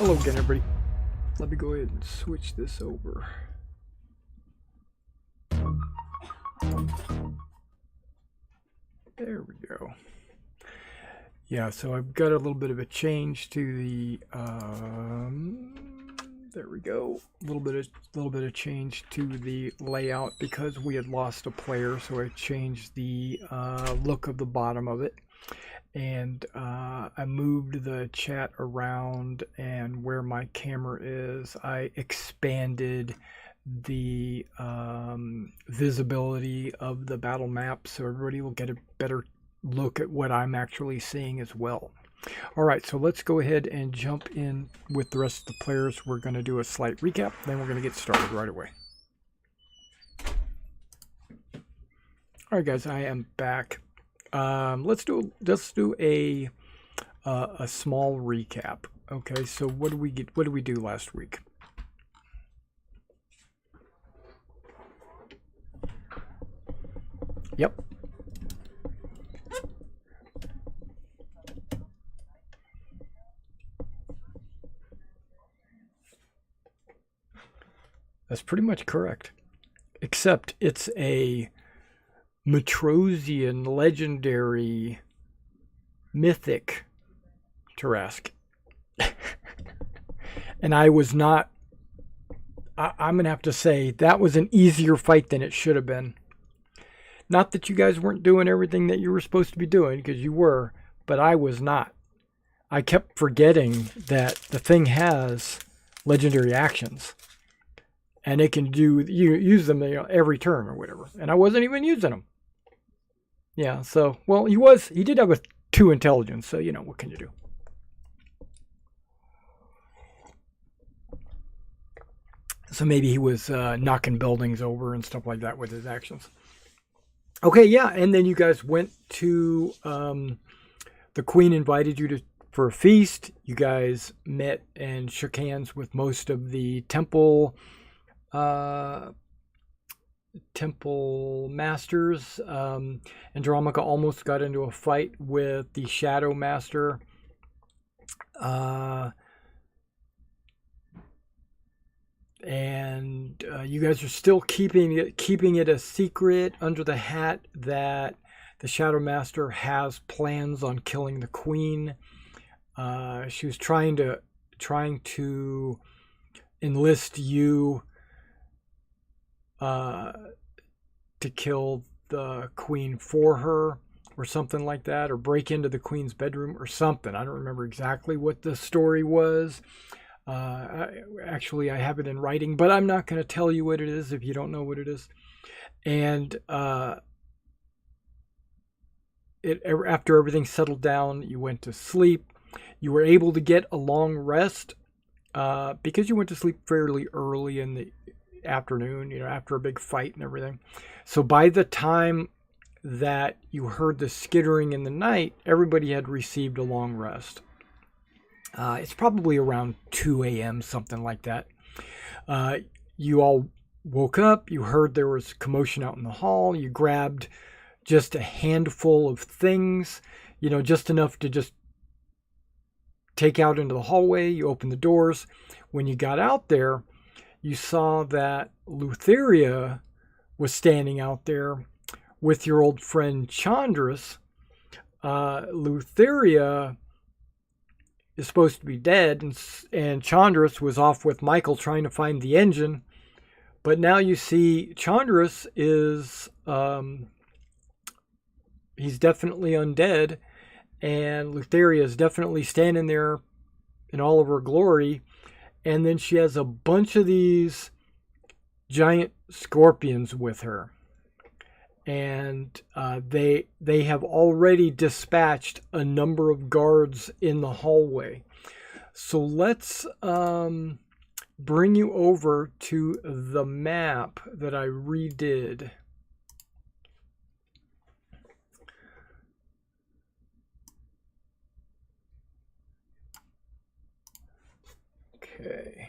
Hello again, everybody. Let me go ahead and switch this over. There we go. Yeah, so I've got a little bit of a change to the there we go. A little bit of change to the layout because we had lost a player, so I changed the look of the bottom of it. And I moved the chat around, and where my camera is, I expanded the visibility of the battle map so everybody will get a better look at what I'm actually seeing as well. All right, so let's go ahead and jump in with the rest of the players. We're going to do a slight recap, then we're going to get started right away. All right, guys, I am back. Let's do a small recap. Okay, so what did we do last week? Yep. That's pretty much correct. Except it's a Matrosian, legendary, mythic Tarrasque. And I was not... I'm going to have to say, that was an easier fight than it should have been. Not that you guys weren't doing everything that you were supposed to be doing, because you were, but I was not. I kept forgetting that the thing has legendary actions. And it can use them every turn or whatever. And I wasn't even using them. Yeah, so, well, he did have a 2 intelligence, so, what can you do? So maybe he was knocking buildings over and stuff like that with his actions. Okay, yeah, and then you guys went to, the queen invited you for a feast. You guys met and shook hands with most of the temple masters. Andromaca almost got into a fight with the Shadow Master. And you guys are still keeping it a secret under the hat that the Shadow Master has plans on killing the queen. She was trying to enlist you to kill the queen for her or something like that, or break into the queen's bedroom or something. I don't remember exactly what the story was. Actually, I have it in writing, but I'm not going to tell you what it is if you don't know what it is. And after everything settled down, you went to sleep. You were able to get a long rest because you went to sleep fairly early in the afternoon, after a big fight and everything. So by the time that you heard the skittering in the night, everybody had received a long rest. It's probably around 2 a.m., something like that. You all woke up. You heard there was commotion out in the hall. You grabbed just a handful of things, just enough to just take out into the hallway. You opened the doors. When you got out there, you saw that Lutheria was standing out there with your old friend Chandras. Lutheria is supposed to be dead, and Chandras was off with Michael trying to find the engine. But now you see Chandras is he's definitely undead, and Lutheria is definitely standing there in all of her glory. And then she has a bunch of these giant scorpions with her. And they have already dispatched a number of guards in the hallway. So let's bring you over to the map that I redid. Okay.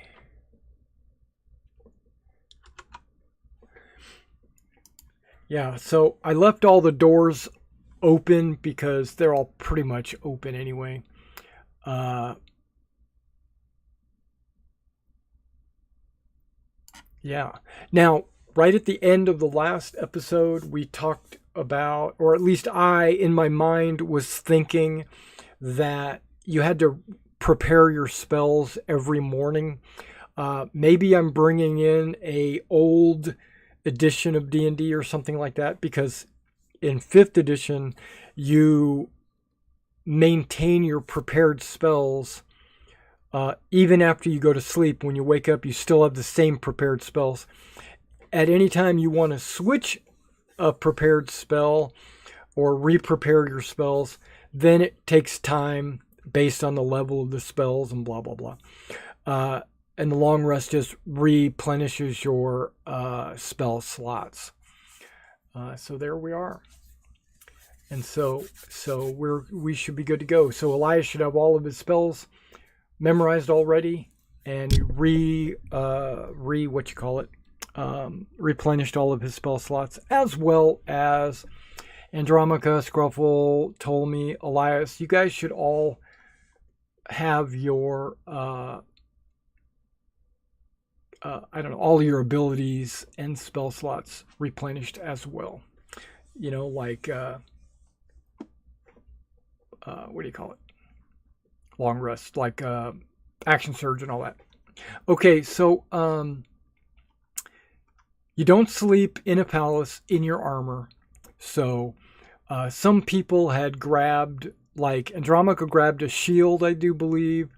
Yeah, so I left all the doors open because they're all pretty much open anyway. Yeah. Now, right at the end of the last episode, we talked about, or at least I, in my mind, was thinking that you had to prepare your spells every morning. Maybe I'm bringing in a old edition of D&D or something like that, because in 5th edition, you maintain your prepared spells even after you go to sleep. When you wake up, you still have the same prepared spells. At any time you want to switch a prepared spell or re-prepare your spells, then it takes time based on the level of the spells and blah, blah, blah. And the long rest just replenishes your spell slots. So there we are. And so we should be good to go. So Elias should have all of his spells memorized already, and he replenished all of his spell slots, as well as Andromaca, Scruffle, Ptolemy, Elias. You guys should all have your all your abilities and spell slots replenished as well. You know, like what do you call it? Long rest, like action surge and all that. Okay, so you don't sleep in a palace in your armor. So some people had grabbed, like Andromaca grabbed a shield, I do believe.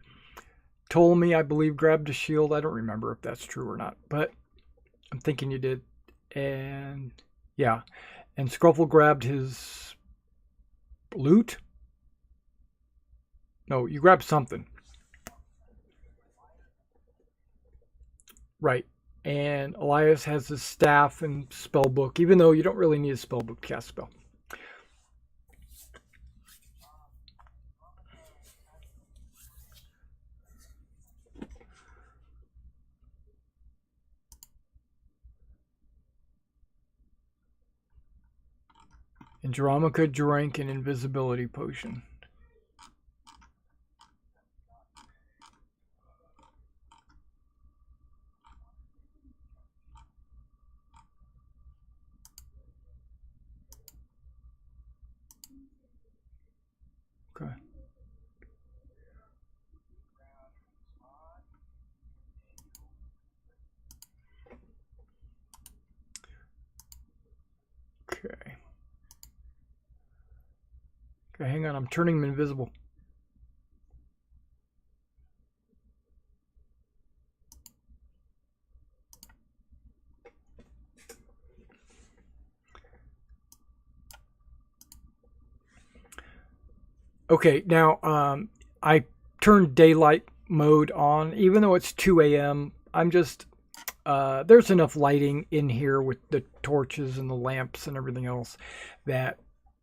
Ptolemy, I believe, grabbed a shield. I don't remember if that's true or not, but I'm thinking you did. And yeah, and Scruffle grabbed his loot. No, you grabbed something. Right. And Elias has his staff and spell book, even though you don't really need a spell book to cast a spell. Andromaca drank an invisibility potion. Okay. Okay. Okay, hang on. I'm turning him invisible. Okay, now I turned daylight mode on, even though it's 2 a.m. I'm just there's enough lighting in here with the torches and the lamps and everything else that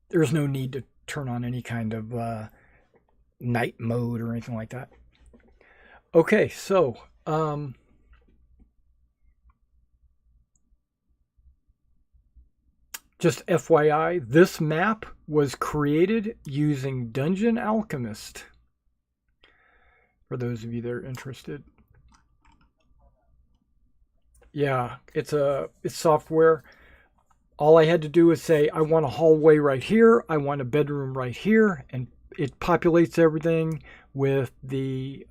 there's no need to turn on any kind of night mode or anything like that. Okay, so just FYI, this map was created using Dungeon Alchemist. For those of you that are interested. Yeah, it's software. All I had to do is say, I want a hallway right here, I want a bedroom right here, and it populates everything with the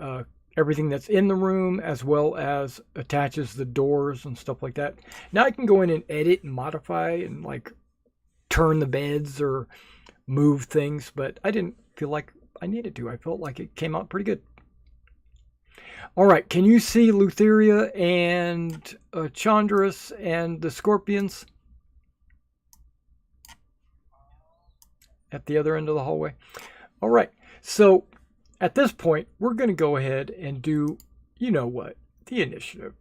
everything that's in the room, as well as attaches the doors and stuff like that. Now I can go in and edit and modify and like turn the beds or move things, but I didn't feel like I needed to. I felt like it came out pretty good. All right, can you see Lutheria and Chandras and the Scorpions at the other end of the hallway? All right, so at this point, we're going to go ahead and do, you know what, the initiative.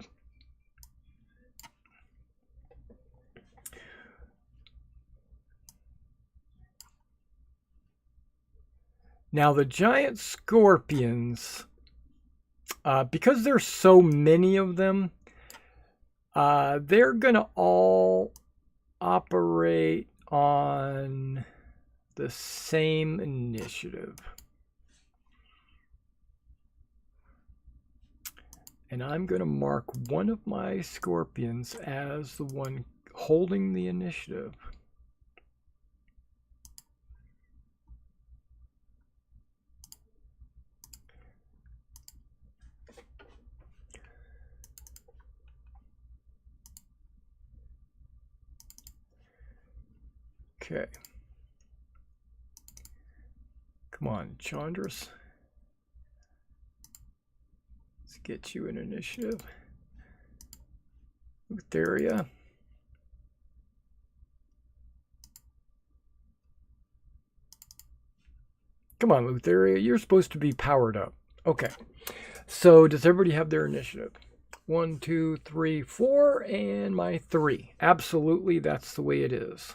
Now, the giant scorpions, because there's so many of them, they're going to all operate on the same initiative. And I'm going to mark one of my scorpions as the one holding the initiative. Okay. Come on, Chandras. Let's get you an initiative. Lutheria. Come on, Lutheria. You're supposed to be powered up. Okay. So does everybody have their initiative? 1, 2, 3, 4, and my 3. Absolutely, that's the way it is.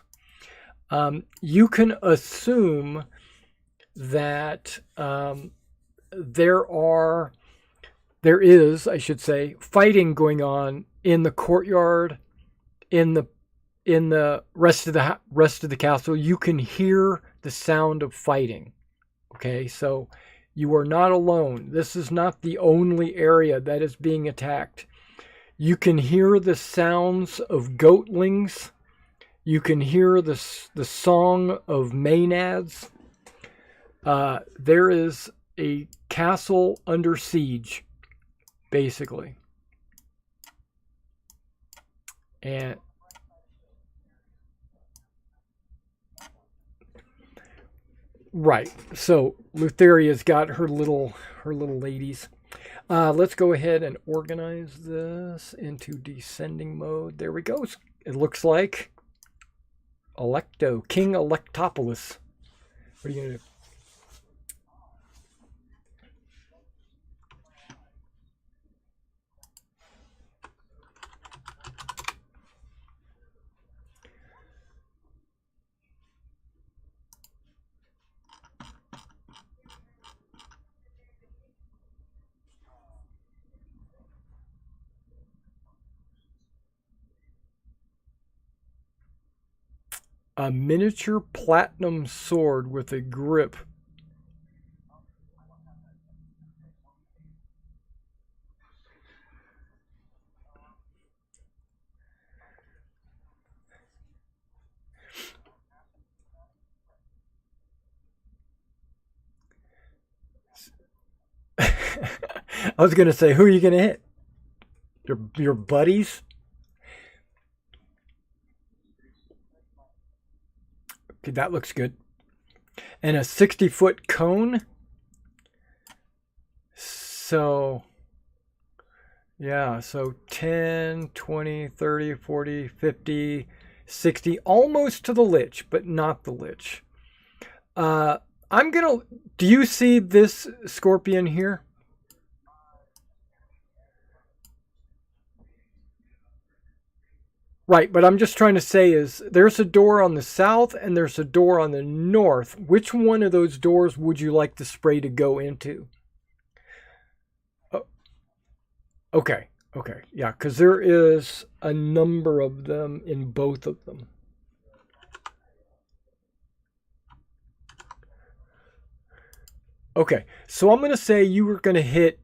You can assume that there is, I should say, fighting going on in the courtyard, in the rest of the castle. You can hear the sound of fighting. Okay, so you are not alone. This is not the only area that is being attacked. You can hear the sounds of goatlings. You can hear the song of maenads. There is a castle under siege, basically. And right. So Lutheria's got her little ladies. Let's go ahead and organize this into descending mode. There we go. It looks like King Electopolis. What are you gonna do? A miniature platinum sword with a grip. I was going to say, who are you going to hit? Your buddies? Okay, that looks good. And a 60-foot cone. So, yeah, so 10, 20, 30, 40, 50, 60, almost to the lich, but not the lich. Do you see this scorpion here? Right, but I'm just trying to say is there's a door on the south and there's a door on the north. Which one of those doors would you like the spray to go into? Oh, okay, yeah, because there is a number of them in both of them. Okay, so I'm going to say you were going to hit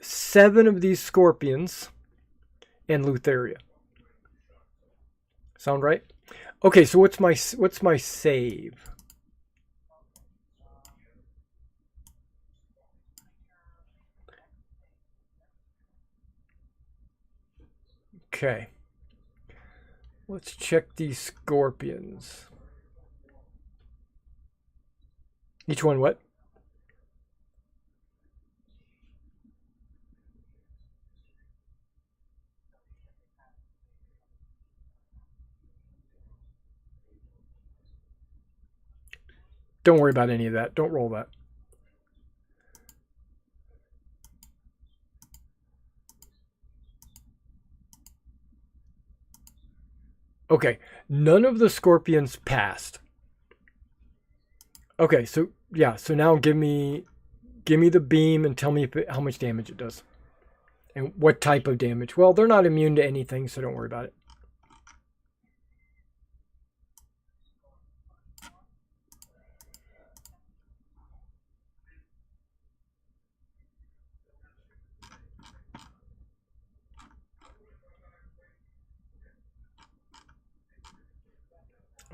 7 of these scorpions and Lutheria. Sound right? Okay, so what's my save? Okay. Let's check these scorpions. Each one what? Don't worry about any of that. Don't roll that. Okay, none of the scorpions passed. Okay, so yeah, so now give me the beam and tell me how much damage it does. And what type of damage. Well, they're not immune to anything, so don't worry about it.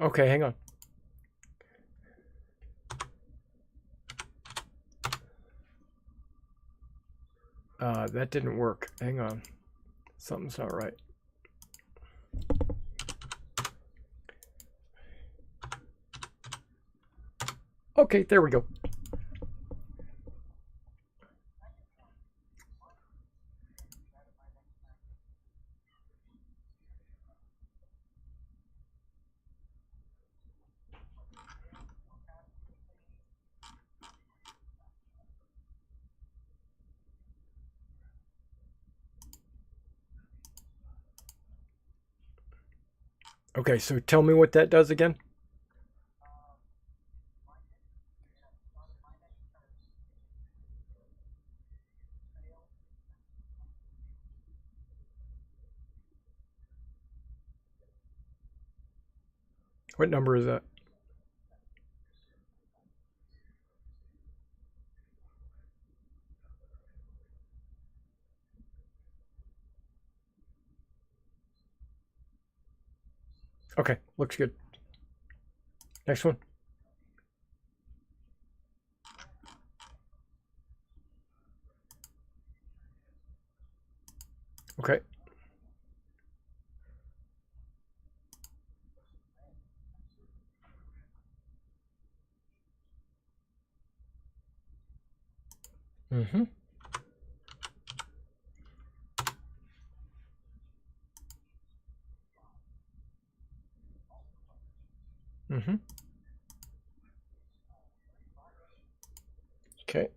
Okay, hang on. That didn't work. Hang on. Something's not right. Okay, there we go. Okay, so tell me what that does again. What number is that? Okay, looks good. Next one. Okay. Mm-hmm. Mm-hmm. Okay.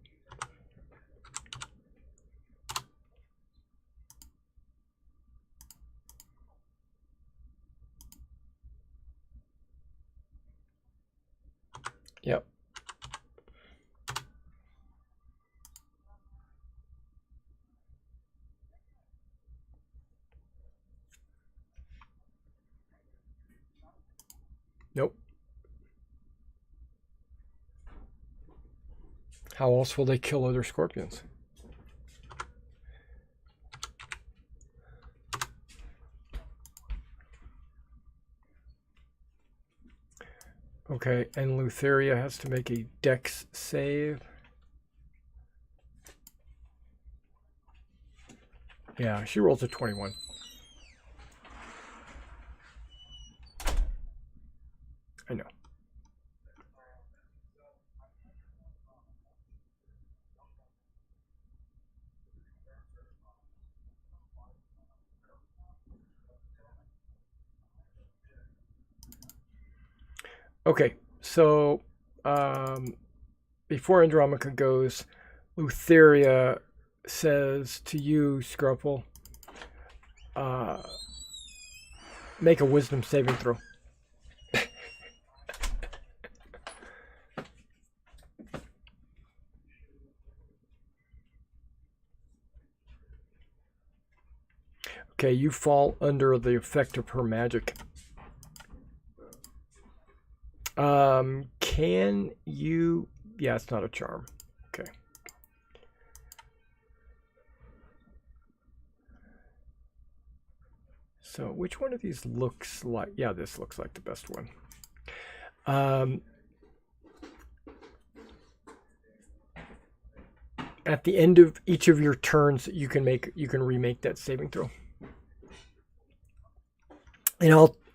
Yep. Nope. How else will they kill other scorpions? Okay, and Lutheria has to make a dex save. Yeah, she rolls a 21. I know. Okay, so before Andromaca goes, Lutheria says to you, Scruffle, make a wisdom saving throw. Okay, you fall under the effect of her magic. Can you... Yeah, it's not a charm. Okay. So which one of these looks like... Yeah, this looks like the best one. At the end of each of your turns, you can remake that saving throw.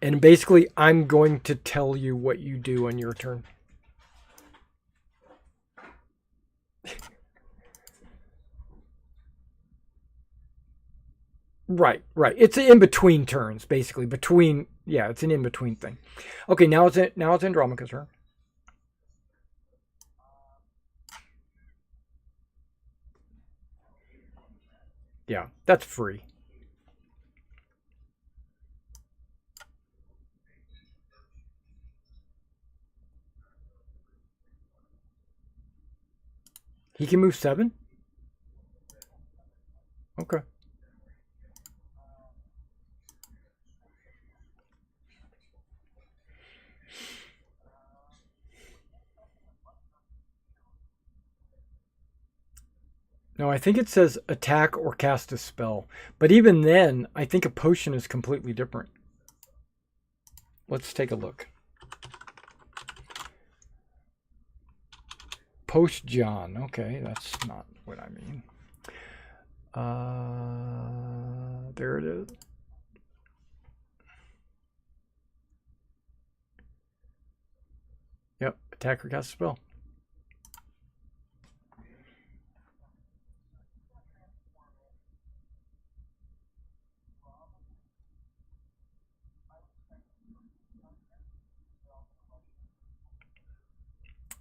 And basically I'm going to tell you what you do on your turn. Right. It's an in-between turns, basically. It's an in-between thing. Okay, now it's Andromaca's turn. Yeah, that's free. He can move 7? Okay. No, I think it says attack or cast a spell. But even then, I think a potion is completely different. Let's take a look. post John. Okay, that's not what I mean. There it is. Yep, attacker casts a spell.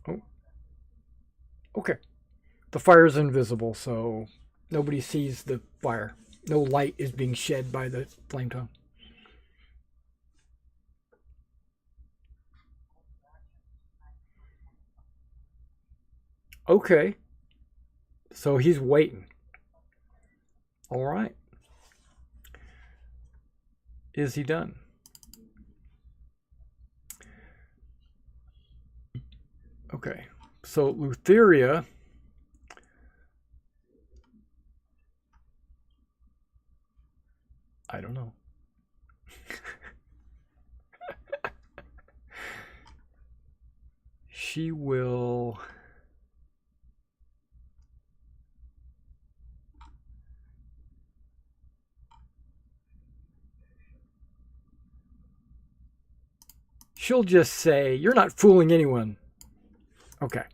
Oh, okay. The fire is invisible, so nobody sees the fire. No light is being shed by the flame tongue. Okay. So he's waiting. All right. Is he done? Okay. So Lutheria I don't know. She will she'll just say, "You're not fooling anyone." Okay.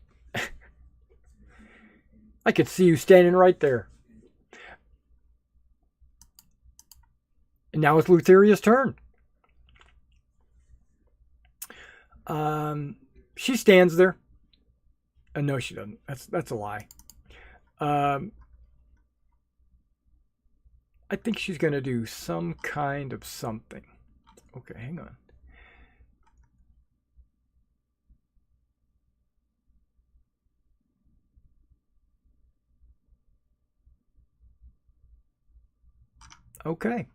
I could see you standing right there. And now it's Lutheria's turn. She stands there. No, she doesn't. That's a lie. I think she's going to do some kind of something. Okay, hang on. Okay.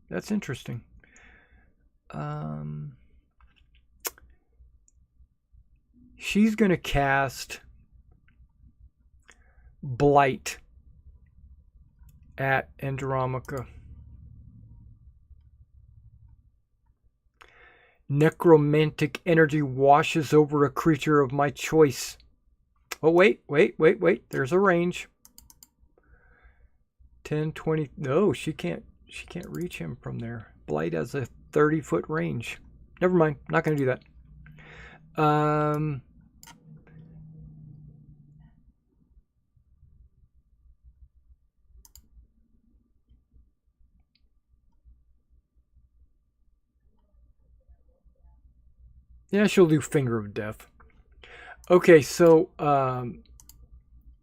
That's interesting. She's going to cast Blight at Andromaca. Necromantic energy washes over a creature of my choice. Oh, wait. There's a range. 10, 20. No, she can't reach him from there. Blight has a 30-foot range. Never mind. Not going to do that. Yeah, she'll do Finger of Death. Okay, so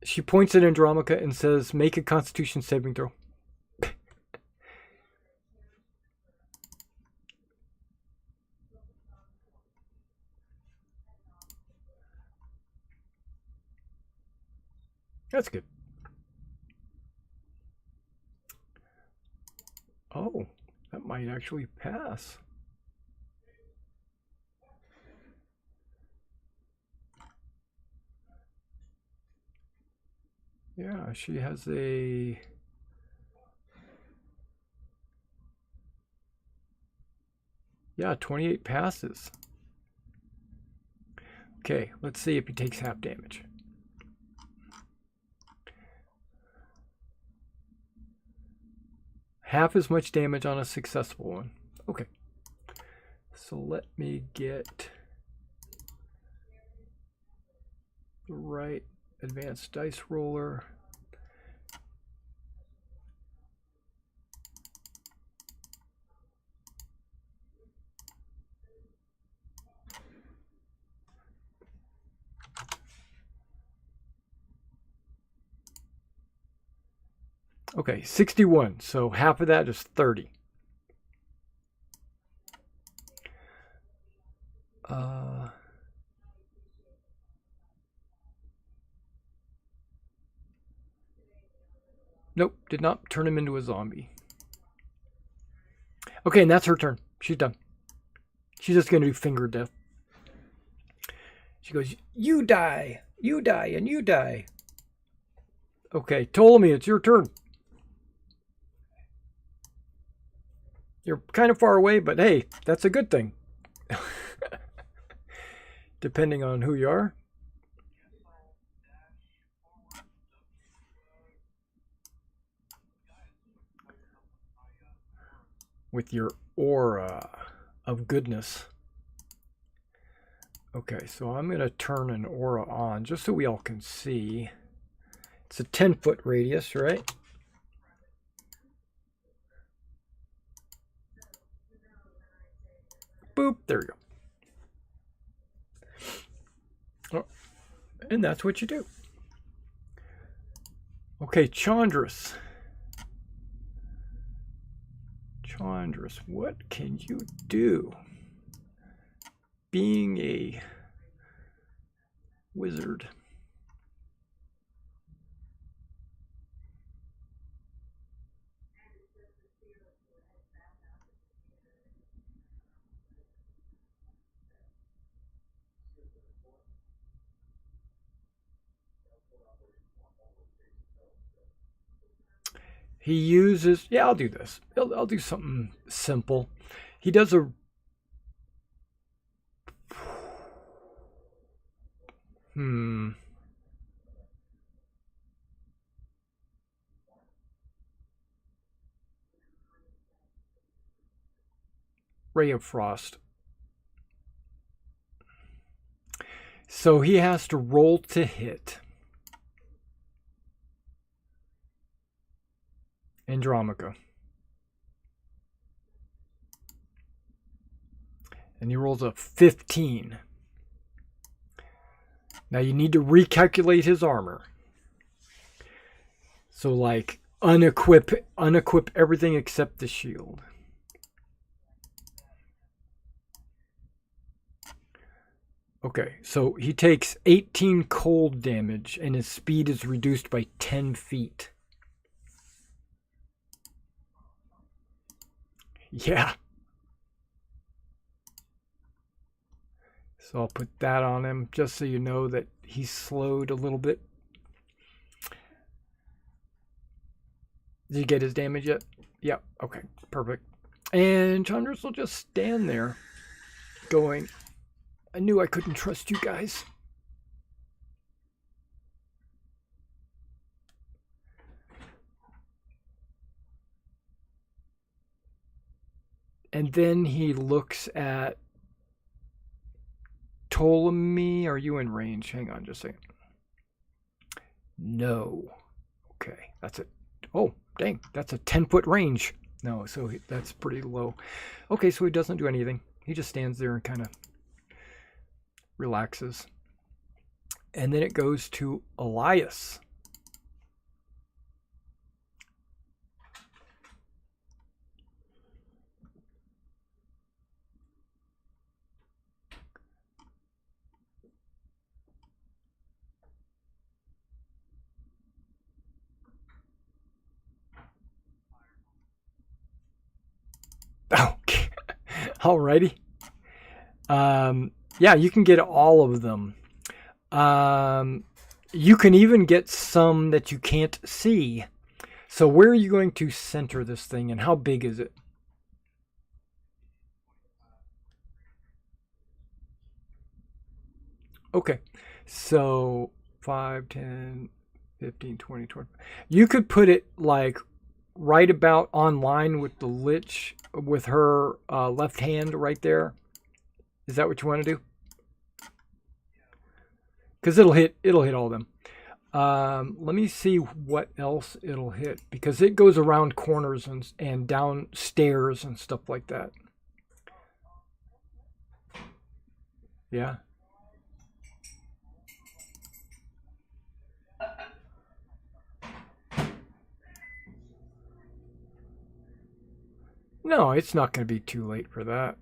she points at Andromaca and says, "Make a Constitution saving throw." That's good. Oh, that might actually pass. Yeah, she has a... Yeah, 28 passes. Okay, let's see if he takes half damage. Half as much damage on a successful one. Okay. So let me get the right advanced dice roller. Okay, 61. So half of that is 30. Nope, did not turn him into a zombie. Okay, and that's her turn. She's done. She's just going to do Finger Death. She goes, "You die, and you die." Okay, Ptolemy, it's your turn. You're kind of far away, but hey, that's a good thing. Depending on who you are. with your aura of goodness. Okay, so I'm going to turn an aura on just so we all can see. It's a 10-foot radius, right? Boop, there we go. Oh, and that's what you do. Okay, Chandras. Chandras, what can you do? Being a wizard. He uses, yeah, I'll do this. I'll do something simple. He does a Ray of Frost. So he has to roll to hit. Andromica. And he rolls a 15. Now you need to recalculate his armor. So like unequip everything except the shield. Okay, so he takes 18 cold damage and his speed is reduced by 10 feet. Yeah. So I'll put that on him just so you know that he's slowed a little bit. Did you get his damage yet? Yep. Okay, perfect. And Chandras will just stand there going, I knew I couldn't trust you guys. And then he looks at Ptolemy. Are you in range? Hang on just a second. No. Okay, that's it. Oh, dang, that's a 10-foot range. No, so that's pretty low. Okay, so he doesn't do anything. He just stands there and kind of relaxes. And then it goes to Elias. Okay. Alrighty. Yeah, you can get all of them. You can even get some that you can't see. So where are you going to center this thing and how big is it? Okay. So 5, 10, 15, 20, 20. You could put it like right about on line with the Lich with her left hand right there. Is that what you want to do? Because it'll hit all of them. Let me see what else it'll hit because it goes around corners and down stairs and stuff like that. Yeah. No, it's not going to be too late for that.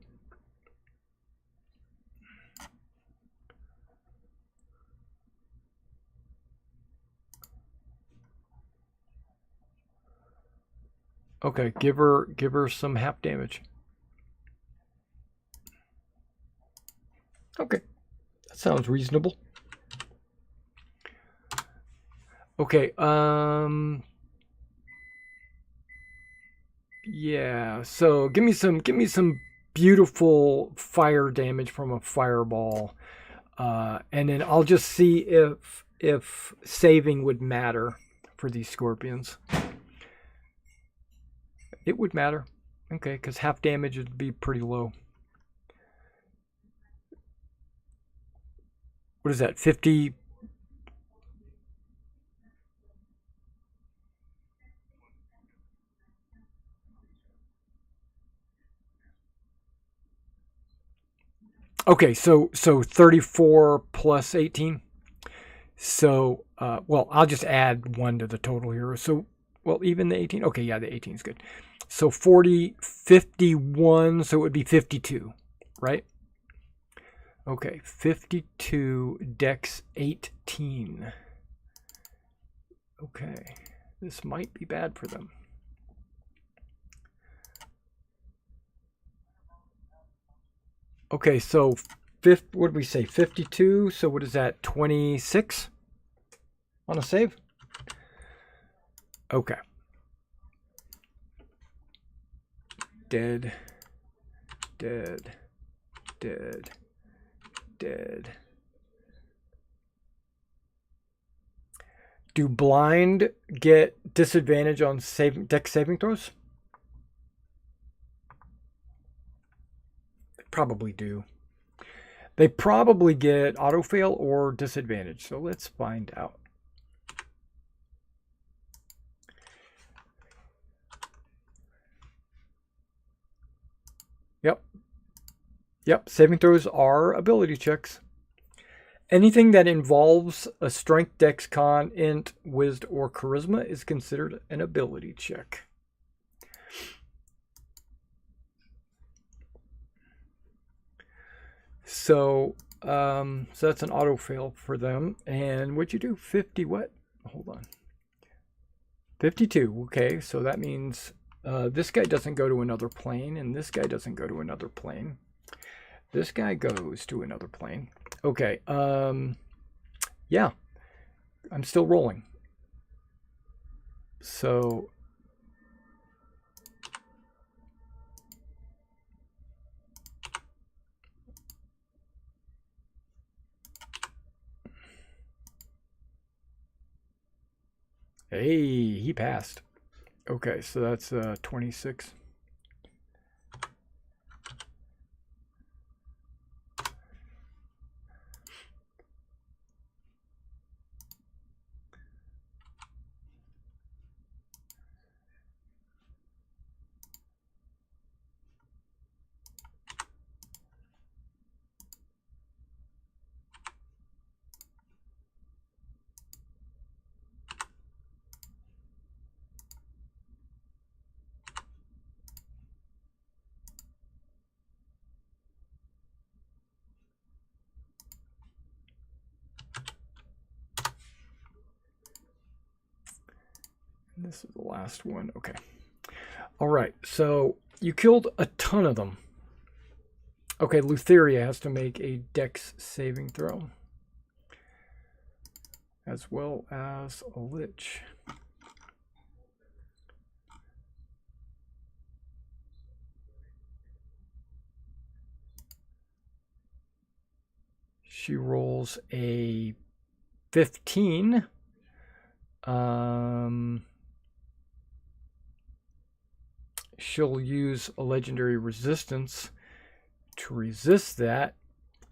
Okay, give her some half damage. Okay, that sounds reasonable. Okay, yeah. So give me some beautiful fire damage from a fireball, and then I'll just see if saving would matter for these scorpions. It would matter. Okay, because half damage would be pretty low. What is that? 50. Okay, so 34 plus 18. So, well, I'll just add 1 to the total here. So, well, even the 18. Okay, yeah, the 18 is good. So 40, 51, so it would be 52, right? Okay, 52, dex 18. Okay, this might be bad for them. Okay, so what did we say? 52. So what is that? 26 on a save? Okay. Dead. Dead. Dead. Dead. Do blind get disadvantage on dex saving throws? They probably do. They probably get auto fail or disadvantage. So let's find out. Yep. Yep. Saving throws are ability checks. Anything that involves a strength, dex, con, int, wisd, or charisma is considered an ability check. So that's an auto fail for them. And what'd you do? 50 what? Hold on. 52. Okay, so that means this guy doesn't go to another plane, and this guy doesn't go to another plane. This guy goes to another plane. Okay, yeah, I'm still rolling. So hey, he passed. Okay, so that's 26. This is the last one. Okay. All right. So you killed a ton of them. Okay, Lutheria has to make a dex saving throw, as well as a lich. She rolls a 15. She'll use a legendary resistance to resist that,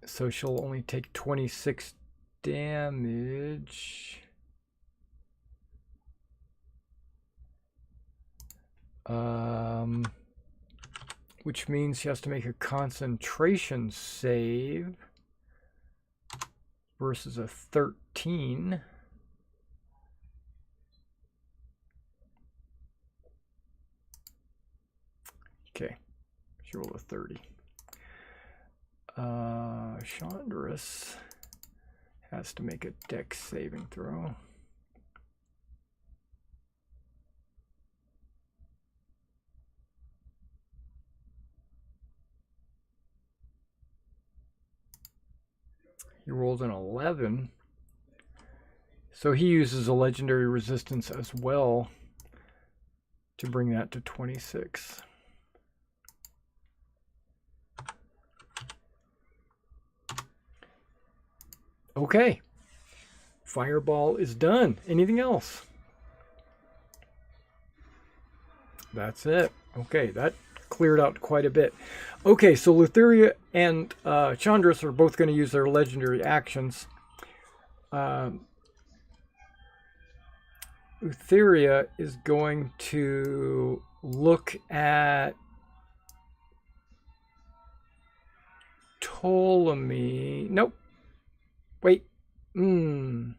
so she'll only take 26 damage. Which means she has to make a concentration save versus a 13. Okay, she rolled a 30. Chandris has to make a dex saving throw. He rolled an 11. So he uses a legendary resistance as well to bring that to 26. Okay. Fireball is done. Anything else? That's it. Okay, that cleared out quite a bit. Okay, so Lutheria and Chandras are both going to use their legendary actions. Lutheria is going to look at Ptolemy. Nope. Wait. We're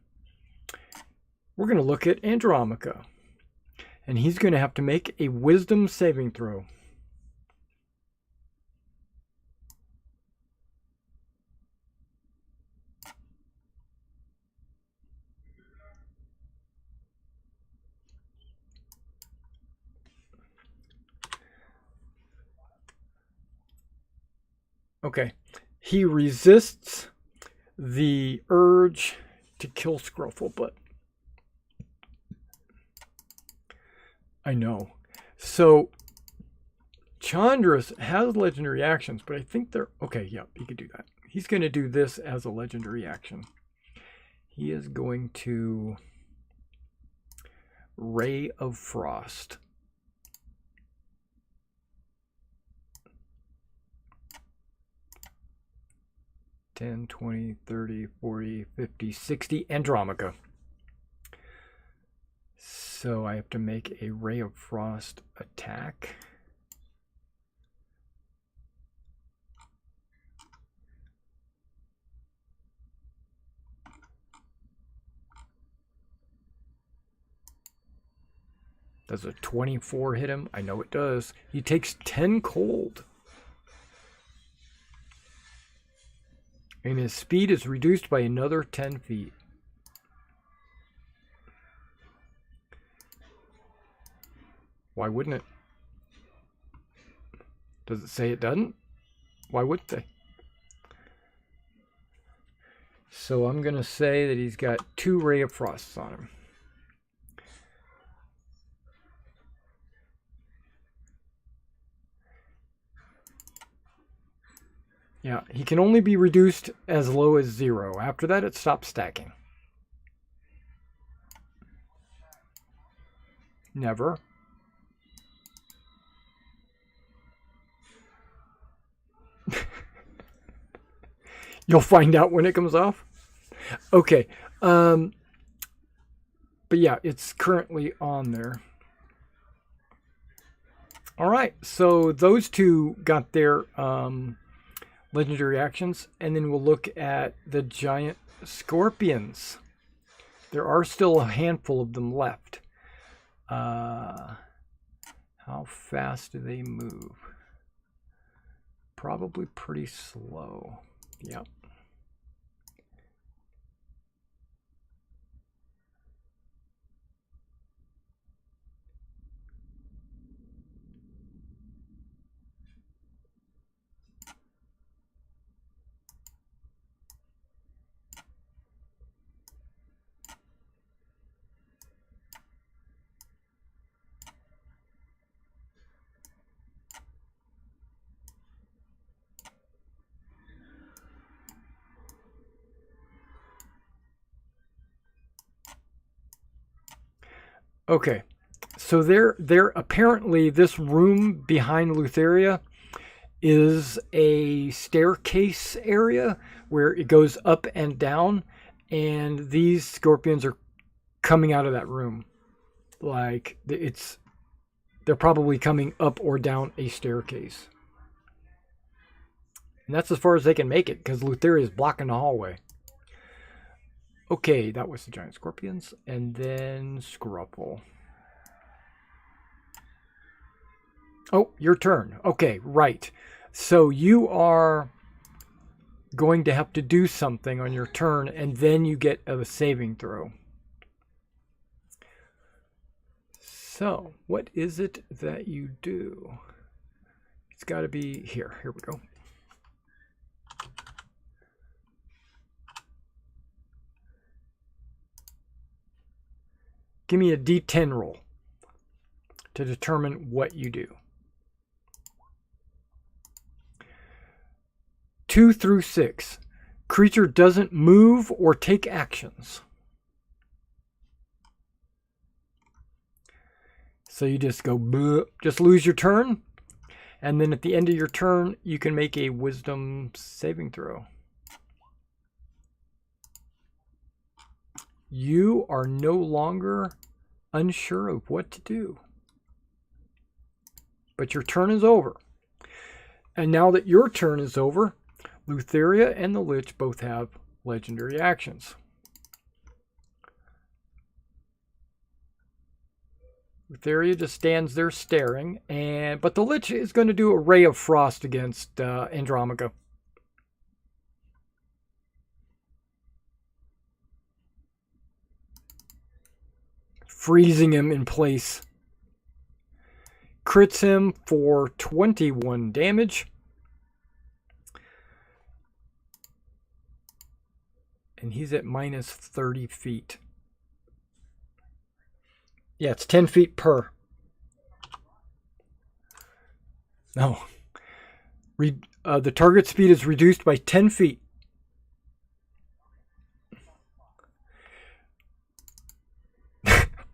going to look at Andromaca. And he's going to have to make a wisdom saving throw. Okay. He resists the urge to kill Scrufflebutt. I know. So Chandras has legendary actions, but I think they're... Okay, yeah, he could do that. He's going to do this as a legendary action. He is going to Ray of Frost. $10, $20, $30, $40, $50, $60 Andromaca. So I have to make a Ray of Frost attack. Does a 24 hit him? I know it does. He takes 10 cold. And his speed is reduced by another 10 feet. Why wouldn't it? Does it say it doesn't? Why would they? So I'm going to say that he's got 2 Ray of Frosts on him. Yeah, he can only be reduced as low as 0. After that, it stops stacking. Never. You'll find out when it comes off. Okay. But yeah, it's currently on there. All right. So those two got their legendary actions. And then we'll look at the giant scorpions. There are still a handful of them left. How fast do they move? Probably pretty slow. Yep. Okay, so there apparently this room behind Lutheria is a staircase area where it goes up and down, and these scorpions are coming out of that room. Like they're probably coming up or down a staircase. And that's as far as they can make it because Lutheria is blocking the hallway. Okay, that was the giant scorpions. And then Scruffle. Oh, your turn. Okay, right. So you are going to have to do something on your turn, and then you get a saving throw. So, what is it that you do? It's got to be here. Here we go. Give me a D10 roll to determine what you do. 2 through 6. Creature doesn't move or take actions. So you just go, bleh, just lose your turn. And then at the end of your turn, you can make a wisdom saving throw. You are no longer unsure of what to do. But your turn is over. And now that your turn is over, Lutheria and the Lich both have legendary actions. Lutheria just stands there staring, but the Lich is going to do a Ray of Frost against Andromaca. Freezing him in place. Crits him for 21 damage. And he's at minus 30 feet. Yeah, it's 10 feet per. No. The target speed is reduced by 10 feet.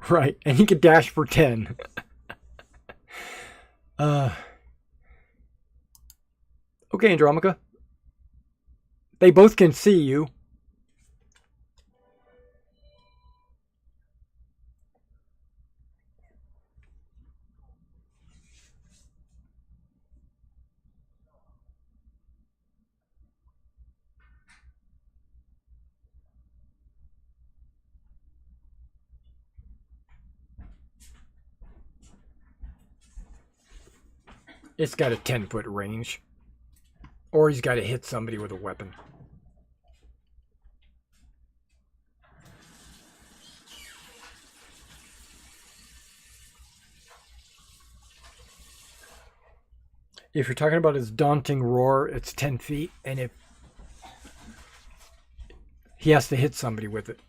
Right, and he can dash for 10. Okay, Andromaca. They both can see you. It's got a 10-foot range. Or he's got to hit somebody with a weapon. If you're talking about his daunting roar, it's 10 feet. And if he has to hit somebody with it.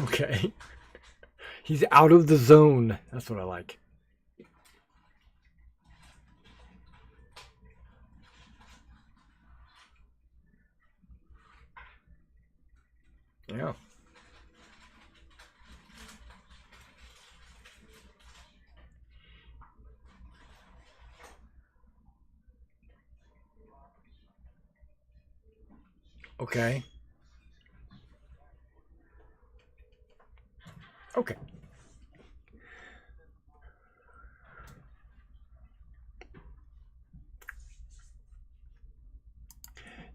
Okay. He's out of the zone. That's what I like. Yeah. Okay. Okay.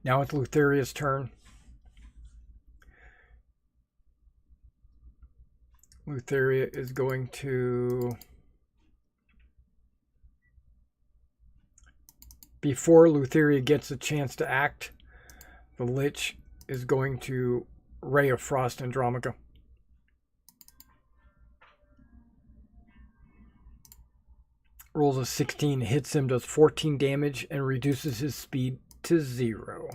Now it's Lutheria's turn. Lutheria is going to... Before Lutheria gets a chance to act, the Lich is going to Ray of Frost Andromaca. Rolls a 16, hits him, does 14 damage, and reduces his speed to 0.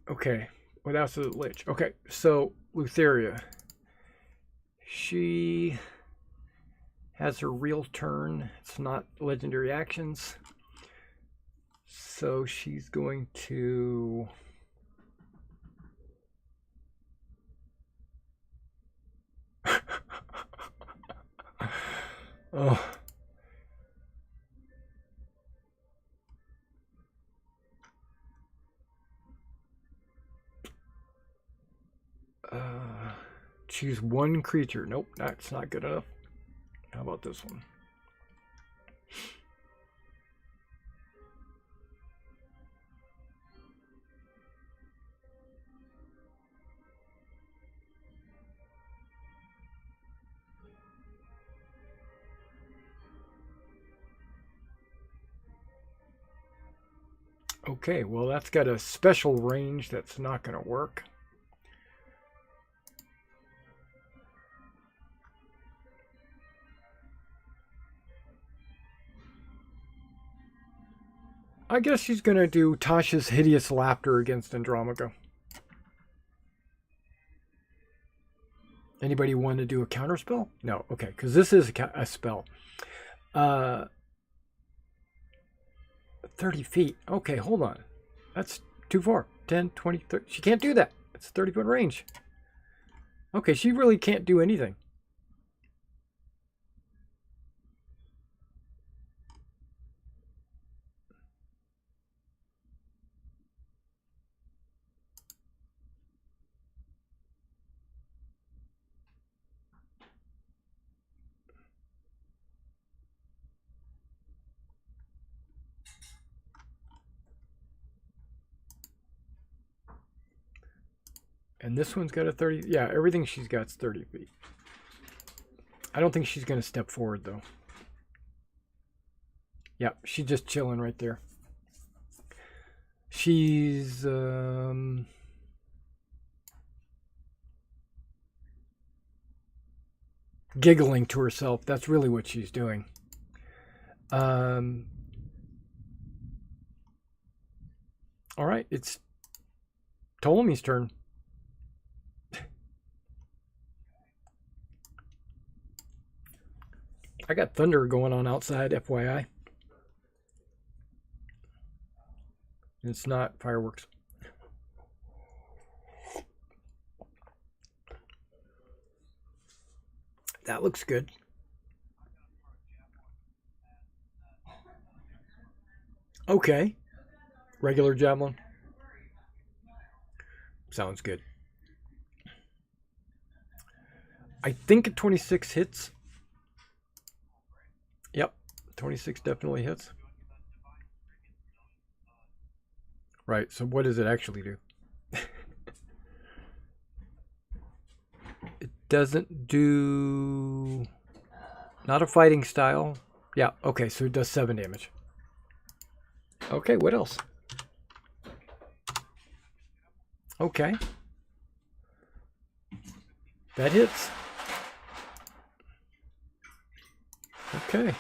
Okay, what else is the Lich? Okay, so Lutheria. She has her real turn. It's not legendary actions. So she's going to... Oh. Choose one creature. Nope, that's not good enough. How about this one? Okay, well that's got a special range that's not going to work. I guess she's going to do Tasha's Hideous Laughter against Andromaca. Anybody want to do a counter spell? No. Okay, because this is a spell. 30 feet. Okay, hold on. That's too far. 10, 20, 30. She can't do that. It's 30-foot range. Okay, she really can't do anything. And this one's got a 30. Yeah, everything she's got's 30 feet. I don't think she's going to step forward, though. Yeah, she's just chilling right there. She's... giggling to herself. That's really what she's doing. All right, it's Ptolemy's turn. I got thunder going on outside, FYI. It's not fireworks. That looks good. Okay. Regular javelin. Sounds good. I think a 26 hits. Yep. 26 definitely hits. Right, so what does it actually do? It doesn't do... Not a fighting style. Yeah, okay, so it does 7 damage. Okay, what else? Okay. That hits. Okay.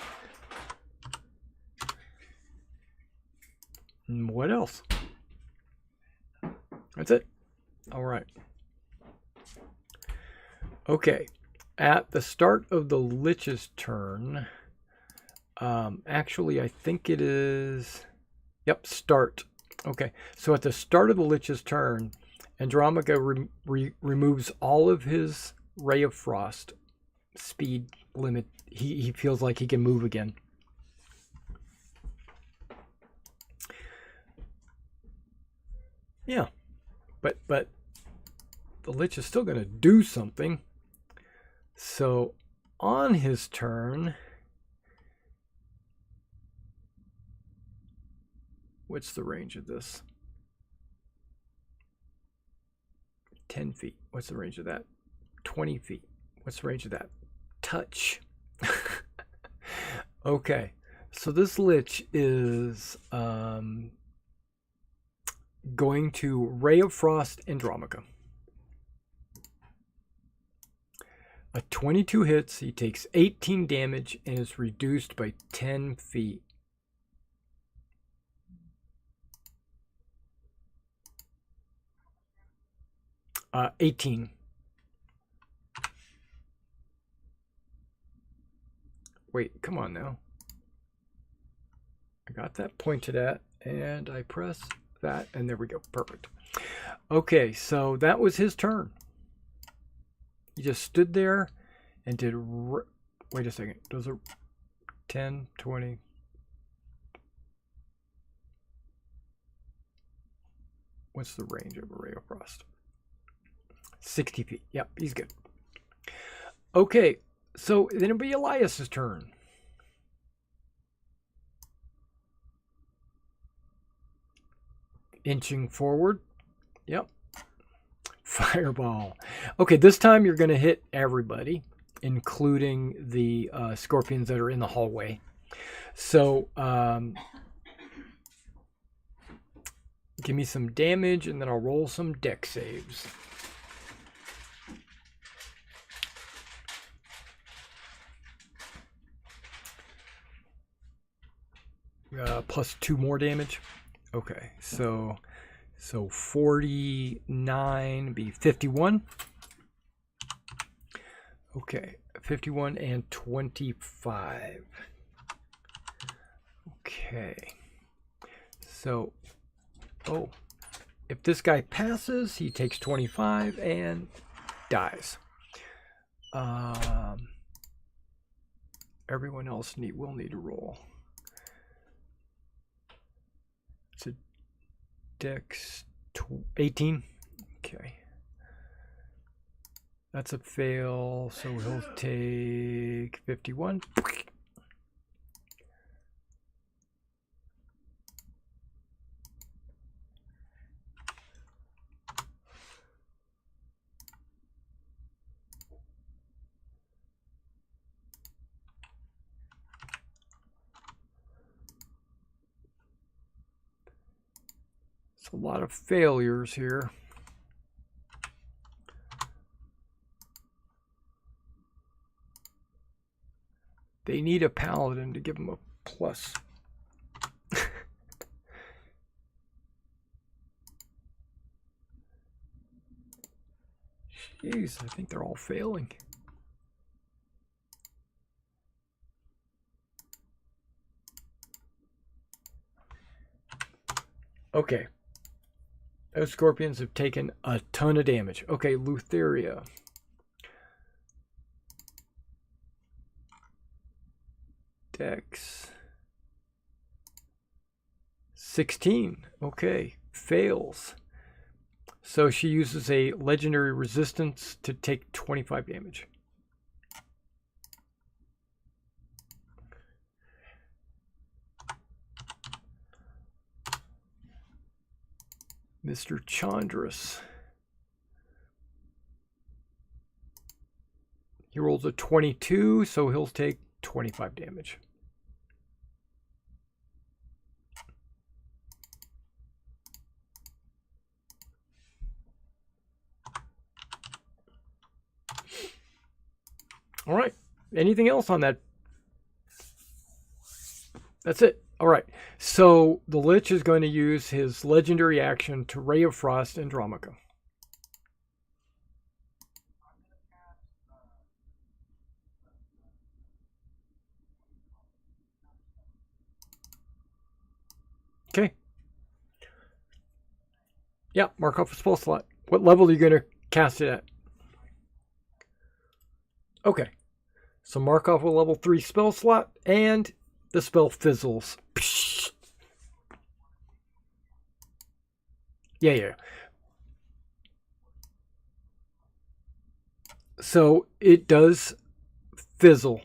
And what else? That's it. All right. Okay. At the start of the Lich's turn, actually, I think it is... Yep, start. Okay, so at the start of the Lich's turn, Andromaca removes all of his Ray of Frost speed limit. He feels like he can move again. Yeah, but the Lich is still going to do something. So on his turn, what's the range of this? 10 feet. What's the range of that? 20 feet. What's the range of that? Touch. Okay, so this Lich is going to Ray of Frost Andromaca. A 22 hits, he takes 18 damage and is reduced by 10 feet. Uh, 18. Wait, come on now. I got that pointed at, and I press that, and there we go. Perfect. Okay, so that was his turn. He just stood there and did... Wait a second. Does it 10, 20... What's the range of a Ray of Frost? 60 feet. Yep, he's good. Okay, so then it'll be Elias's turn. Inching forward. Yep. Fireball. Okay, this time you're going to hit everybody, including the scorpions that are in the hallway. So, give me some damage, and then I'll roll some dex saves. plus 2 more damage. Okay, so 49 be 51. Okay, 51 and 25. Okay. So, oh, if this guy passes, he takes 25 and dies. Everyone else will need to roll. It's a dex 18. Okay. That's a fail, so he'll take 51. It's a lot of failures here. They need a paladin to give them a plus. Jeez, I think they're all failing. Okay. Those scorpions have taken a ton of damage. Okay, Lutheria. Dex 16. Okay, fails. So she uses a legendary resistance to take 25 damage. Mr. Chandras. He rolls a 22, so he'll take 25 damage. All right. Anything else on that? That's it. All right. So the Lich is going to use his legendary action to Ray of Frost Andromaca. Okay. Yeah, mark off a spell slot. What level are you going to cast it at? Okay. So mark off a level 3 spell slot, and the spell fizzles. Yeah. So it does fizzle.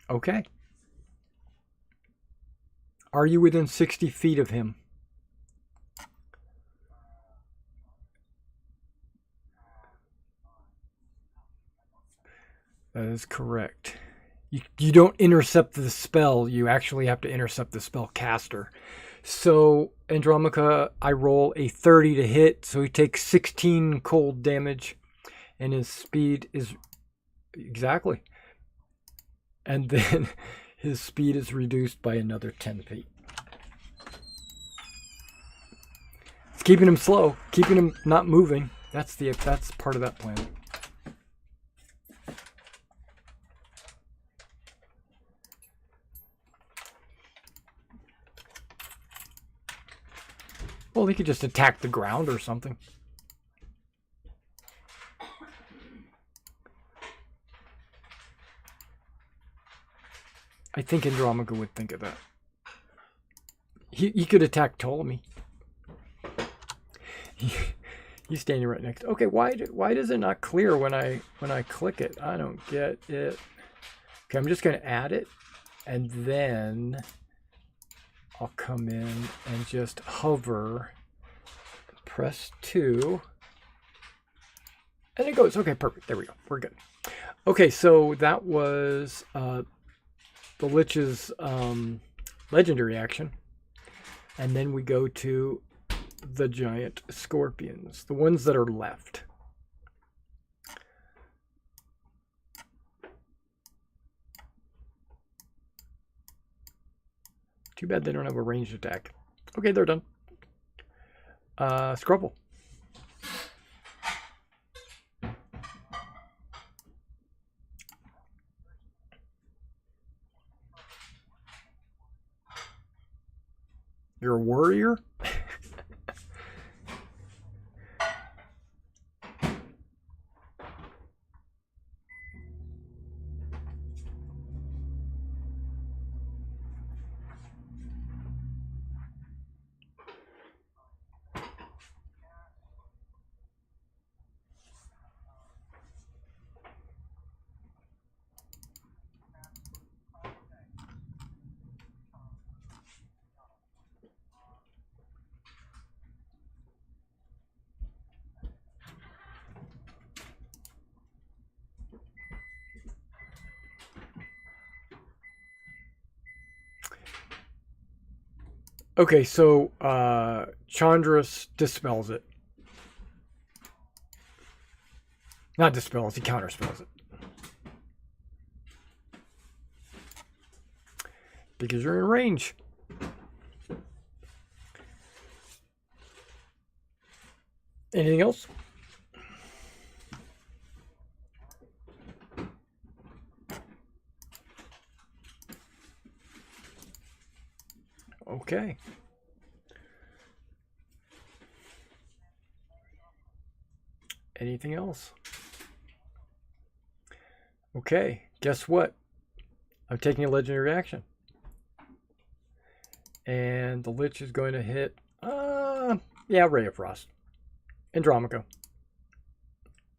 Okay. Are you within 60 feet of him? That is correct. You don't intercept the spell. You actually have to intercept the spell caster. So Andromaca, I roll a 30 to hit, so he takes 16 cold damage, and his speed is exactly. And then his speed is reduced by another 10 feet. It's keeping him slow, keeping him not moving. That's part of that plan. Well, he could just attack the ground or something. I think Andromaca would think of that. He could attack Ptolemy. He's standing right next. Okay, why does it not clear when I click it? I don't get it. Okay, I'm just going to add it, and then I'll come in and just hover, press 2, and it goes. Okay, perfect. There we go. We're good. Okay, so that was the Lich's legendary action. And then we go to the giant scorpions, the ones that are left. Too bad they don't have a ranged attack. Okay, they're done. Scrubble. You're a warrior? Okay, so Chandras dispels it. Not dispels, he counterspells it. Because you're in range. Anything else? Okay. Anything else? Okay, guess what? I'm taking a legendary action. And the Lich is going to hit, yeah, Ray of Frost. Andromaco.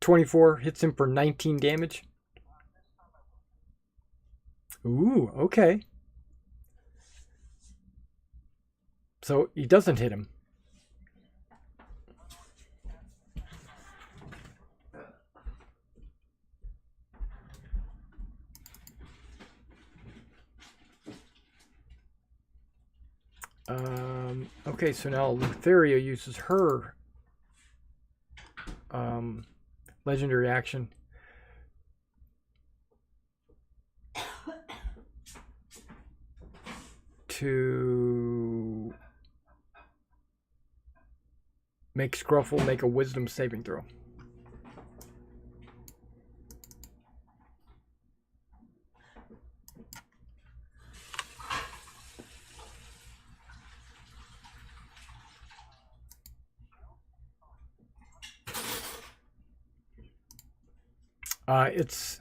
24 hits him for 19 damage. Ooh, okay. So he doesn't hit him. Okay, so now Lutheria uses her legendary action to make Scruffle make a wisdom saving throw.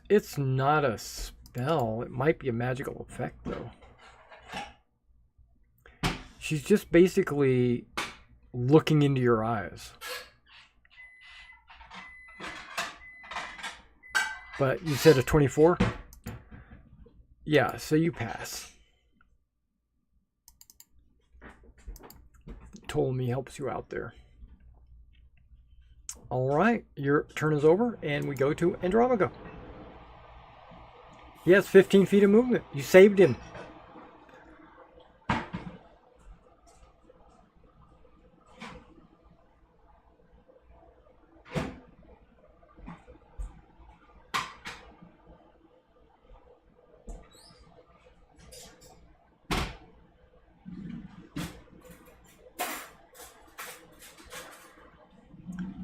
It's not a spell. It might be a magical effect though. She's just basically looking into your eyes. But you said a 24? Yeah, so you pass. Ptolemy helps you out there. All right, your turn is over, and we go to Andromaco. He has 15 feet of movement. You saved him.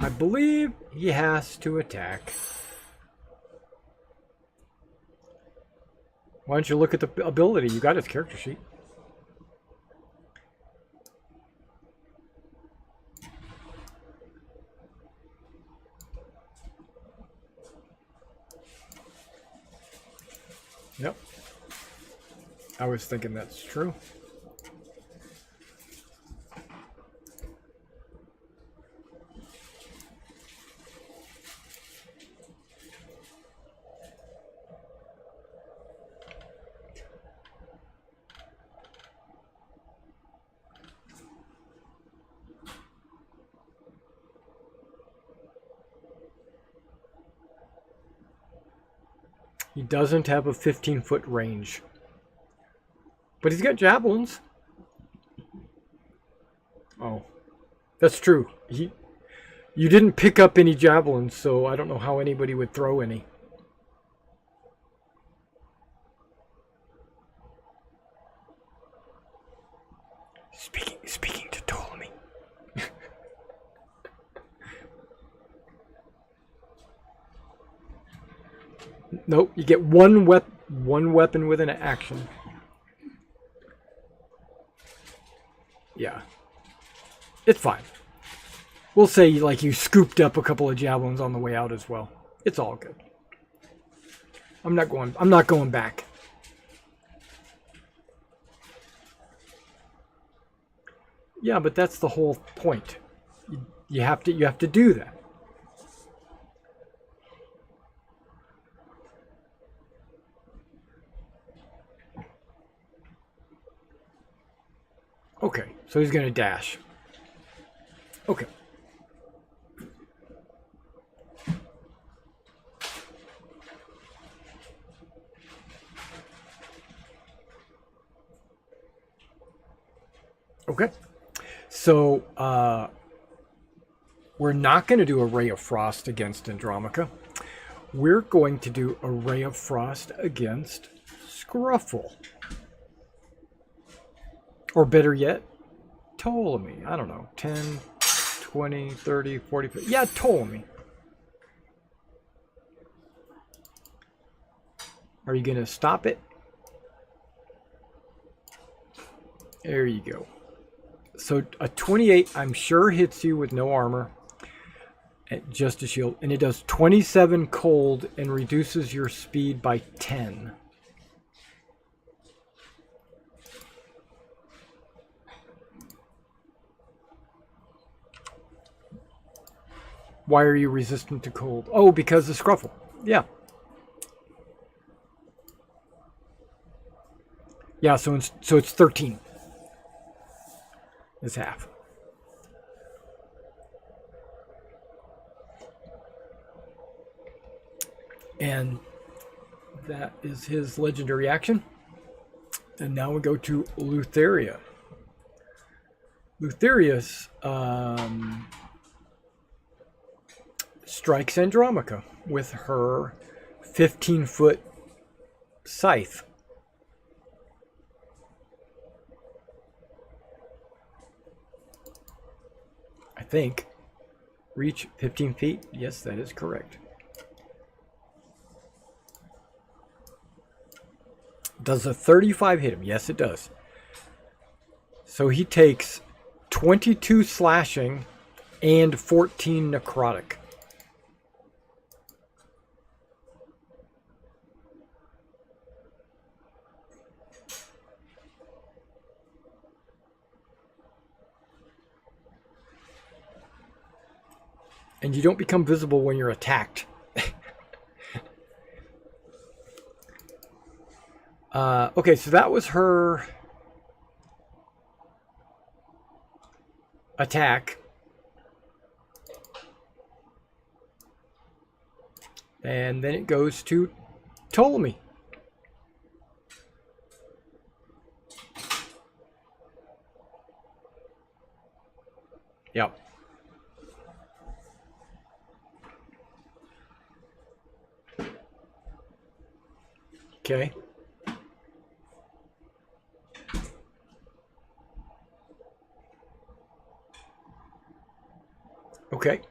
I believe he has to attack. Why don't you look at the ability? You got his character sheet. Yep. I was thinking that's true. He doesn't have a 15-foot range. But he's got javelins. Oh, that's true. You didn't pick up any javelins, so I don't know how anybody would throw any. Speaking to Ptolemy. Nope, you get one weapon with an action. Yeah. It's fine. We'll say like you scooped up a couple of javelins on the way out as well. It's all good. I'm not going back. Yeah, but that's the whole point. You have to do that. Okay, so he's going to dash. Okay. Okay. So, we're not going to do a Ray of Frost against Andromaca. We're going to do a Ray of Frost against Scruffle. Or better yet, Ptolemy. I don't know. 10, 20, 30, 40, 50. Yeah, Ptolemy. Are you going to stop it? There you go. So a 28, I'm sure, hits you with no armor. Just a shield. And it does 27 cold and reduces your speed by 10. Why are you resistant to cold? Oh, because of Scruffle. Yeah. Yeah, so it's 13. It's half. And that is his legendary action. And now we go to Lutheria. Lutheria's strikes Andromaca with her 15-foot scythe. I think. Reach 15 feet. Yes, that is correct. Does a 35 hit him? Yes, it does. So he takes 22 slashing and 14 necrotic. And you don't become visible when you're attacked. Okay, so that was her attack. And then it goes to Ptolemy. Yep. Okay. Okay.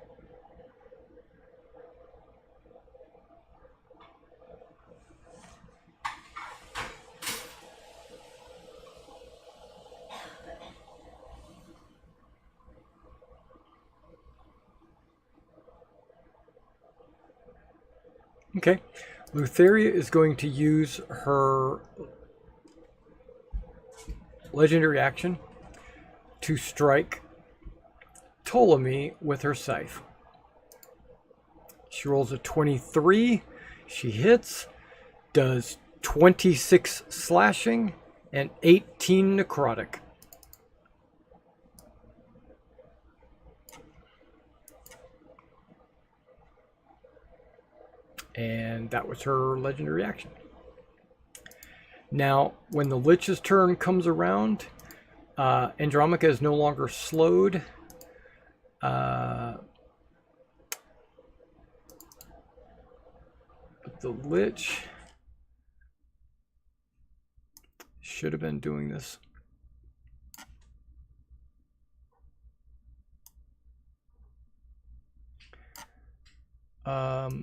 Okay. Lutheria is going to use her legendary action to strike Ptolemy with her scythe. She rolls a 23. She hits, does 26 slashing and 18 necrotic. And that was her legendary action. Now, when the Lich's turn comes around, Andromaca is no longer slowed. But the Lich should have been doing this. Hmm.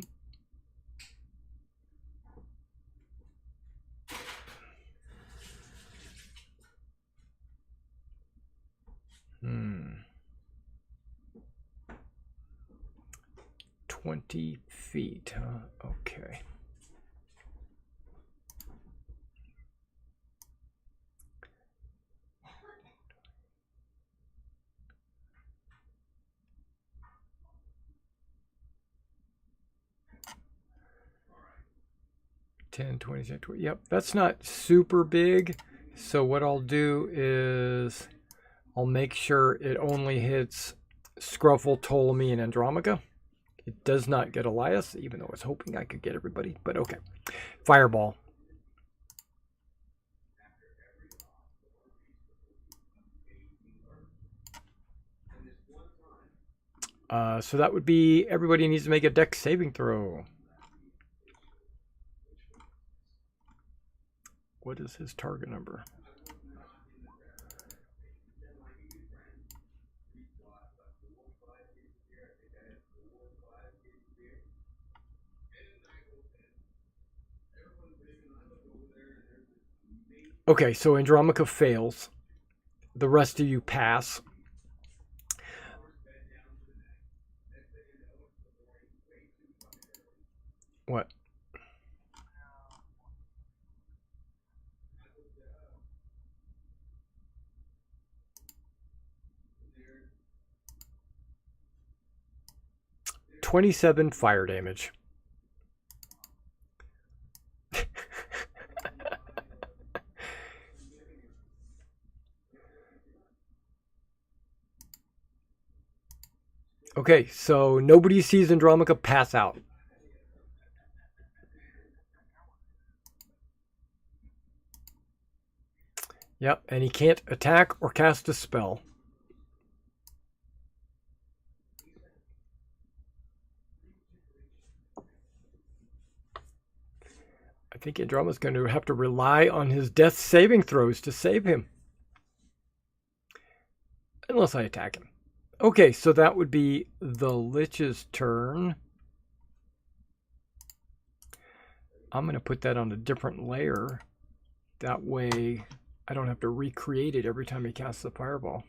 20 feet, huh? Okay. $10, $20, $20. Yep, that's not super big. So what I'll do is I'll make sure it only hits Scruffle, Ptolemy, and Andromaca. It does not get Elias, even though I was hoping I could get everybody. But okay. Fireball. So that would be everybody needs to make a dex saving throw. What is his target number? Okay, so Andromaca fails. The rest of you pass. What? $27 fire damage. Okay, so nobody sees Andromaca pass out. Yep, and he can't attack or cast a spell. I think Andromaca's going to have to rely on his death saving throws to save him. Unless I attack him. Okay, so that would be the Lich's turn. I'm going to put that on a different layer. That way I don't have to recreate it every time he casts the fireball.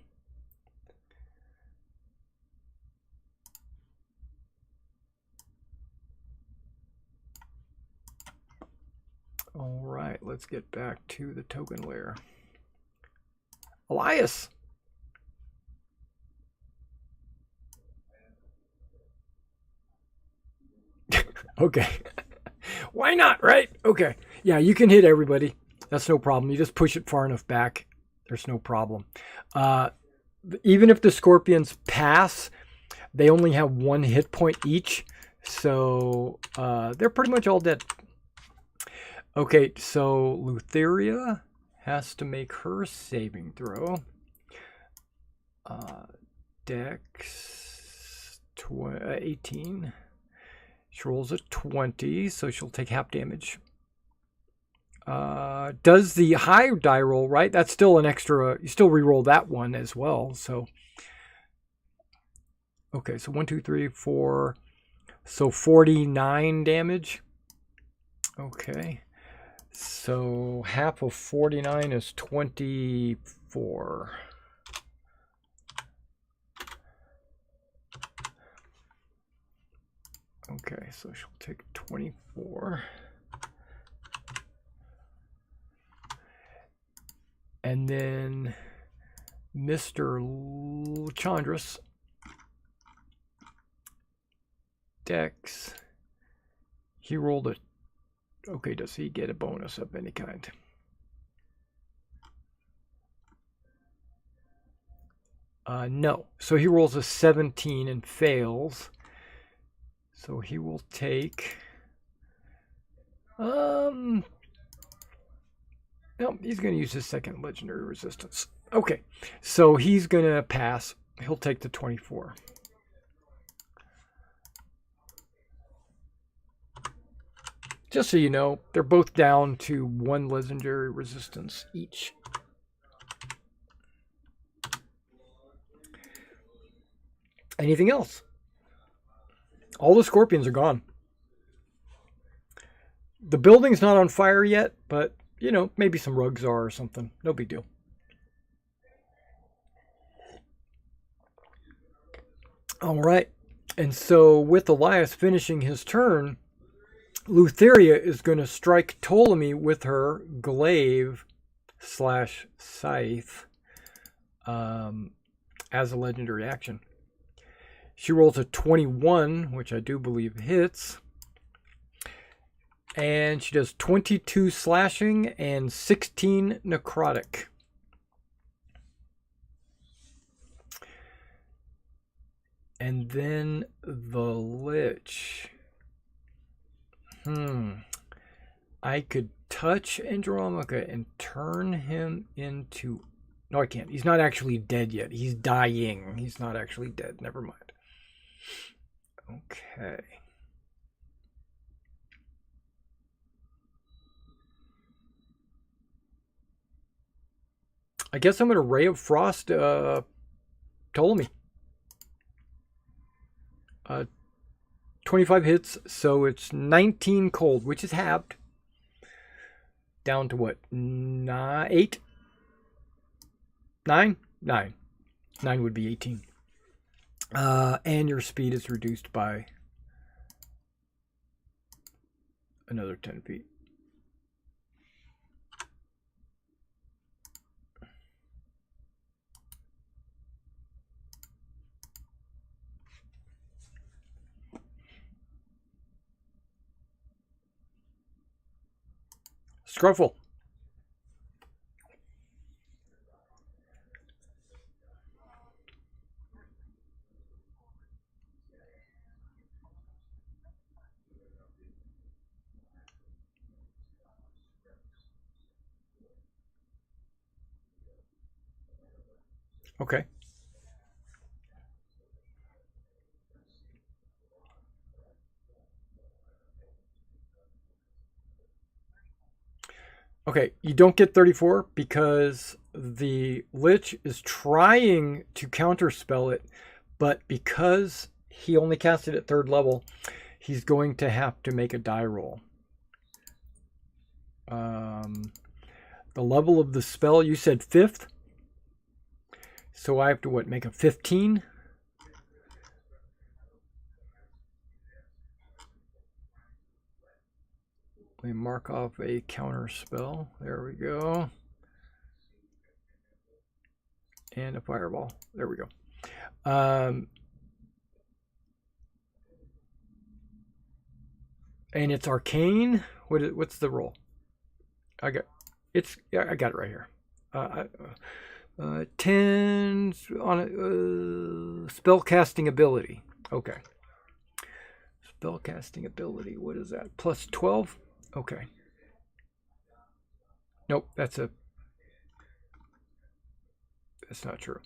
All right, let's get back to the token layer. Elias! Okay. Why not, right? Okay. Yeah, you can hit everybody. That's no problem. You just push it far enough back. There's no problem. Even if the scorpions pass, they only have 1 hit point each. So they're pretty much all dead. Okay, so Lutheria has to make her saving throw. Dex 18. She rolls a 20, so she'll take half damage. Does the high die roll, right? That's still an extra. You still re-roll that one as well. So, okay, so 1, 2, 3, 4. So 49 damage. Okay. So half of 49 is 24. Okay, so she'll take 24. And then Mr. Chandras, Dex, he rolled a, okay, does he get a bonus of any kind? No, so he rolls a 17 and fails. So he will take, No, he's going to use his second legendary resistance. Okay, so he's going to pass. He'll take the 24. Just so you know, they're both down to 1 legendary resistance each. Anything else? All the scorpions are gone. The building's not on fire yet, but, you know, maybe some rugs are or something. No big deal. All right. And so with Elias finishing his turn, Lutheria is going to strike Ptolemy with her glaive / scythe as a legendary action. She rolls a 21, which I do believe hits. And she does 22 slashing and 16 necrotic. And then the Lich. I could touch Andromaca and turn him into... No, I can't. He's not actually dead yet. He's dying. He's not actually dead. Never mind. Okay. I guess I'm going to Ray of Frost Ptolemy. 25 hits, so it's 19 cold, which is halved. Down to what? 8? 9? 9. 9 would be 18. And your speed is reduced by another 10 feet. Scruffle. Okay. Okay, you don't get 34 because the Lich is trying to counterspell it, but because he only cast it at 3rd level, he's going to have to make a die roll. The level of the spell, you said 5th? So I have to, what, make a 15? Let me mark off a counter spell. There we go. And a fireball. There we go. And it's arcane. What's the roll? I got it right here. 10 on a spell casting ability. Okay. Spell casting ability. What is that? Plus 12? Okay. Nope, that's not true.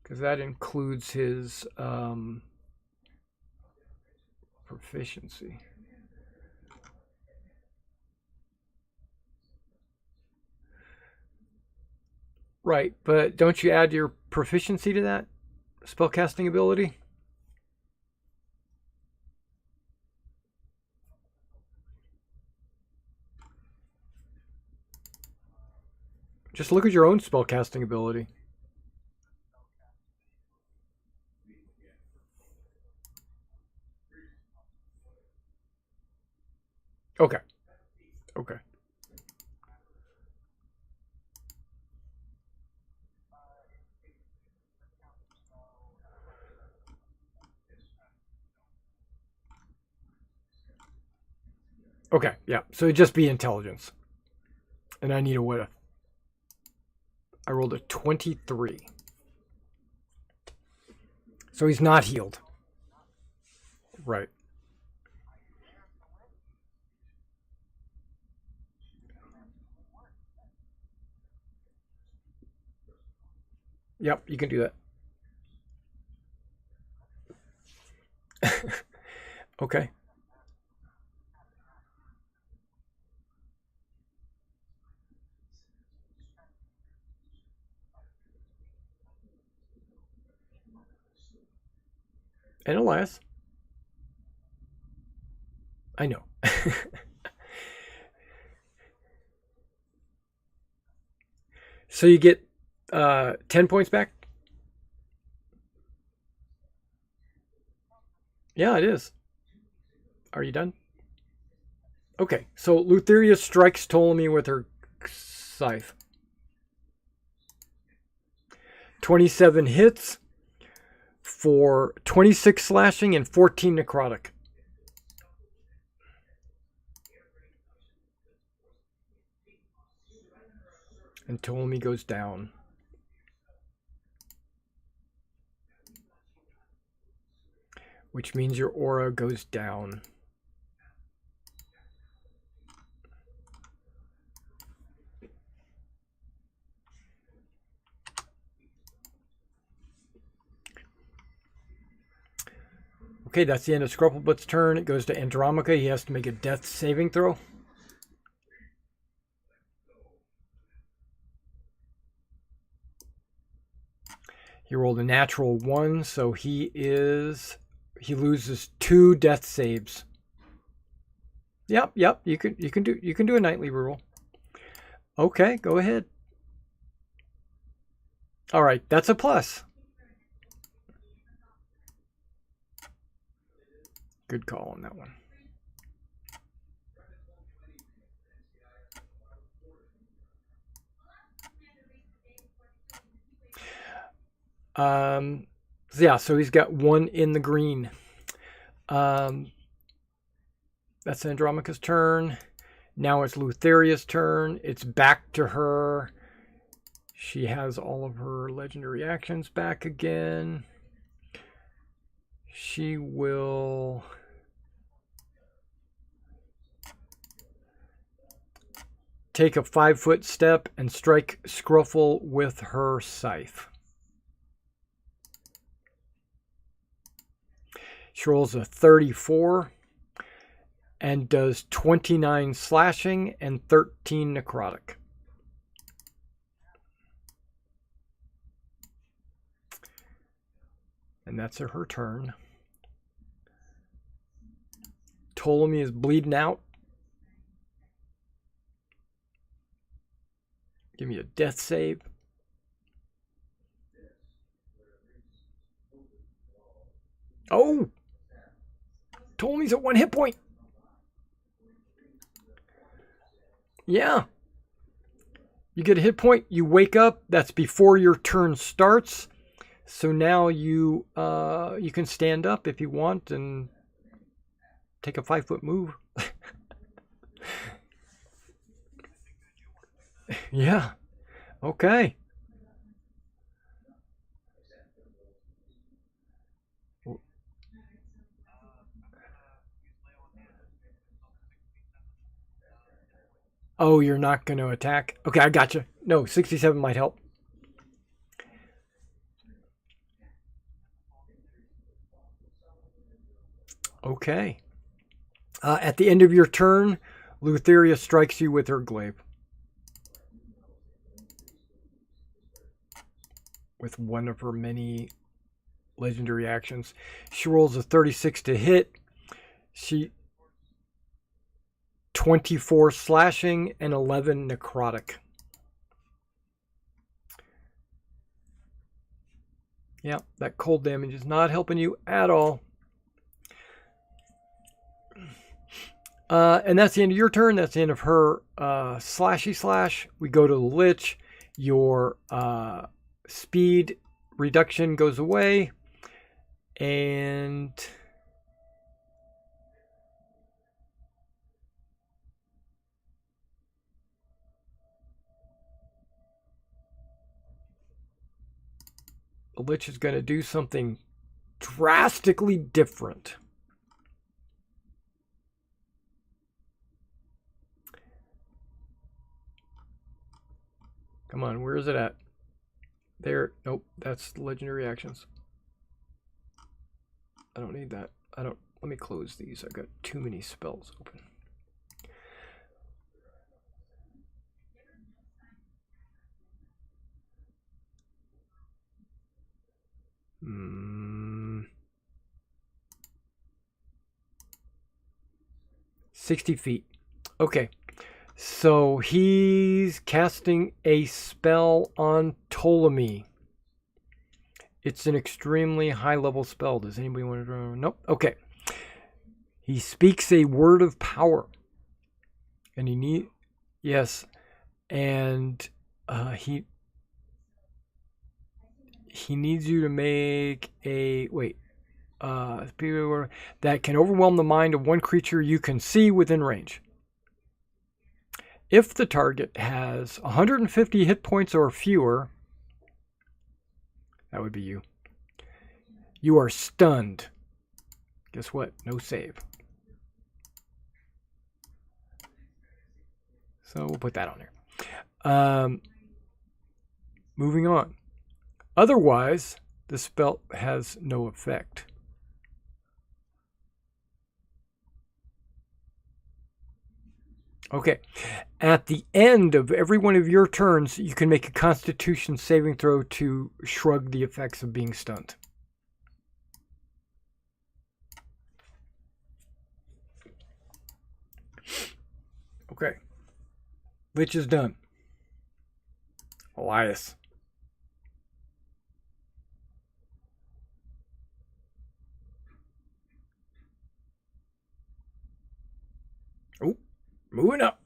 Because that includes his proficiency. Right, but don't you add your proficiency to that spellcasting ability? Just look at your own spellcasting ability. Okay. Okay. Okay, yeah. So it'd just be intelligence. And I need a what? I rolled a 23. So he's not healed. Right. Yep, you can do that. Okay. And alas, I know. So you get 10 points back? Yeah, it is. Are you done? Okay, so Lutheria strikes Ptolemy with her scythe. 27 hits for 26 slashing and 14 necrotic. And Ptolemy goes down. Which means your aura goes down. Okay, that's the end of Scrufflebutt's turn. It goes to Andromaca. He has to make a death saving throw. He rolled a natural 1, so he loses 2 death saves. Yep, you can do a nightly reroll. Okay, go ahead. All right, that's a plus. Good call on that one. So he's got 1 in the green. That's Andromaca's turn. Now it's Lutheria's turn. It's back to her. She has all of her legendary actions back again. She will take a 5-foot step and strike Scruffle with her scythe. She rolls a 34 and does 29 slashing and 13 necrotic. And that's her turn. Ptolemy is bleeding out. Give me a death save. Oh! Ptolemy's at 1 hit point. Yeah. You get a hit point, you wake up. That's before your turn starts. So now you can stand up if you want and take a 5-foot move. Yeah. Okay. Oh, you're not going to attack? Okay, I gotcha. No, 67 might help. Okay. At the end of your turn, Lutheria strikes you with her glaive. With one of her many legendary actions. She rolls a 36 to hit. She 24 slashing and 11 necrotic. Yeah, that cold damage is not helping you at all. And that's the end of your turn. That's the end of her slashy slash. We go to the Lich. Your speed reduction goes away. And the Lich is going to do something drastically different. Come on, where is it at? there. Nope, that's legendary actions. I don't need that. I don't. Let me close these. I've got too many spells open. Hmm. 60 feet. Okay. So he's casting a spell on Ptolemy. It's an extremely high level spell. Does anybody want to draw? Nope. Okay. He speaks a word of power. And he need yes. And he needs you to make a that can overwhelm the mind of one creature you can see within range. If the target has 150 hit points or fewer, that would be you. You are stunned. Guess what? No save. So we'll put that on there. Moving on. Otherwise, the spell has no effect. Okay. At the end of every one of your turns, you can make a Constitution saving throw to shrug the effects of being stunned. Okay. Lich is done. Elias. Oh, moving up.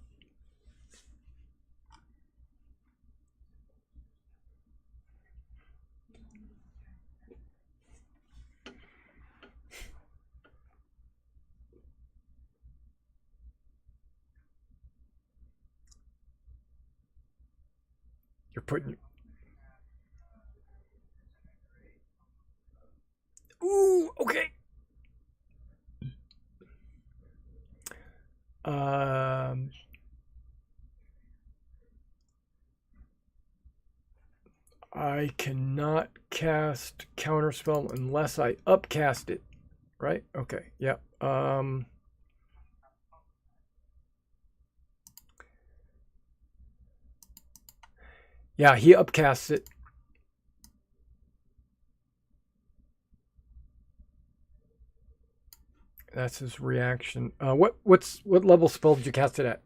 You're putting... Ooh, okay. I cannot cast Counterspell unless I upcast it, right? Okay, yeah. Yeah, he upcasts it. That's his reaction. What level spell did you cast it at?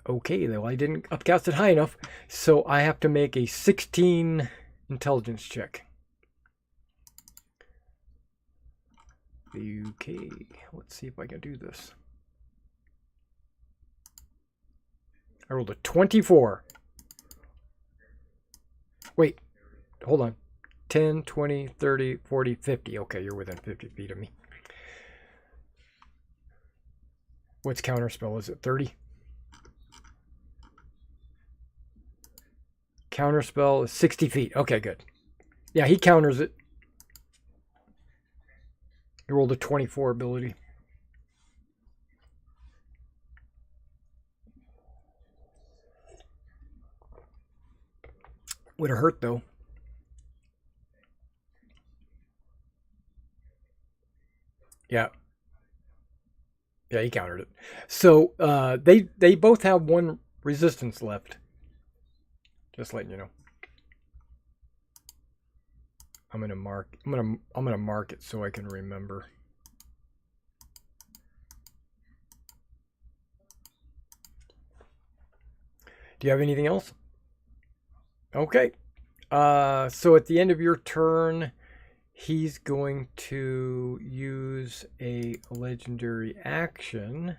Okay, though I didn't upcast it high enough, so I have to make a 16 intelligence check. Okay, let's see if I can do this. I rolled a 24. Wait, hold on. 10, 20, 30, 40, 50. Okay, you're within 50 feet of me. What's counterspell? Is it 30? Counterspell is 60 feet. Okay, good. Yeah, he counters it. He rolled a 24 ability. Would have hurt, though. Yeah. Yeah, he countered it. So they both have one resistance left. Just letting you know. I'm gonna mark it so I can remember. Do you have anything else? Okay. So at the end of your turn, he's going to use a legendary action.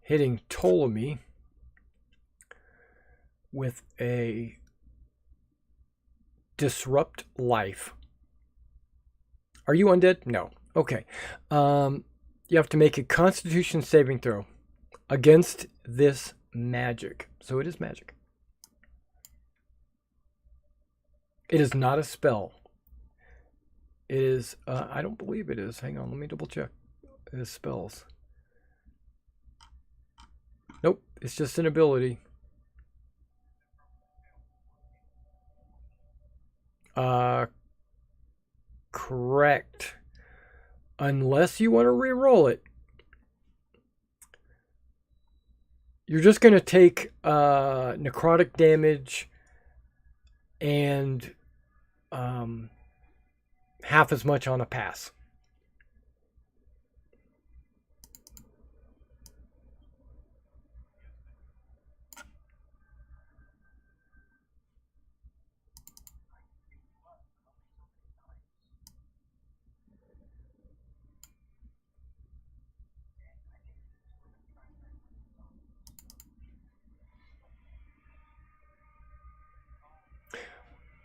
Hitting Ptolemy with a disrupt life. Are you undead? No. Okay. You have to make a Constitution saving throw against this magic. So it is magic. It is not a spell. It is, I don't believe it is. Hang on, let me double check. It is spells. Nope, it's just an ability. Correct. Unless you want to re-roll it. You're just going to take necrotic damage and half as much on a pass.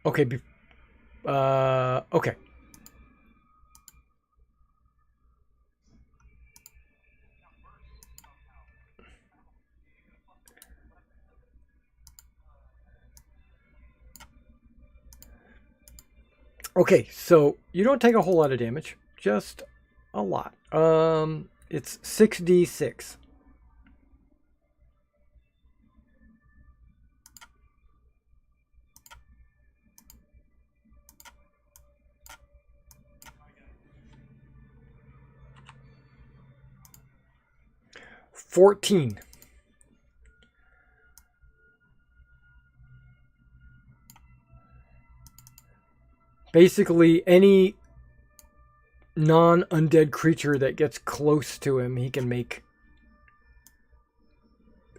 Okay. Okay. Okay, so you don't take a whole lot of damage, just a lot. It's 6d6. $14. Basically, any non-undead creature that gets close to him, he can make,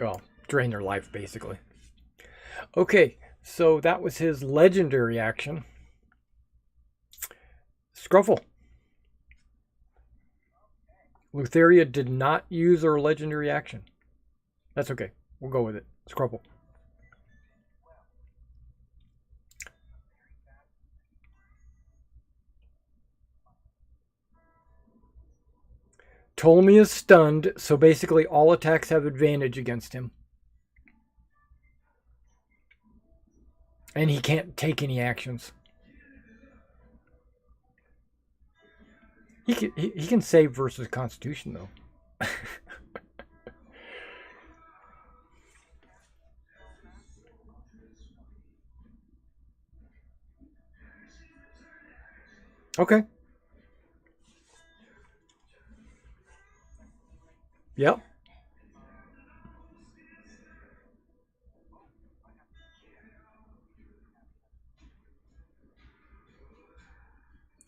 well, drain their life, basically. Okay, so that was his legendary action. Scruffle. Lutheria did not use her legendary action. That's okay. We'll go with it. Scruffle. Ptolemy is stunned, so basically all attacks have advantage against him. And he can't take any actions. He can save versus Constitution, though. Okay. Yep.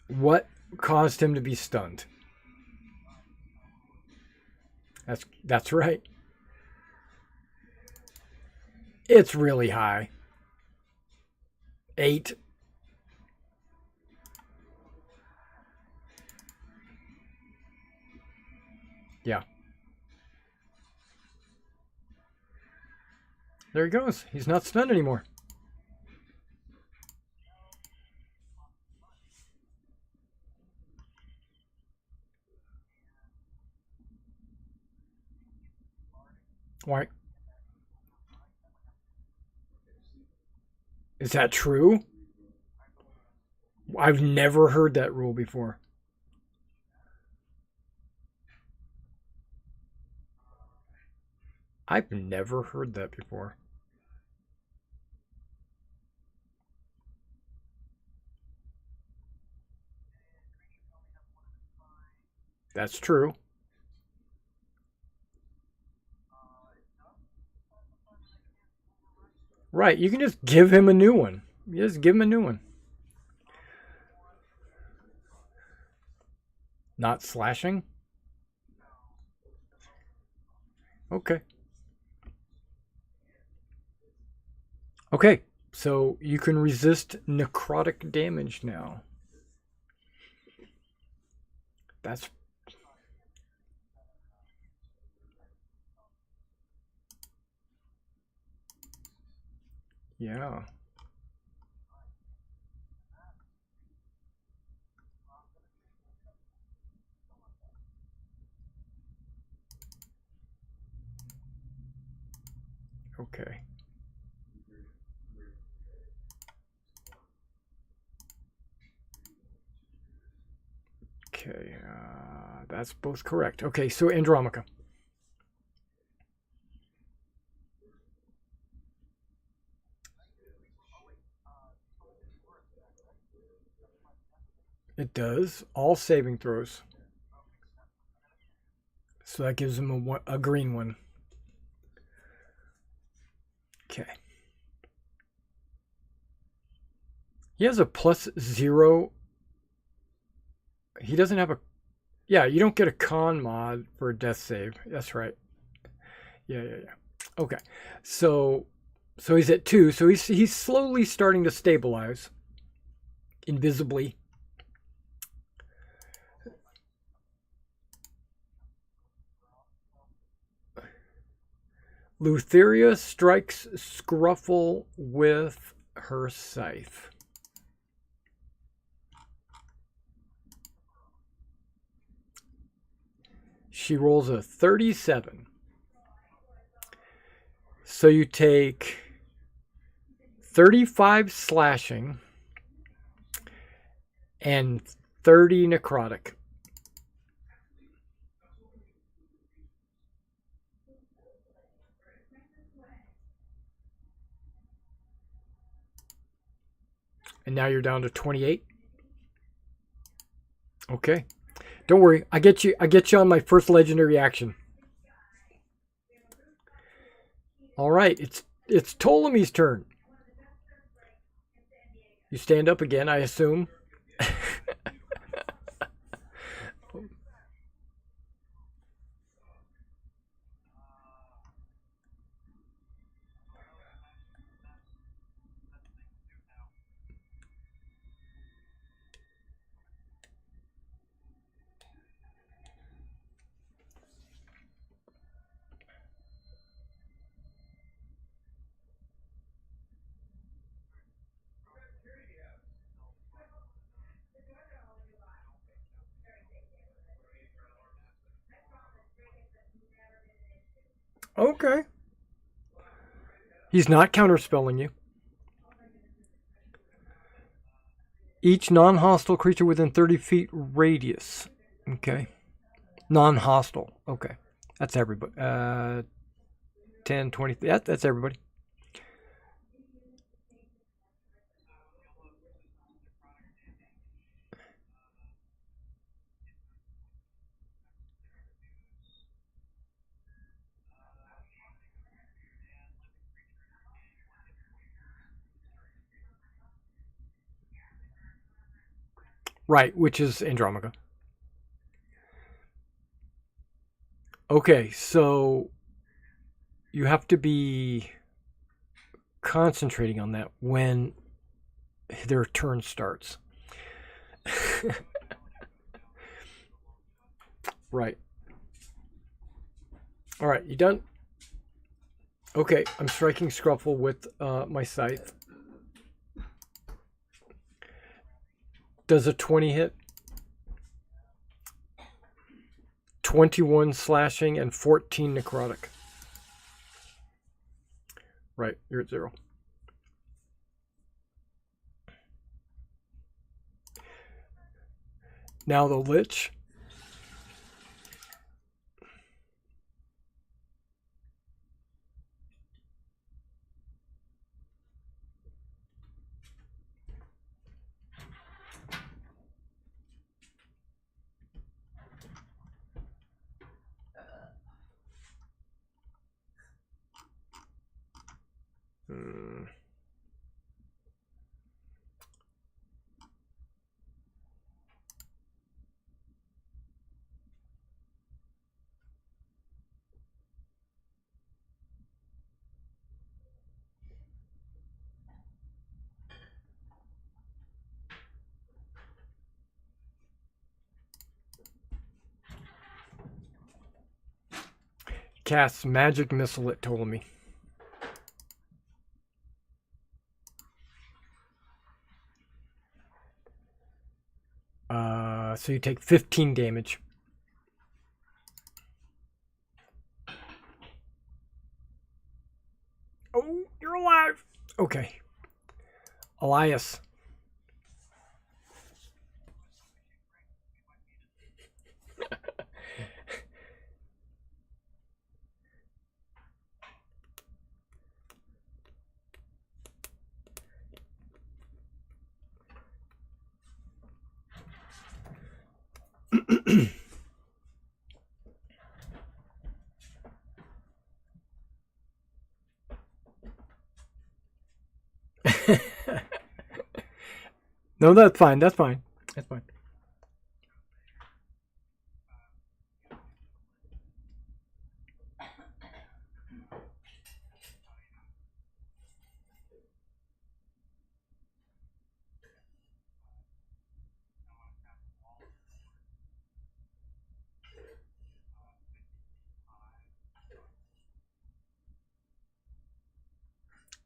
What caused him to be stunned? That's right. It's really high. 8. Yeah. There he goes. He's not stunned anymore. Why? Is that true? I've never heard that rule before. I've never heard that before. That's true. Right, you can just give him a new one. You just give him a new one. Not slashing? Okay. Okay, so you can resist necrotic damage now. That's... yeah. Okay. Okay, that's both correct. Okay, so Andromica. It does. All saving throws. So that gives him a green one. Okay. He has a +0. He doesn't have a... Yeah, you don't get a con mod for a death save. That's right. Yeah. Okay. So he's at 2. So he's slowly starting to stabilize. Invisibly. Lutheria strikes Scruffle with her scythe. She rolls a 37. So you take 35 slashing and 30 necrotic. And now you're down to 28. Okay. Don't worry. I get you on my first legendary action. All right. It's Ptolemy's turn. You stand up again, I assume. Okay. He's not counterspelling you. Each non-hostile creature within 30 feet radius. Okay. Non-hostile. Okay. That's everybody. 10, 20. Yeah, that's everybody. Right, which is Andromica. Okay, so you have to be concentrating on that when their turn starts. Right. All right, you done? Okay, I'm striking Scruffle with my scythe. Does a 20 hit? 21 slashing and 14 necrotic. Right, you're at 0. Now the Lich. Casts Magic Missile at Ptolemy. So you take 15 damage. Oh, you're alive. Okay. Elias. No, that's fine. That's fine. That's fine.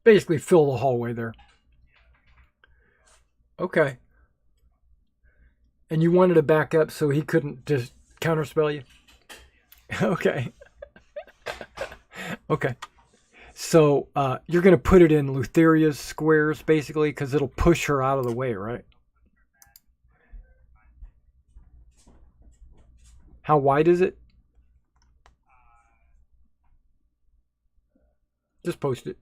Basically fill the hallway there. Okay. And you wanted to back up so he couldn't just counterspell you? Okay. Okay. So you're going to put it in Lutheria's squares, basically, because it'll push her out of the way, right? How wide is it? Just post it.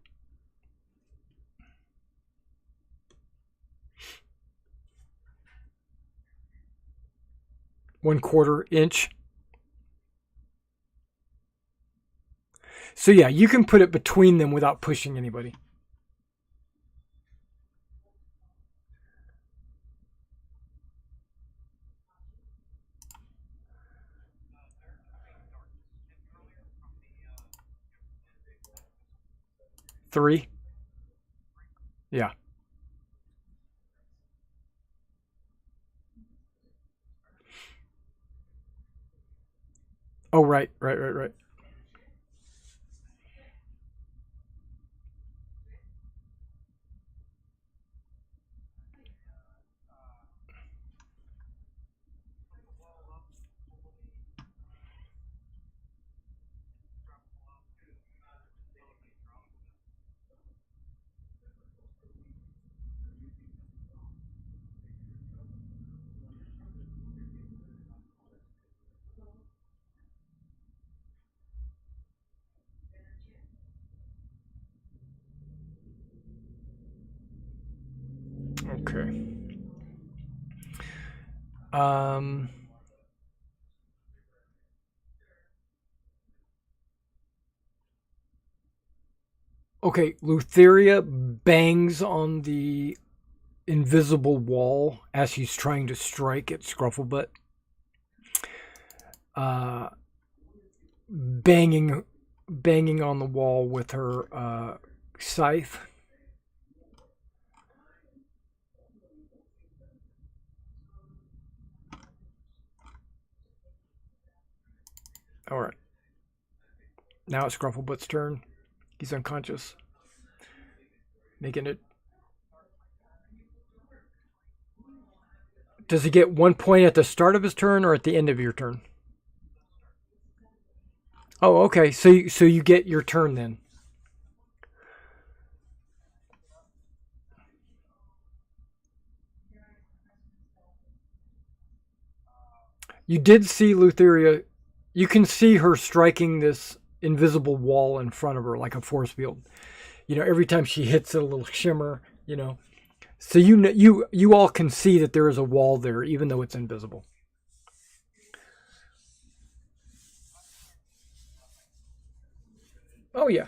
One-quarter inch. So yeah, you can put it between them without pushing anybody. Three. Yeah. Oh, right. Okay. Okay, Lutheria bangs on the invisible wall as she's trying to strike at Scrufflebutt. Banging on the wall with her scythe. All right. Now it's Scrufflebutt's turn. He's unconscious. Making it. Does he get 1 point at the start of his turn or at the end of your turn? Oh, okay. So you get your turn then. You did see Lutheria. You can see her striking this invisible wall in front of her like a force field. You know, every time she hits it, a little shimmer. You know, so you all can see that there is a wall there, even though it's invisible. Oh yeah.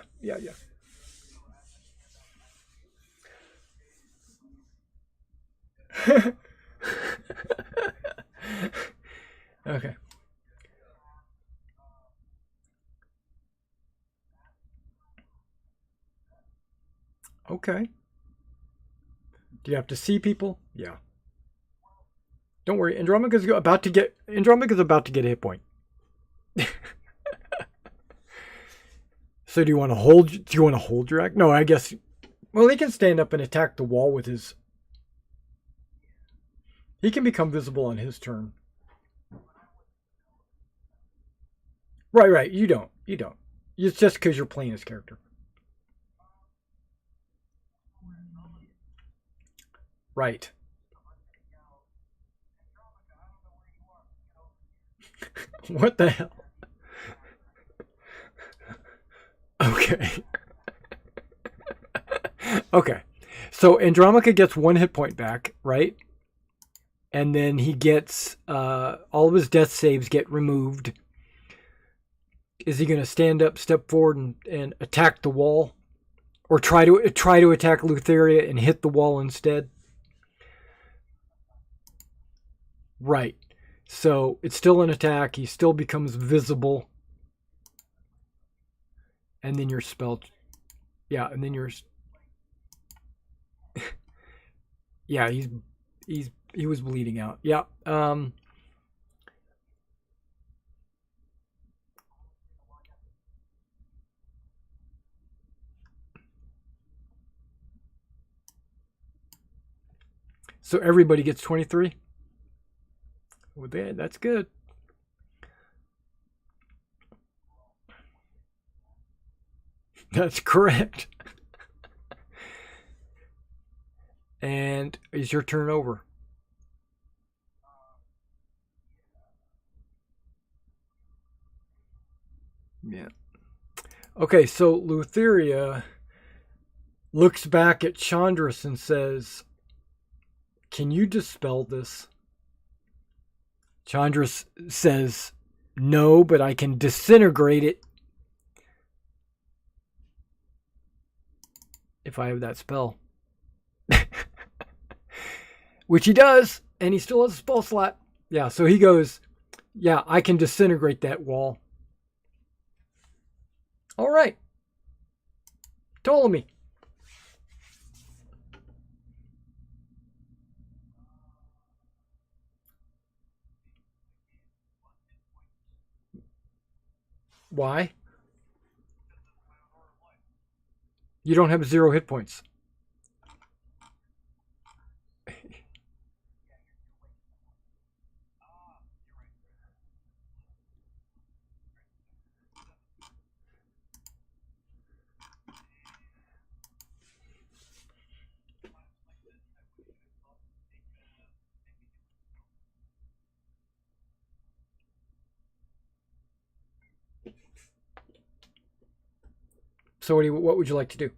Okay. Okay. Do you have to see people? Yeah. Don't worry. Andromeda's about to get a hit point. So do you want to hold? Do you want to hold your act? No, I guess. Well, he can stand up and attack the wall with his. He can become visible on his turn. Right. You don't. It's just because you're playing his character. Right. What the hell? Okay. Okay. So Andromeca gets 1 hit point back, right? And then he gets all of his death saves get removed. Is he going to stand up, step forward, and attack the wall, or try to attack Lutheria and hit the wall instead? Right. So it's still an attack. He still becomes visible. And then your spell. Yeah, and then yours. Yeah, he was bleeding out. Yeah. So everybody gets 23. Well, that's good. That's correct. And is your turn over? Yeah. Okay, so Lutheria looks back at Chandras and says, "Can you dispel this?" Chandras says, "No, but I can disintegrate it if I have that spell." Which he does, and he still has a spell slot. Yeah, so he goes, "Yeah, I can disintegrate that wall." All right. Ptolemy. Why? You don't have 0 hit points. So what would you like to do?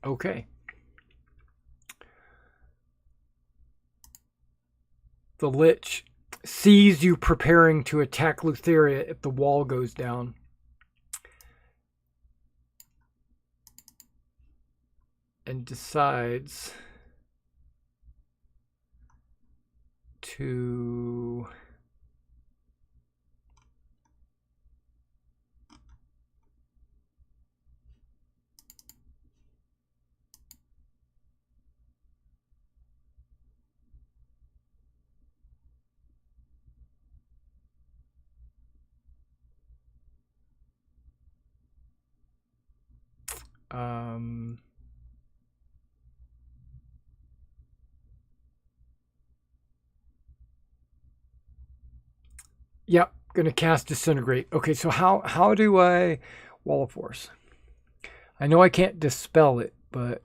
Okay. The Lich sees you preparing to attack Lutheria if the wall goes down. And decides to um, yep, gonna cast Disintegrate. Okay, so how do I Wall of Force? I know I can't dispel it, but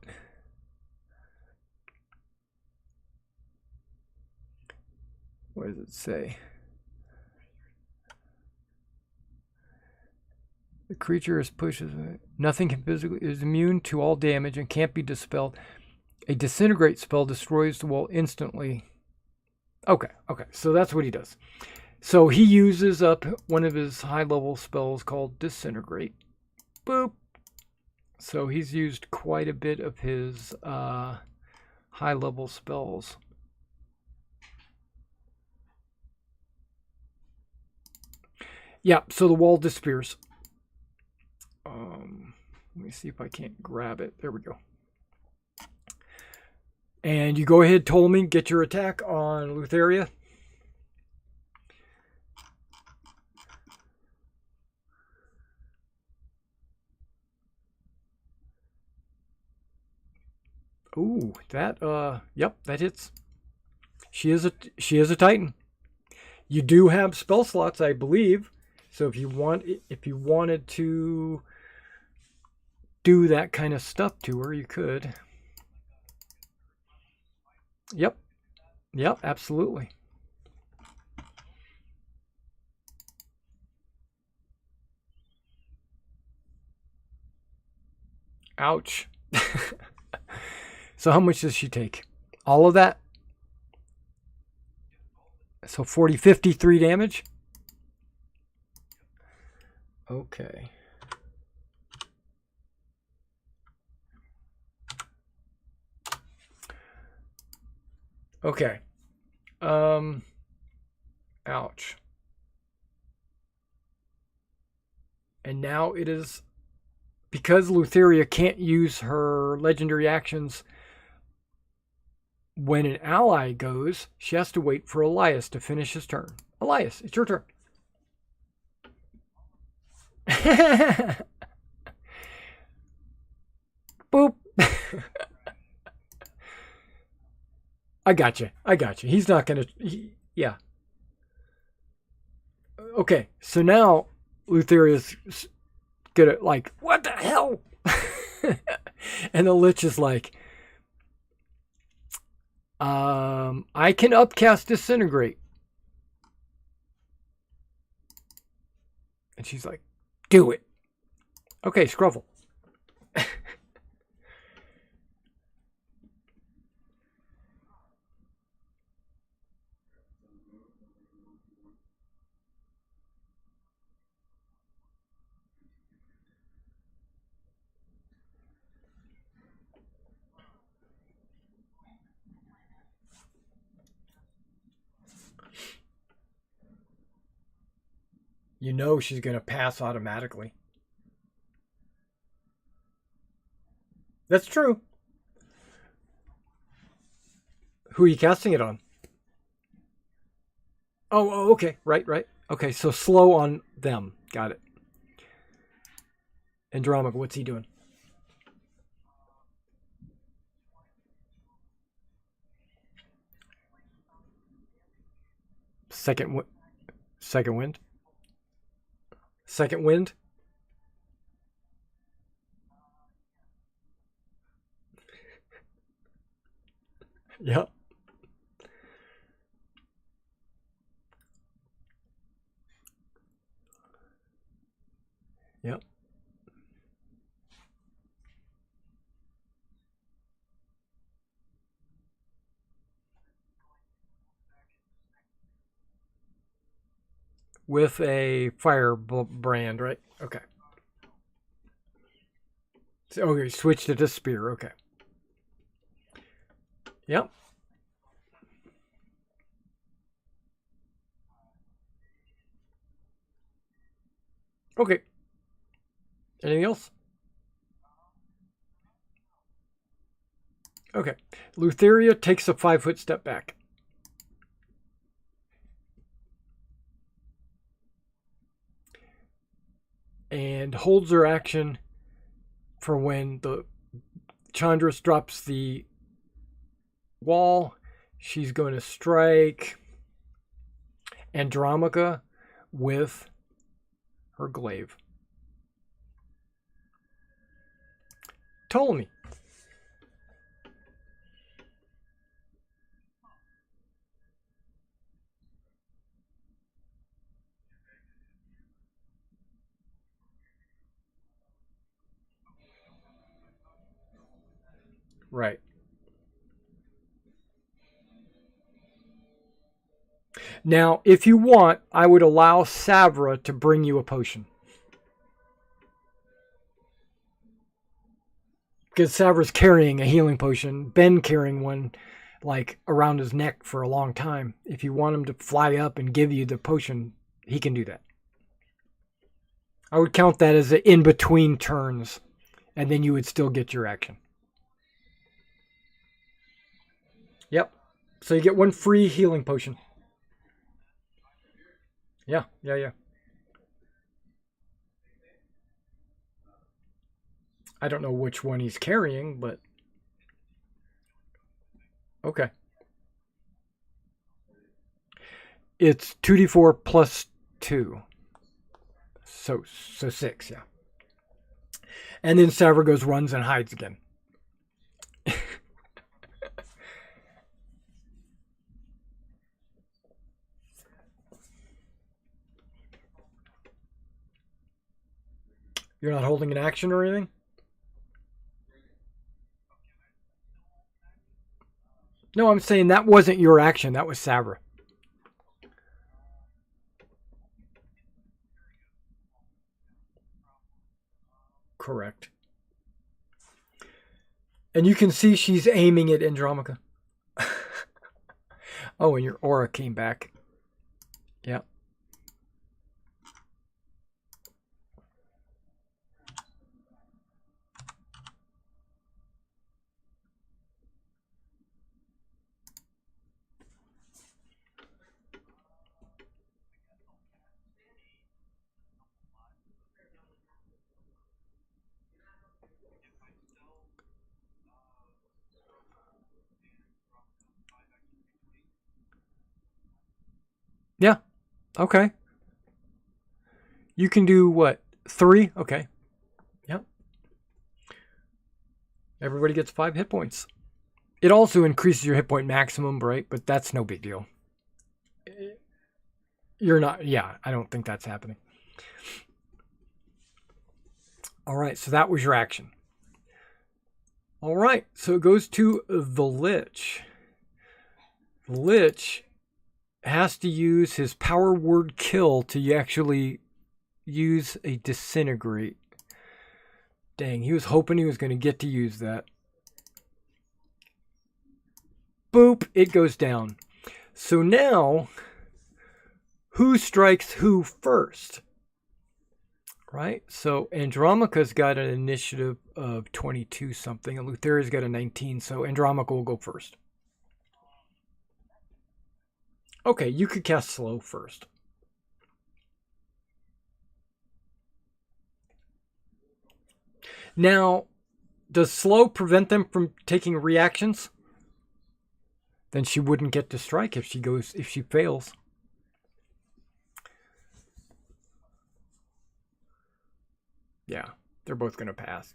what does it say? The creature is pushes. Nothing can physically is immune to all damage and can't be dispelled. A Disintegrate spell destroys the wall instantly. Okay, so that's what he does. So he uses up one of his high-level spells called Disintegrate. Boop. So he's used quite a bit of his high-level spells. Yeah, so the wall disappears. Let me see if I can't grab it. There we go. And you go ahead, Ptolemy, get your attack on Lutheria. Ooh, yep, that hits. She is a Titan. You do have spell slots, I believe. So if you wanted to do that kind of stuff to her, you could. Yep. Yep, absolutely. Ouch. So how much does she take? All of that? So 40, 53 damage? Okay. Okay. Ouch. And now it is, because Lutheria can't use her legendary actions when an ally goes, she has to wait for Elias to finish his turn. Elias, it's your turn. Boop. I got you. He's not going to... Yeah. Okay, so now Lutheria's gonna like, what the hell? And the Lich is like, I can upcast Disintegrate. And she's like, do it. Okay, Scruffle. You know she's going to pass automatically. That's true. Who are you casting it on? Oh, okay. Right. Okay, so slow on them. Got it. Andromaca, what's he doing? Second wind. Second wind. Yep. Yep. With a fire brand, right? Okay. So, okay, switched it to spear. Okay. Yep. Okay. Anything else? Okay. Lutheria takes a 5-foot step back. And holds her action for when the Chandras drops the wall. She's going to strike Andromaca with her glaive. Ptolemy. Right. Now, if you want, I would allow Savra to bring you a potion. Because Savra's carrying a healing potion. Ben carrying one like around his neck for a long time. If you want him to fly up and give you the potion, he can do that. I would count that as an in-between turns, and then you would still get your action. Yep. So you get one free healing potion. Yeah. I don't know which one he's carrying, but... Okay. It's 2d4 plus 2. So 6, yeah. And then Savra goes, runs, and hides again. You're not holding an action or anything? No, I'm saying that wasn't your action. That was Sabra. Correct. And you can see she's aiming at Andromaca. Oh, and your aura came back. Yeah. Yeah. Okay. You can do what? 3? Okay. Yep. Everybody gets 5 hit points. It also increases your hit point maximum, right? But that's no big deal. You're not, yeah, I don't think that's happening. All right, so that was your action. All right, so it goes to the Lich. The Lich has to use his power word kill to actually use a disintegrate. Dang, he was hoping he was going to get to use that. Boop, it goes down. So now, who strikes who first? Right? So Andromaca's got an initiative of 22 something, and Lutheria's got a 19, so Andromaca will go first. Okay, you could cast slow first. Now, does slow prevent them from taking reactions? Then she wouldn't get to strike if she fails. Yeah, they're both going to pass.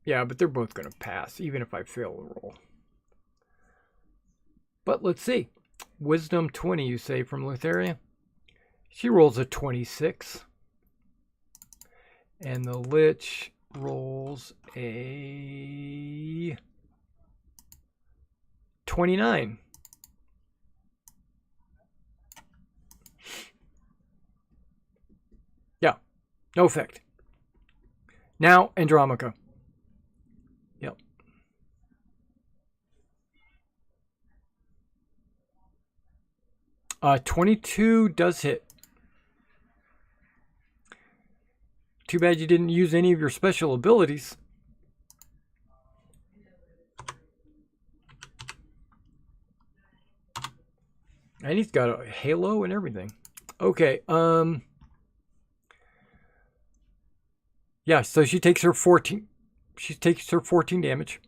Yeah, but they're both going to pass, even if I fail the roll. But let's see. Wisdom 20, you say, from Lutheria. She rolls a 26. And the Lich rolls a 29. Yeah, no effect. Now, Andromaca. Yep. 22 does hit. Too bad you didn't use any of your special abilities. And he's got a halo and everything. Okay, yeah, so she takes her 14. She takes her 14 damage.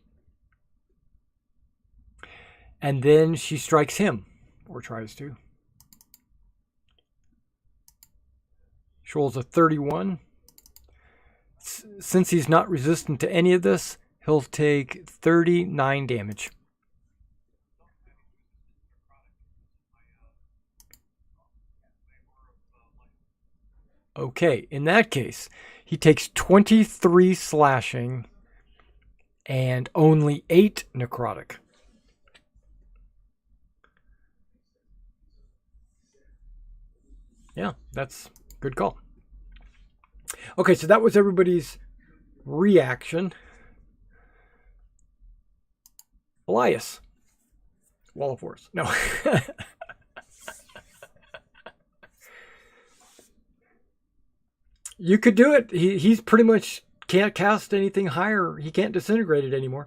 And then she strikes him, or tries to. She rolls a 31. Since he's not resistant to any of this, he'll take 39 damage. Okay, in that case, he takes 23 slashing and only 8 necrotic. Yeah, that's a good call. Okay, so that was everybody's reaction. Elias. Wall of Force. No. You could do it. He's pretty much can't cast anything higher. He can't disintegrate it anymore.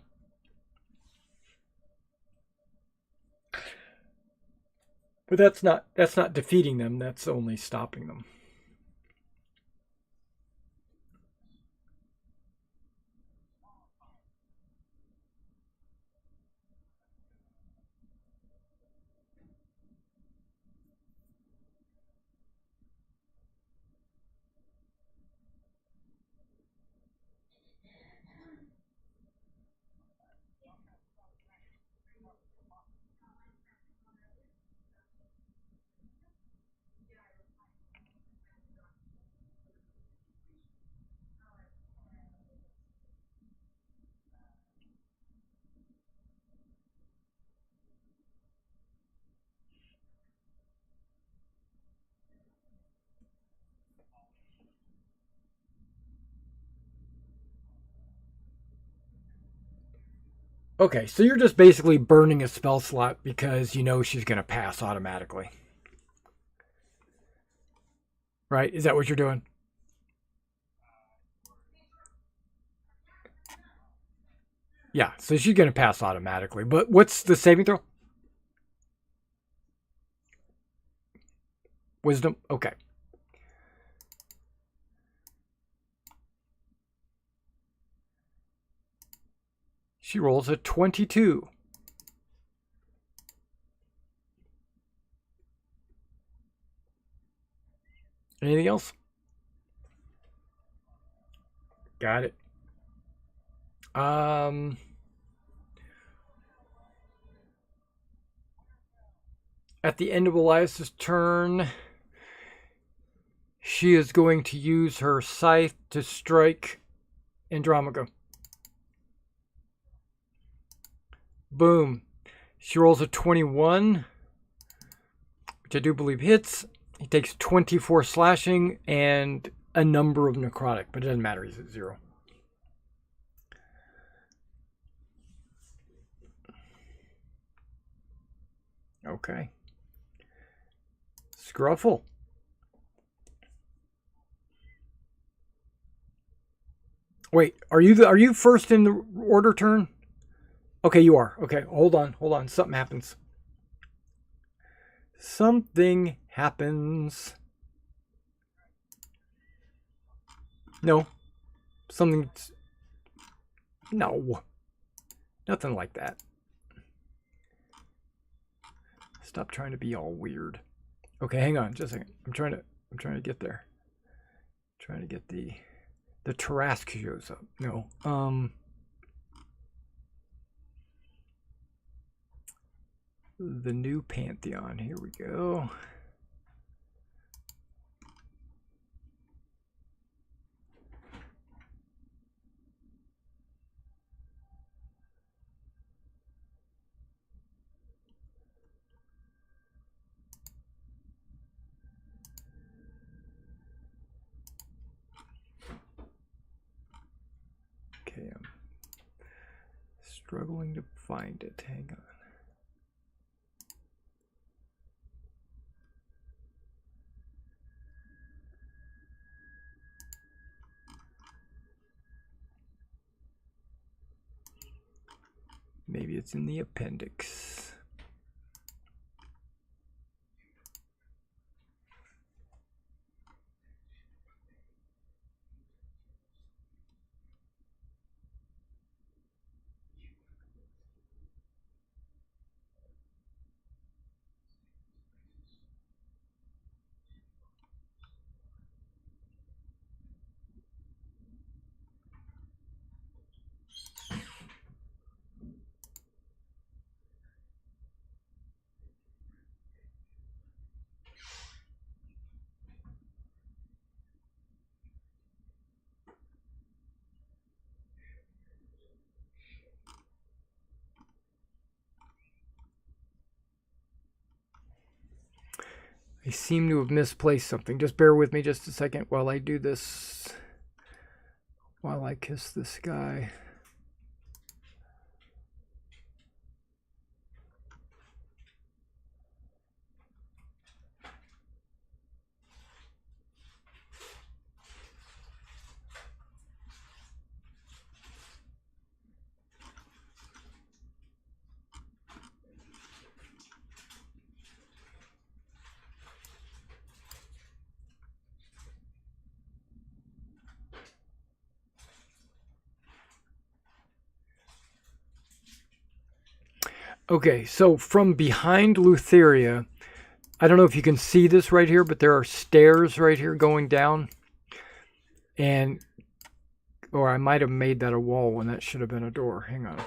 But that's not defeating them. That's only stopping them. Okay, so you're just basically burning a spell slot because you know she's going to pass automatically. Right? Is that what you're doing? Yeah, so she's going to pass automatically. But what's the saving throw? Wisdom? Okay. She rolls a 22. Anything else? Got it. At the end of Elias's turn, she is going to use her scythe to strike Andromago. Boom. She rolls a 21, which I do believe hits. He takes 24 slashing and a number of necrotic, but it doesn't matter. He's at 0. Okay. Scruffle. Wait, are you first in the order turn? Okay, you are. Okay, hold on. Something happens. Something happens. No. Something. No. Nothing like that. Stop trying to be all weird. Okay, hang on, just a second. I'm trying to get there. Trying to get the Tarrasque shows up. No. The new Pantheon. Here we go. Okay, I'm struggling to find it. Hang on. Maybe it's in the appendix. I seem to have misplaced something. Just bear with me just a second while I do this. While I kiss this guy. Okay, so from behind Lutheria, I don't know if you can see this right here, but there are stairs right here going down. And, or I might have made that a wall when that should have been a door. Hang on.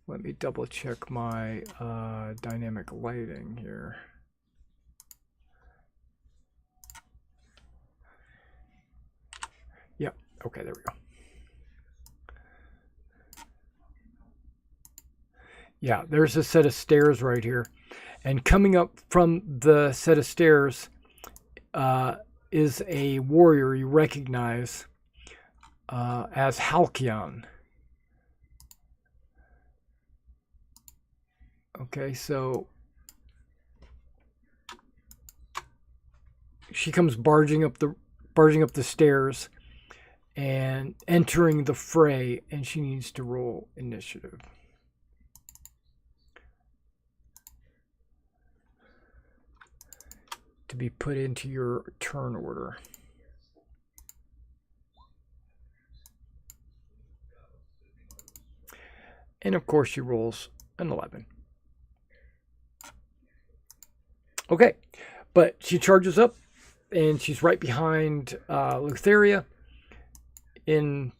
Let me double check my dynamic lighting here. Yep. Okay, there we go. Yeah, there's a set of stairs right here. And coming up from the set of stairs is a warrior you recognize as Halcyon. Okay, so she comes barging up the stairs and entering the fray, and she needs to roll initiative. To be put into your turn order. And of course she rolls an 11. Okay, but she charges up and she's right behind Lutheria and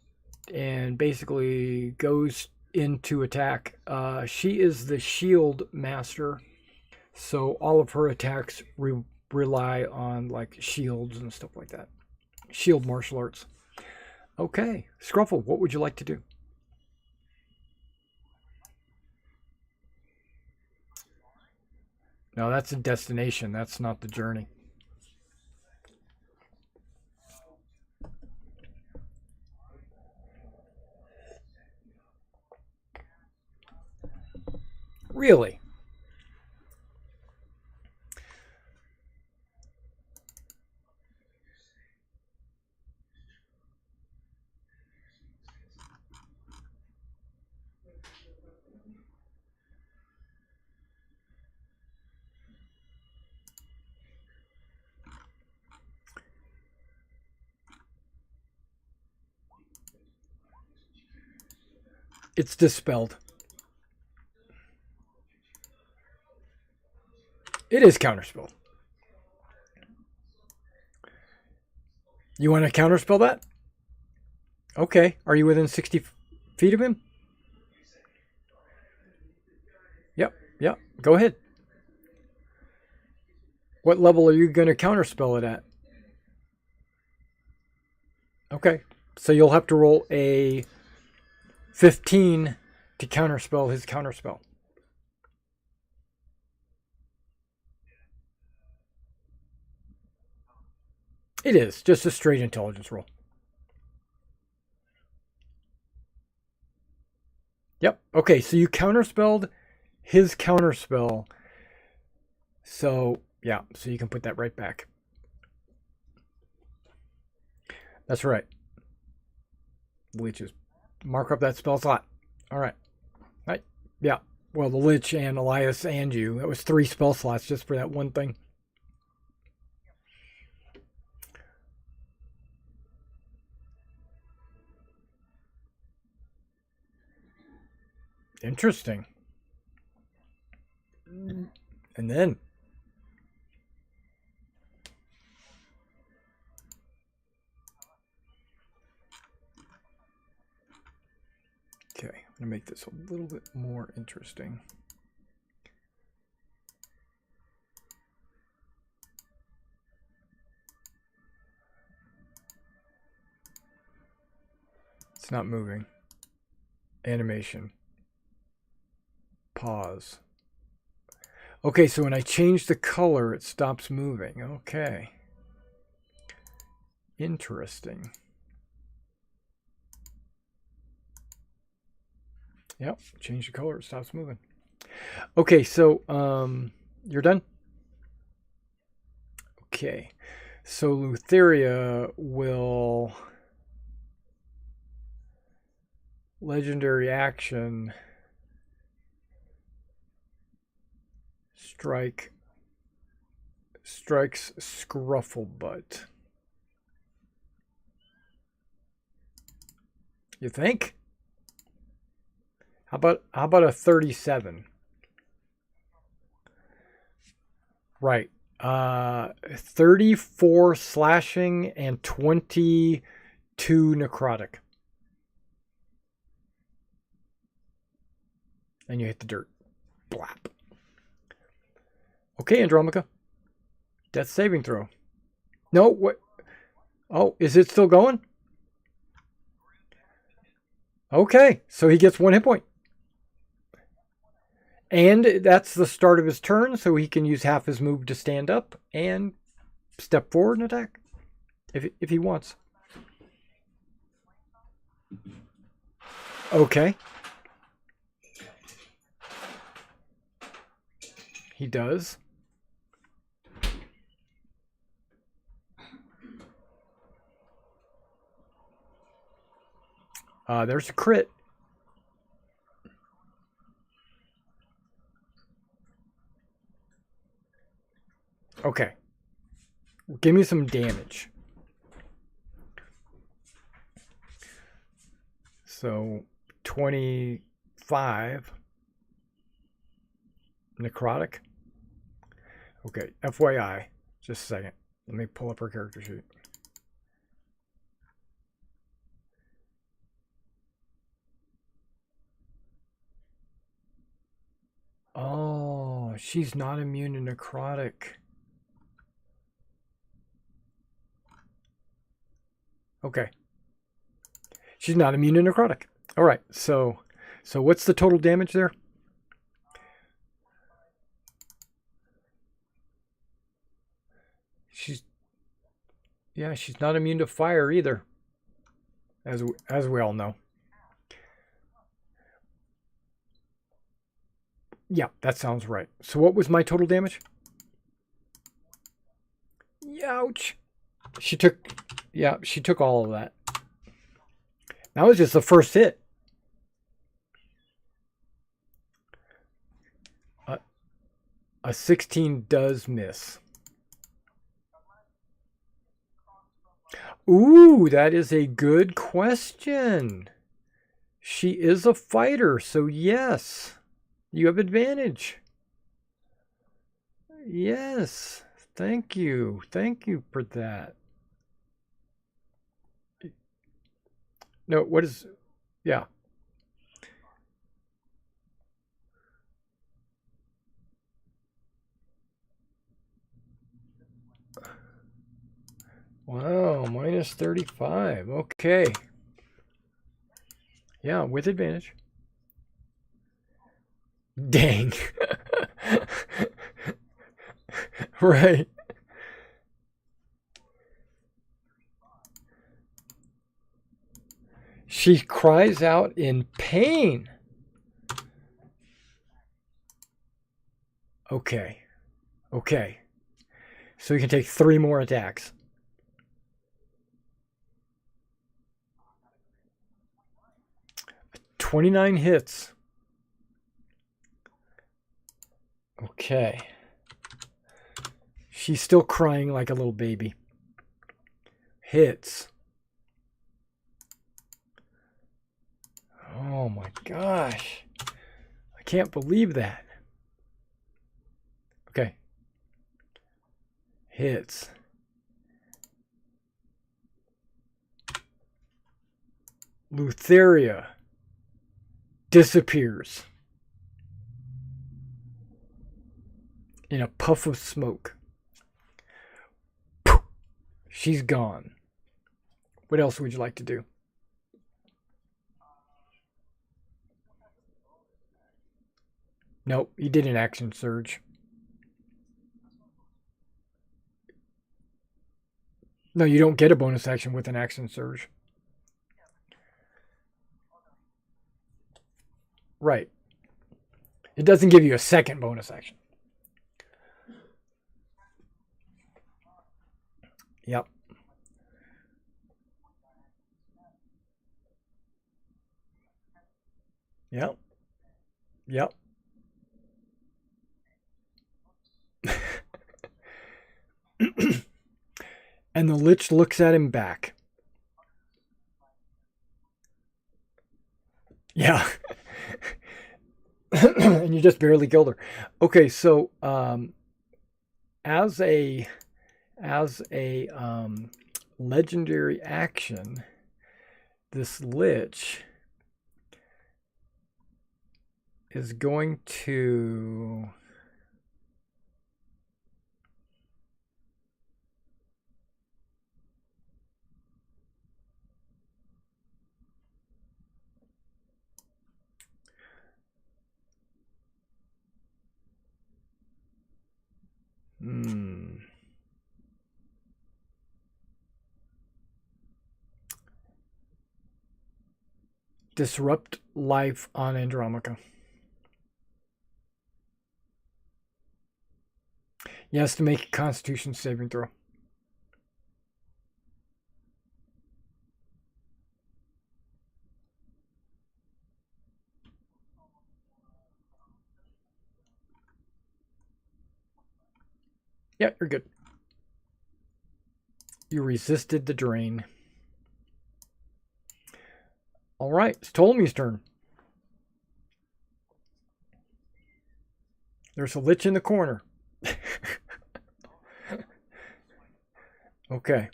basically goes into attack. She is the shield master, so all of her attacks rely on like shields and stuff like that. Shield martial arts. Okay, Scruffle, what would you like to do? No, that's a destination. That's not the journey. Really? It's dispelled. It is counterspelled. You want to counterspell that? Okay. Are you within 60 feet of him? Yep. Go ahead. What level are you going to counterspell it at? Okay. So you'll have to roll a 15 to counterspell his counterspell. It is just a straight intelligence roll. Yep. Okay, so you counterspelled his counterspell. So, yeah, so you can put that right back. That's right. Leeches. Mark up that spell slot. All right. Yeah. Well, the Lich and Elias and you. That was 3 spell slots just for that one thing. Interesting. And then okay, I'm gonna make this a little bit more interesting. It's not moving. Animation. Pause. Okay, so when I change the color, it stops moving. Okay. Interesting. Yep, change the color, it stops moving. Okay, so you're done? Okay. So Lutheria will legendary action strikes Scrufflebutt. You think? How about a 37? Right. 34 slashing and 22 necrotic. And you hit the dirt. Blap. Okay, Andromica. Death saving throw. No, what? Oh, is it still going? Okay, so he gets 1 hit point. And that's the start of his turn, so he can use half his move to stand up and step forward and attack. if he wants. Okay. He does. There's a crit. Okay. Give me some damage. So 25 necrotic. Okay, FYI, just a second. Let me pull up her character sheet. Oh, she's not immune to necrotic. Okay. She's not immune to necrotic. All right, so what's the total damage there? She's not immune to fire either, as we all know. Yeah, that sounds right. So what was my total damage? Ouch. She took all of that. That was just the first hit. A 16 does miss. Ooh, that is a good question. She is a fighter, so yes, you have advantage. Yes, thank you. Thank you for that. No, what is... Yeah. Wow, minus 35. Okay. Yeah, with advantage. Dang. Right. She cries out in pain. Okay. Okay. So you can take 3 more attacks. 29 hits. Okay. She's still crying like a little baby. Hits. Oh my gosh. I can't believe that. Okay. Hits. Lutheria disappears in a puff of smoke. She's gone. What else would you like to do? Nope, you did an action surge. No, you don't get a bonus action with an action surge. Right. It doesn't give you a second bonus action. Yep. Yep. Yep. And the Lich looks at him back. Yeah. And you just barely killed her. Okay, so as a legendary action, this Lich is going to disrupt life on Andromaca. He has to make a Constitution saving throw. Yeah, you're good. You resisted the drain. All right, it's Ptolemy's turn. There's a lich in the corner. Okay.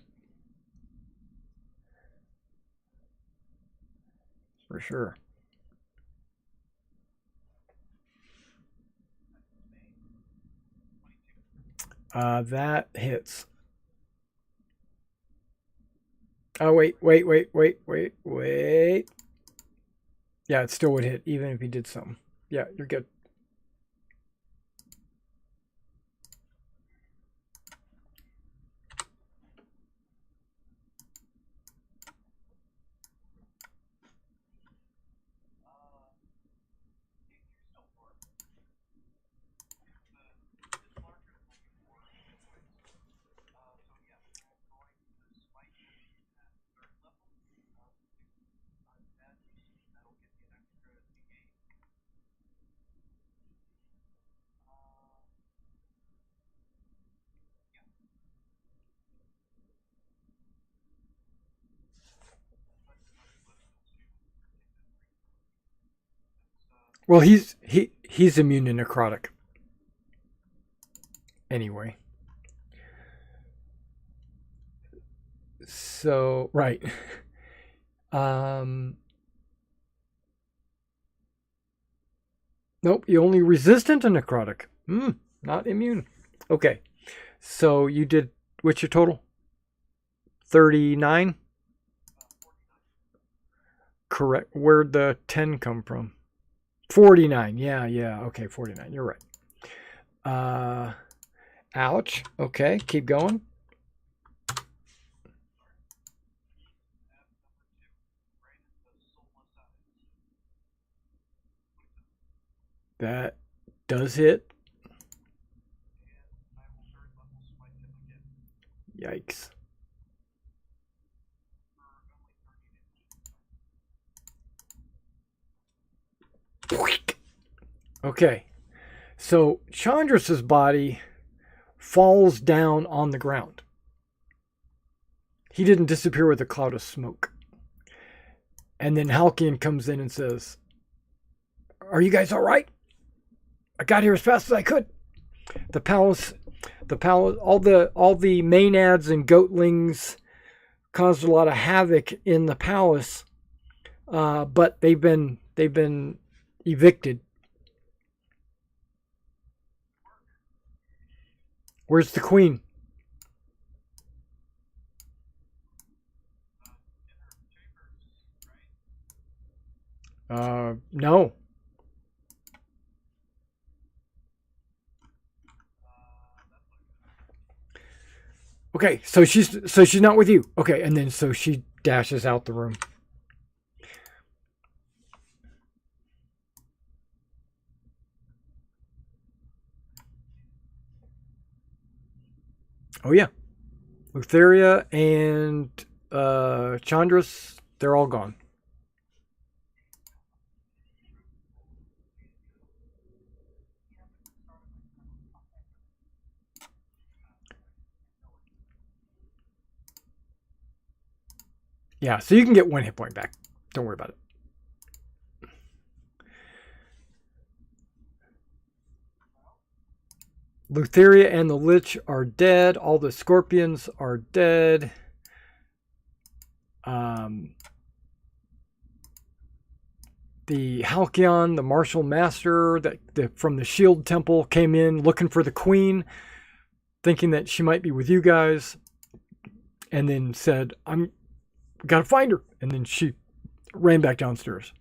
For sure. That hits. Oh, wait. Yeah, it still would hit, even if he did something. Yeah, you're good. Well, he's immune to necrotic. Anyway. So, right. Nope, you're only resistant to necrotic. Not immune. Okay. So you did, what's your total? 39? Correct. Where'd the 10 come from? 49. Yeah. Okay, 49. You're right. Ouch. Okay, keep going. That does hit. Yikes. Okay. So Chandra's body falls down on the ground. He didn't disappear with a cloud of smoke. And then Halcyon comes in and says, "Are you guys all right? I got here as fast as I could." The palace, all the maenads and goatlings caused a lot of havoc in the palace, but they've been evicted. Where's the queen? No. Okay, so she's not with you. Okay, and then so she dashes out the room. Oh yeah, Lutheria and Chandra's, they're all gone. Yeah, so you can get 1 hit point back. Don't worry about it. Lutheria and the Lich are dead. All the Scorpions are dead. The Halcyon, the Martial Master from the Shield Temple, came in looking for the Queen, thinking that she might be with you guys, and then said, "I'm gotta find her," and then she ran back downstairs.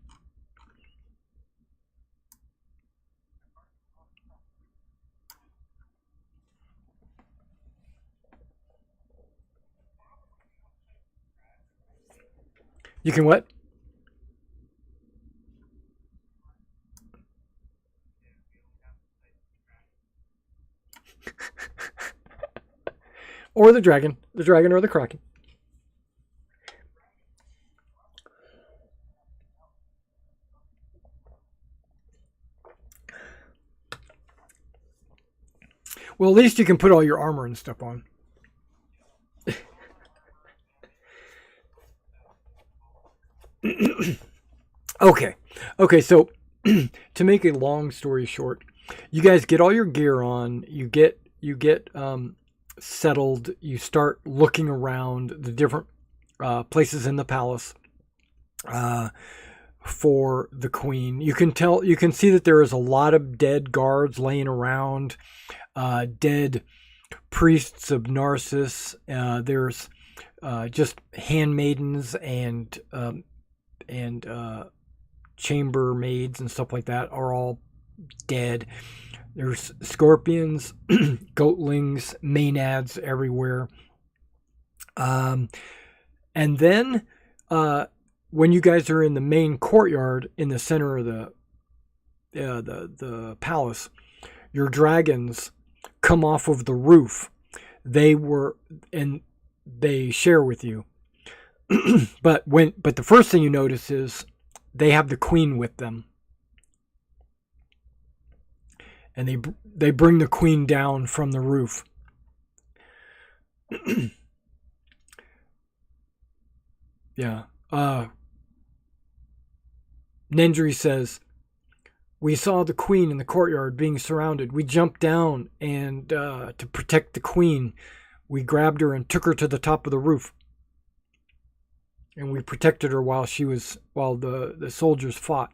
You can what? Or the dragon or the kraken. Well, at least you can put all your armor and stuff on. Okay, so to make a long story short, you guys get all your gear on, you get settled, you start looking around the different places in the palace for the queen. You can see that there is a lot of dead guards laying around, dead priests of Narcissus. There's just handmaidens and chambermaids and stuff like that are all dead. There's scorpions, goatlings, maenads everywhere. And then when you guys are in the main courtyard in the center of the palace, your dragons come off of the roof. They share with you. But the first thing you notice is they have the queen with them, and they bring the queen down from the roof. Yeah. Nendry says, "We saw the queen in the courtyard being surrounded. We jumped down and to protect the queen, we grabbed her and took her to the top of the roof. And we protected her while the soldiers fought."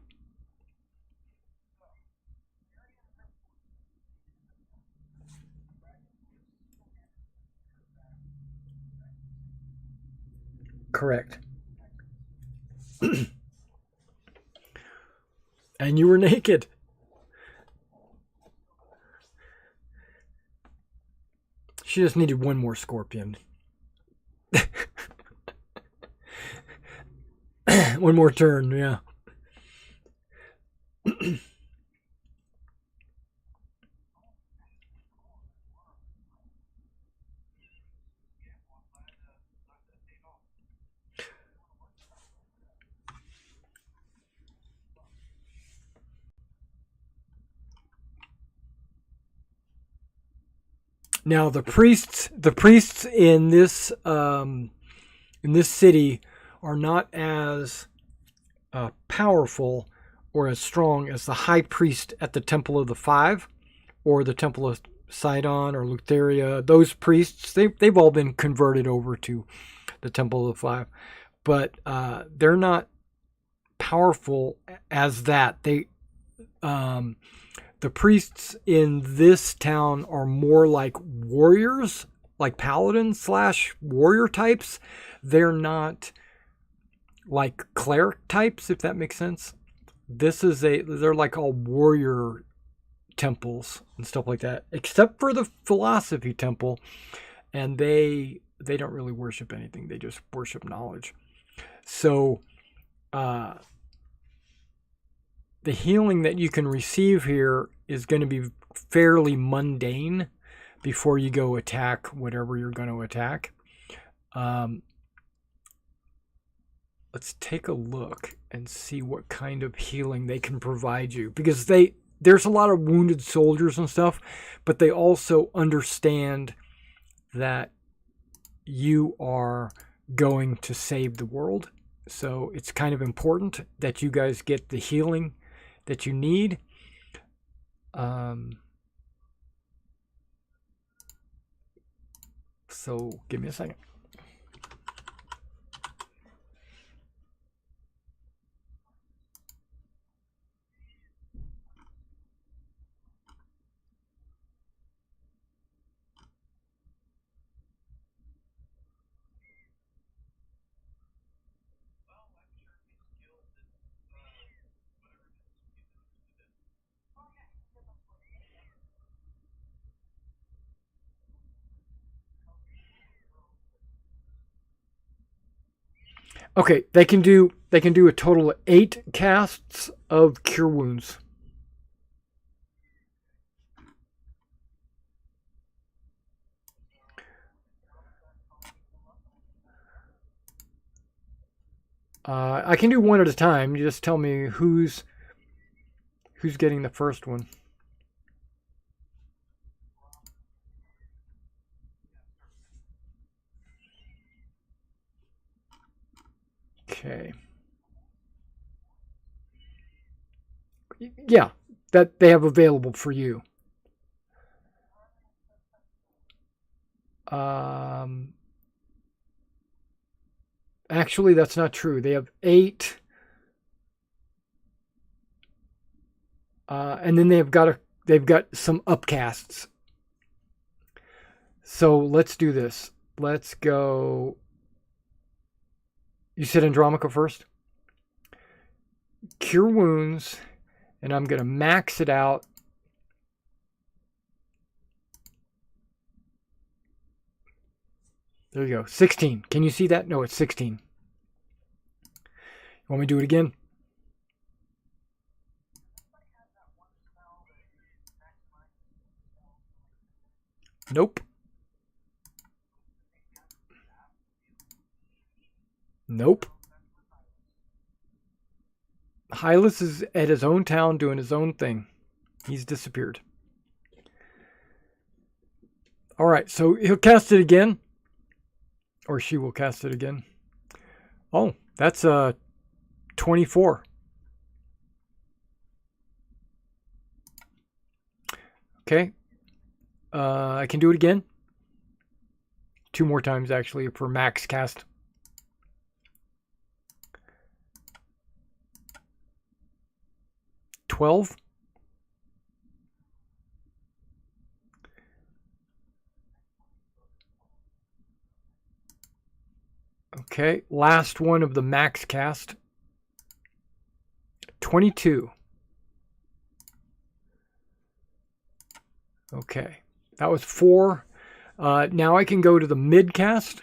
Correct. And you were naked. She just needed one more scorpion. One more turn, yeah. Now the priests in this city are not as powerful or as strong as the high priest at the Temple of the Five, or the Temple of Sidon or Lutheria. Those priests, they've all been converted over to the Temple of the Five, but they're not powerful as that. The priests in this town are more like warriors, like paladins / warrior types. They're not like cleric types, if that makes sense. They're like all warrior temples and stuff like that, except for the philosophy temple, and they don't really worship anything. They just worship knowledge. So the healing that you can receive here is going to be fairly mundane before you go attack whatever you're going to attack. Let's take a look and see what kind of healing they can provide you, because there's a lot of wounded soldiers and stuff, but they also understand that you are going to save the world. So it's kind of important that you guys get the healing that you need. So give me a second. Okay, they can do a total of 8 casts of Cure Wounds. I can do one at a time. You just tell me who's getting the first one. Okay. Yeah, that they have available for you. Um, Actually, that's not true. They have 8, and then they've got some upcasts. So let's do this. Let's go. You said Andromica first. Cure wounds, and I'm gonna max it out. There you go. 16. Can you see that? No, it's 16. You want me to do it again? Nope. Nope. Hylas is at his own town doing his own thing. He's disappeared. All right, so he'll cast it again. Or she will cast it again. Oh, that's 24. Okay. I can do it again. 2 more times, actually, for max cast. $12. Okay, last one of the max cast. 22. Okay, that was 4. Now I can go to the mid cast.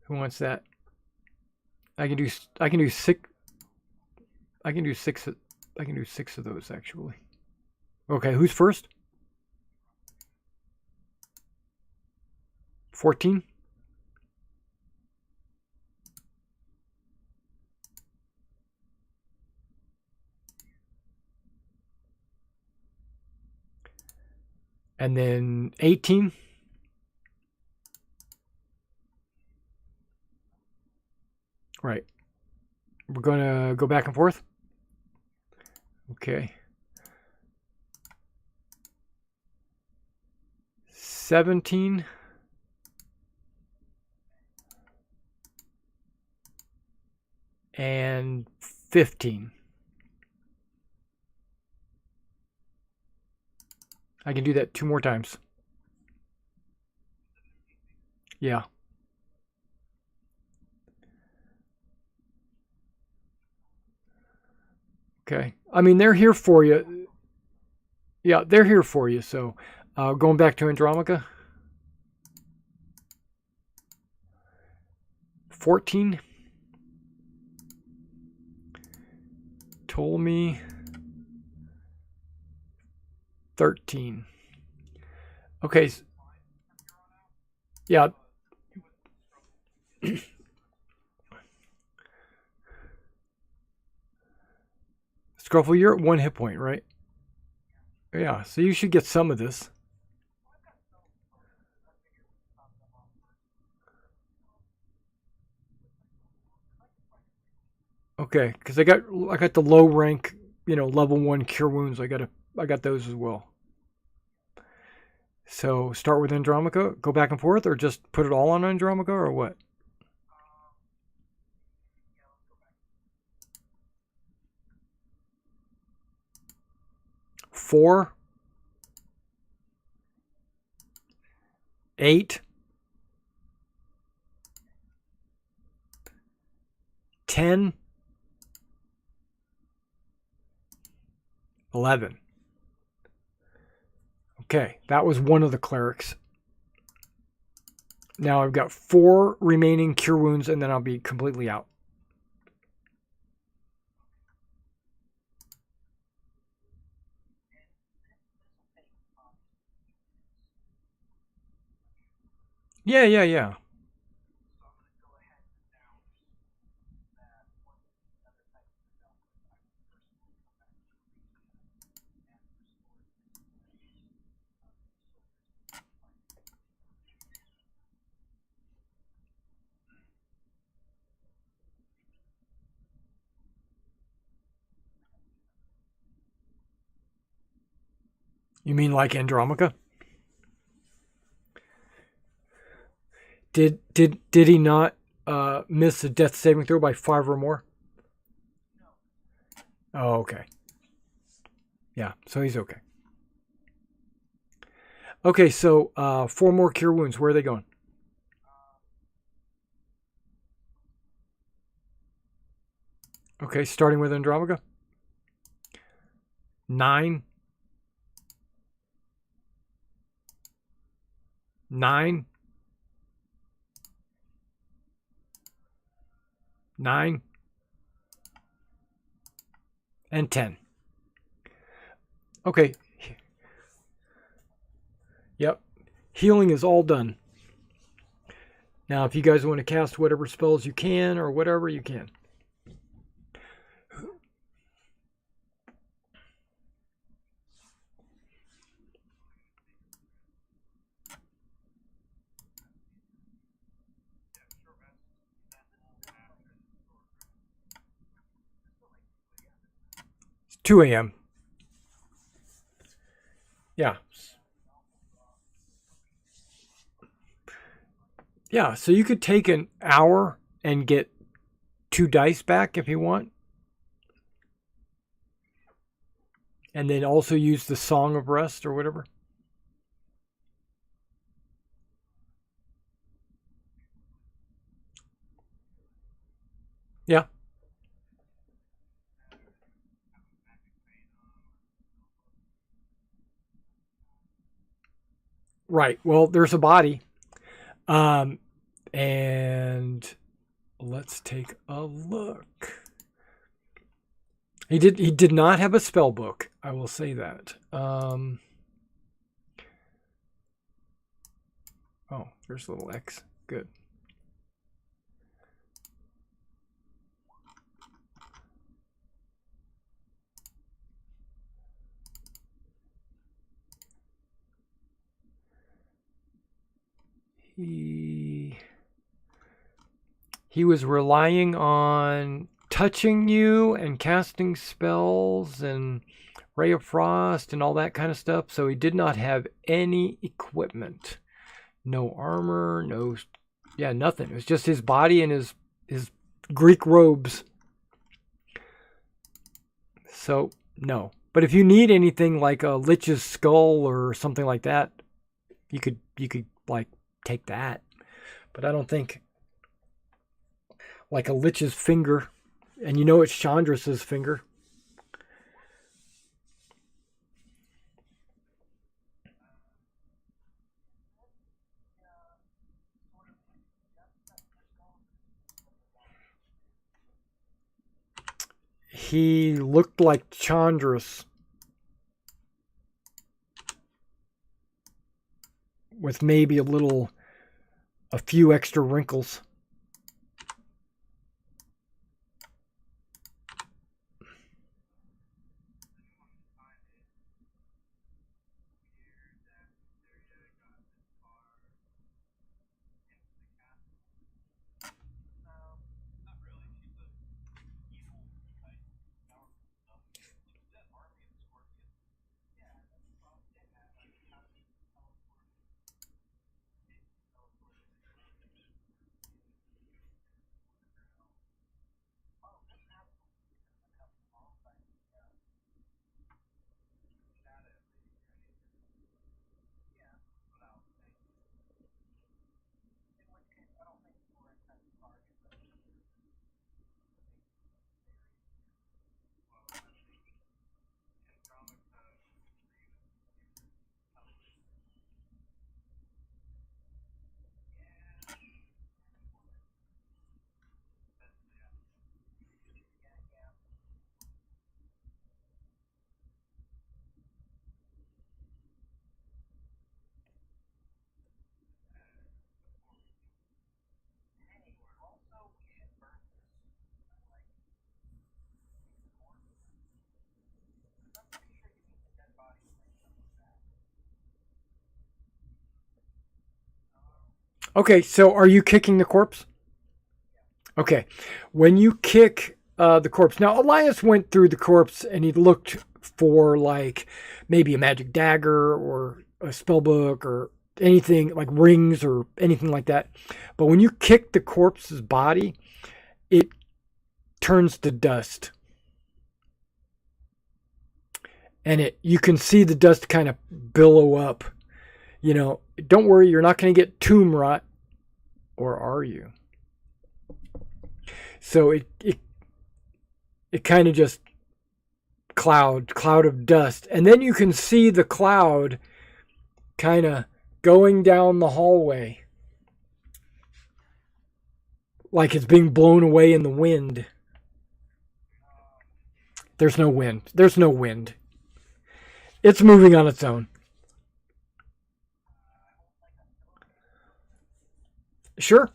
Who wants that? I can do 6. I can do 6. I can do 6 of those actually. Okay, who's first? 14. And then 18. Right. We're going to go back and forth. Okay. 17. And 15. I can do that 2 more times. Yeah. Okay. I mean, they're here for you. Yeah, they're here for you. So, going back to Andromica. 14. Ptolemy. 13. Okay. Yeah. Scruffle, you're at 1 hit point, right? Yeah, so you should get some of this. Okay, because I got the low rank, level 1 cure wounds. I got those as well. So start with Andromica, go back and forth, or just put it all on Andromica, or what? 4, 8, 10, 11. Okay, that was one of the clerics. Now I've got 4 remaining cure wounds, and then I'll be completely out. Yeah. You mean like Andromaca? Did he not miss a death saving throw by 5 or more? Oh, okay. Yeah, so he's okay. Okay, so 4 more cure wounds. Where are they going? Okay, starting with Andromaca. 9. 9. 9. And 10. Okay. Yep. Healing is all done. Now, if you guys want to cast whatever spells you can or whatever, you can. It's 2 a.m. Yeah. Yeah, so you could take an hour and get 2 dice back if you want. And then also use the Song of Rest or whatever. Yeah. Right. Well, there's a body. And let's take a look. He did not have a spell book. I will say that. Oh, there's a little X. Good. He was relying on touching you and casting spells and Ray of Frost and all that kind of stuff. So he did not have any equipment. No armor, nothing. It was just his body and his Greek robes. So, no. But if you need anything like a Lich's skull or something like that, you could like take that. But I don't think like a Lich's finger, and you know it's Chandra's finger. He looked like Chandra's with maybe a few extra wrinkles. Okay, so are you kicking the corpse? Okay. When you kick the corpse, now Elias went through the corpse and he looked for like maybe a magic dagger or a spell book or anything like rings or anything like that. But when you kick the corpse's body, it turns to dust. And you can see the dust kind of billow up. You know, don't worry, you're not going to get tomb rot. Or are you? So it kind of just cloud of dust. And then you can see the cloud kind of going down the hallway. Like it's being blown away in the wind. There's no wind. There's no wind. It's moving on its own. Sure.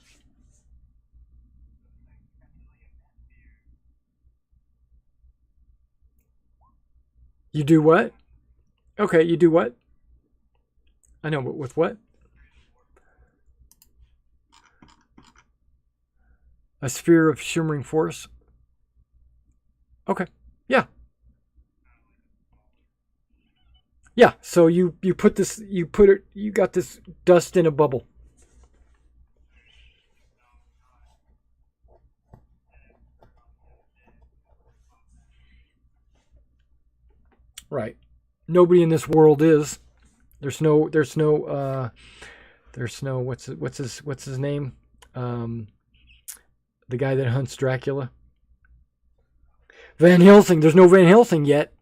You do what? Okay, you do what? I know, but with what? A sphere of shimmering force? Okay. Yeah. Yeah, so you put this, you got this dust in a bubble. Right. Nobody in this world is. There's no what's his name? The guy that hunts Dracula. Van Helsing. There's no Van Helsing yet.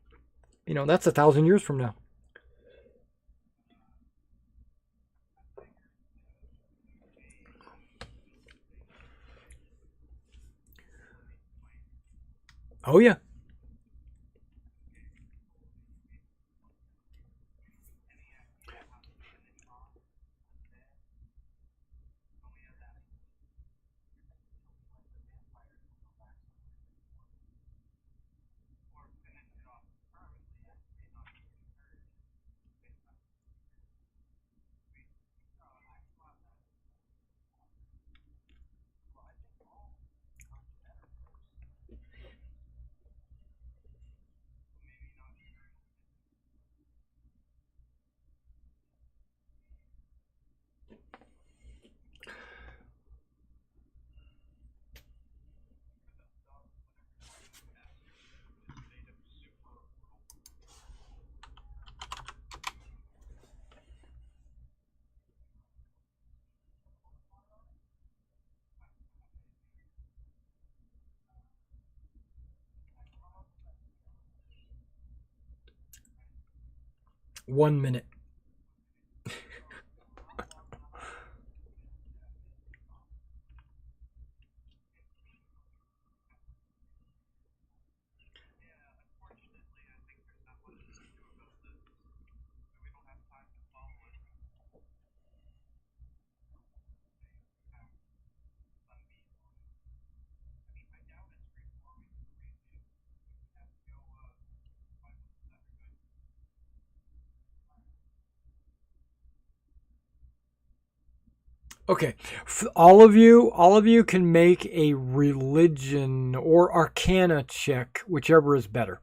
You know, that's 1,000 years from now. Oh yeah. One minute. Okay, all of you can make a religion or arcana check, whichever is better.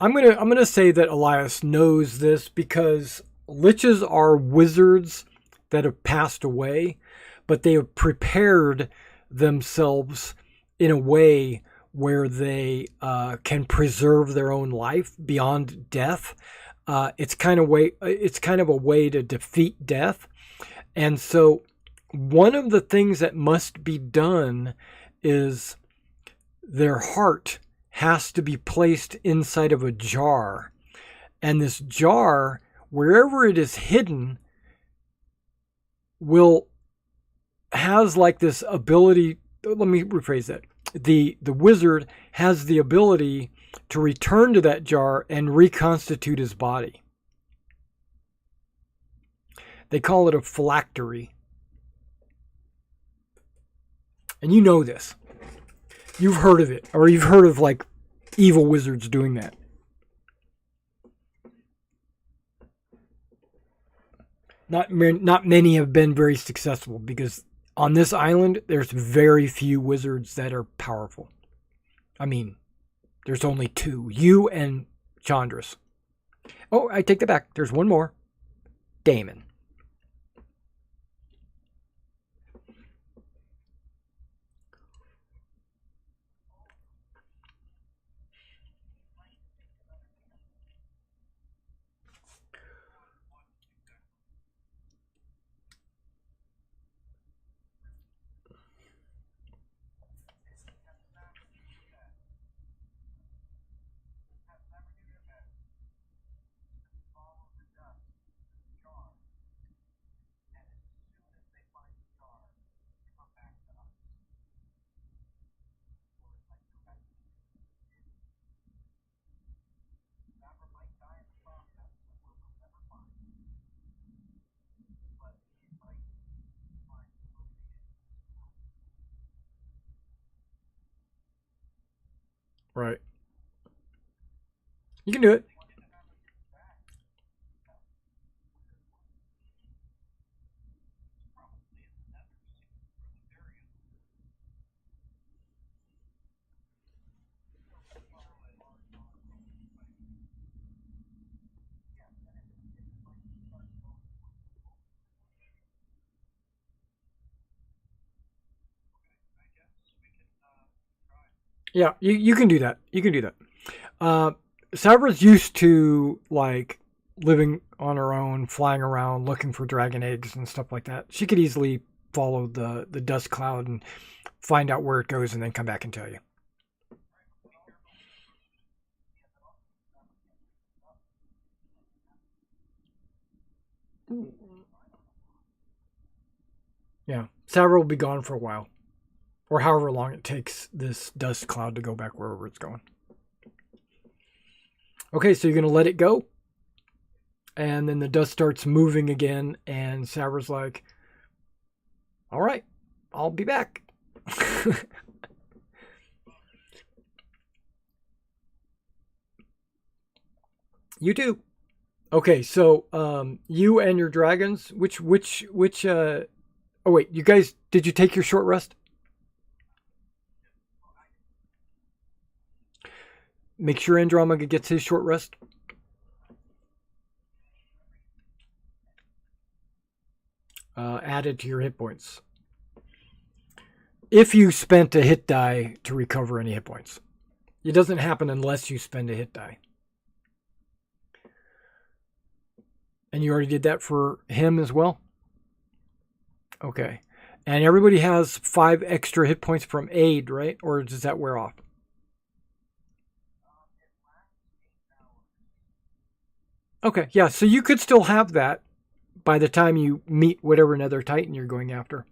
I'm gonna say that Elias knows this because liches are wizards that have passed away, but they have prepared themselves in a way where they can preserve their own life beyond death. It's kind of a way to defeat death, and so one of the things that must be done is their heart has to be placed inside of a jar. And this jar, wherever it is hidden, has like this ability. Let me rephrase that. The wizard has the ability to return to that jar and reconstitute his body. They call it a phylactery. And you know this. You've heard of it, or you've heard of like evil wizards doing that. Not many have been very successful because on this island, there's very few wizards that are powerful. I mean, there's only 2. You and Chandras. Oh, I take that back. There's one more. Damon. Right. You can do it. Yeah, you can do that. You can do that. Sabra's used to like living on her own, flying around, looking for dragon eggs and stuff like that. She could easily follow the dust cloud and find out where it goes, and then come back and tell you. Yeah, Sabra will be gone for a while, or however long it takes this dust cloud to go back wherever it's going. Okay, so you're gonna let it go, and then the dust starts moving again, and Sabra's like, "All right, I'll be back." You too. Okay, so you and your dragons. Which? Oh wait, you guys, did you take your short rest? Make sure Andromeda gets his short rest. Added to your hit points. If you spent a hit die to recover any hit points, it doesn't happen unless you spend a hit die. And you already did that for him as well? Okay. And everybody has 5 extra hit points from aid, right? Or does that wear off? Okay, yeah, so you could still have that by the time you meet whatever Nether Titan you're going after.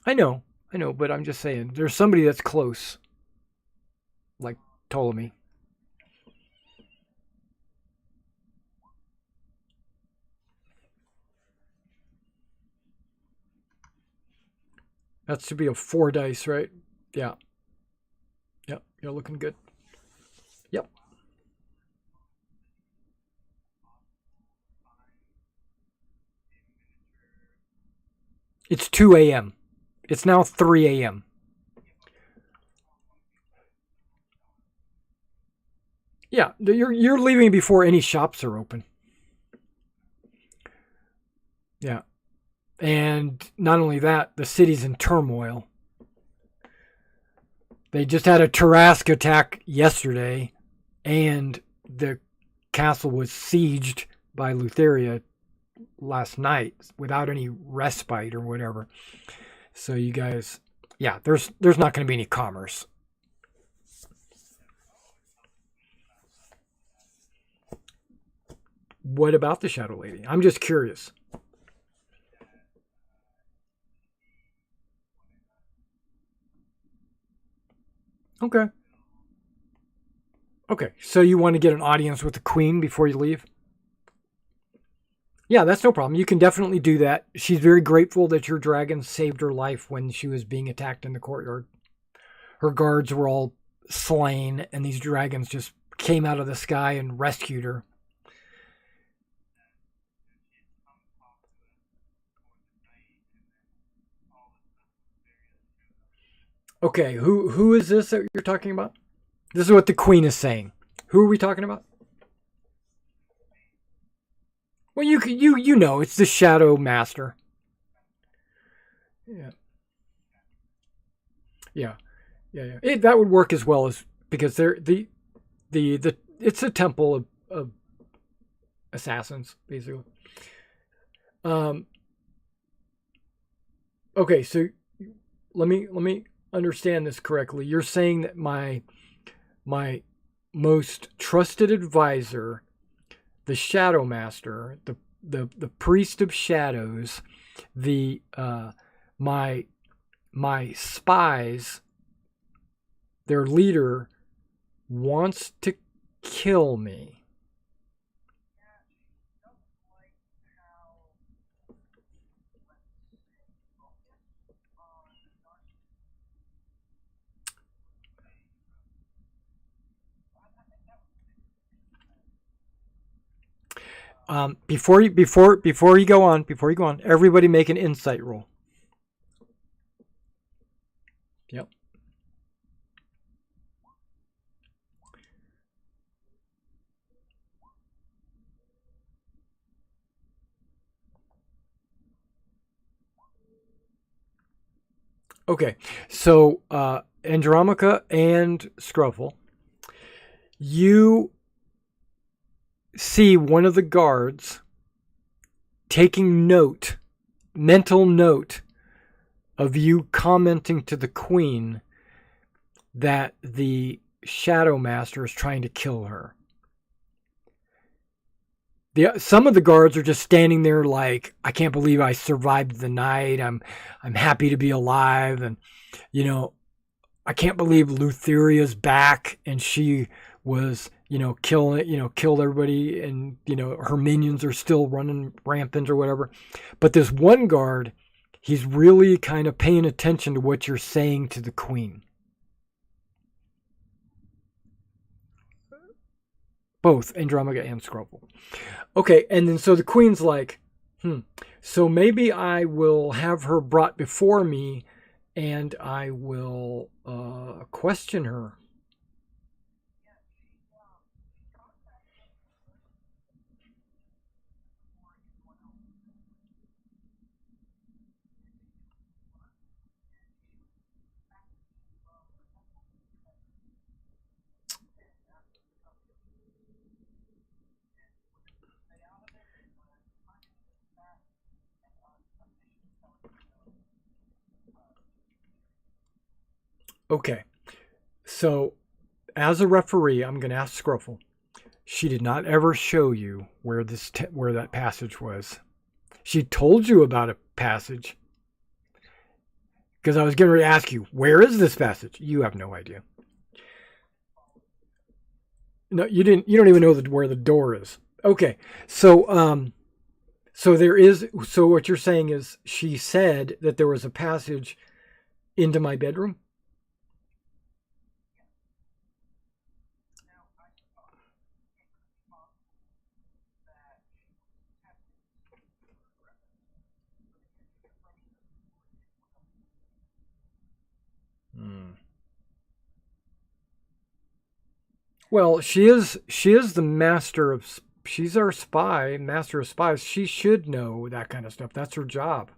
I know, but I'm just saying, there's somebody that's close, like Ptolemy. That should be a 4 dice, right? Yeah. Yep, you're looking good. Yep. It's 2 a.m. It's now 3 a.m. Yeah, you're leaving before any shops are open. Yeah. And not only that, the city's in turmoil. They just had a Tarask attack yesterday, and the castle was sieged by Lutheria last night without any respite or whatever. So you guys, yeah, there's not going to be any commerce. What about the Shadow Lady? I'm just curious. Okay. Okay. So you want to get an audience with the queen before you leave? Yeah, that's no problem. You can definitely do that. She's very grateful that your dragon saved her life when she was being attacked in the courtyard. her guards were all slain, and these dragons just came out of the sky and rescued her. Okay, who is this that you're talking about? This is what the queen is saying. Who are we talking about? Well, you know, it's the Shadow Master. Yeah, yeah, yeah. That would work as well as because they're the it's a temple of assassins basically. Um. Okay, so let me understand this correctly. You're saying that my most trusted advisor, the Shadow Master, the priest of shadows, the my spies, their leader wants to kill me. Before you go on, everybody make an insight roll. Yep. Okay, so Andromaca and Scruffle, you see one of the guards taking mental note of you commenting to the queen that the Shadow Master is trying to kill her. Some of the guards are just standing there like, I can't believe I survived the night. I'm happy to be alive, and you know, I can't believe Lutheria's back and she was, killed everybody, and her minions are still running rampant or whatever. But this one guard, he's really kind of paying attention to what you're saying to the queen. Both Andromaca and Scruffle. Okay, and then so the queen's like, so maybe I will have her brought before me and I will question her. Okay, so as a referee, I'm going to ask Scruffle. She did not ever show you where where that passage was. She told you about a passage because I was getting ready to ask you, where is this passage? You have no idea. No, you didn't. You don't even know where the door is. Okay, so there is. So what you're saying is, she said that there was a passage into my bedroom. Well, she is the master of. She's our spy, master of spies. She should know that kind of stuff. That's her job.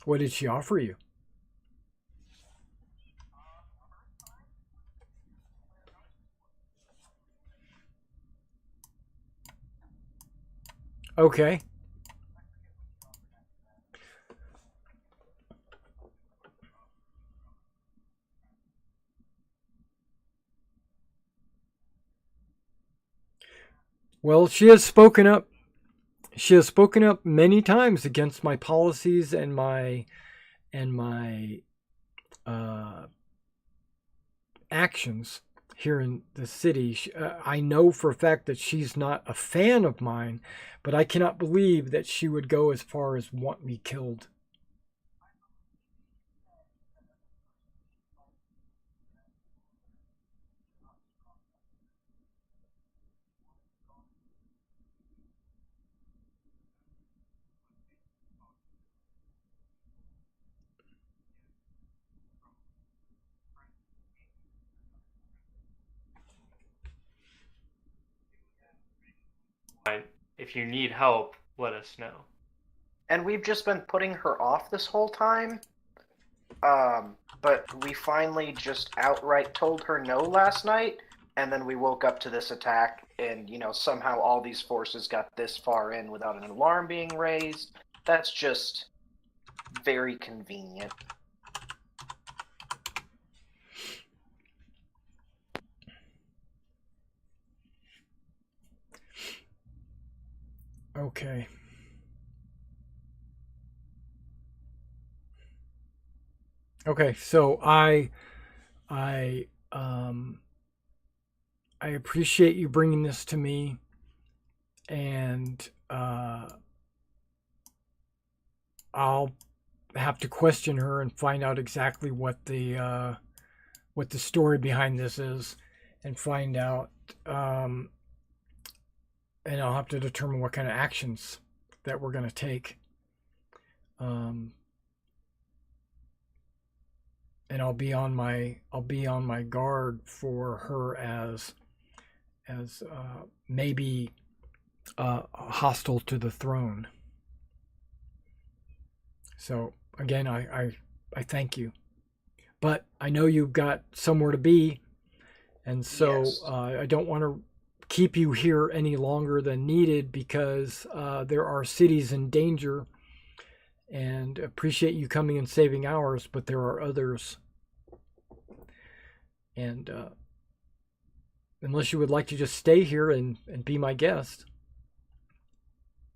What did she offer you? Okay. Well, she has spoken up. She has spoken up many times against my policies and my uh, actions, here in the city. I know for a fact that she's not a fan of mine, but I cannot believe that she would go as far as want me killed. If you need help, let us know. And we've just been putting her off this whole time. But we finally just outright told her no last night, and then we woke up to this attack, and, somehow all these forces got this far in without an alarm being raised. That's just very convenient. Okay. Okay, so I appreciate you bringing this to me, and I'll have to question her and find out exactly what the story behind this is, and find out, and I'll have to determine what kind of actions that we're going to take. And I'll be on my guard for her as maybe hostile to the throne. So again, I thank you, but I know you've got somewhere to be, and so Yes. I don't want to keep you here any longer than needed, because there are cities in danger, and appreciate you coming and saving ours, but there are others. And unless you would like to just stay here and be my guest.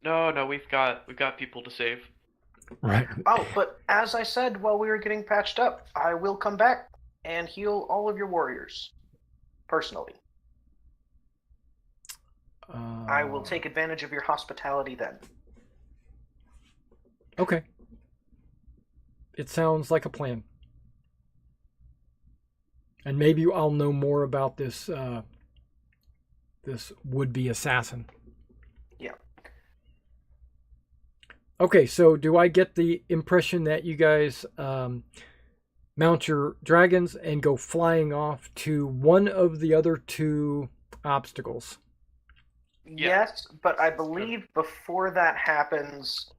No, we've got people to save. Right. Oh, but as I said while we were getting patched up, I will come back and heal all of your warriors. Personally. I will take advantage of your hospitality then. Okay. It sounds like a plan. And maybe I'll know more about this this would-be assassin. Yeah. Okay, so do I get the impression that you guys mount your dragons and go flying off to one of the other two obstacles? Yeah. Yes, but I believe before that happens,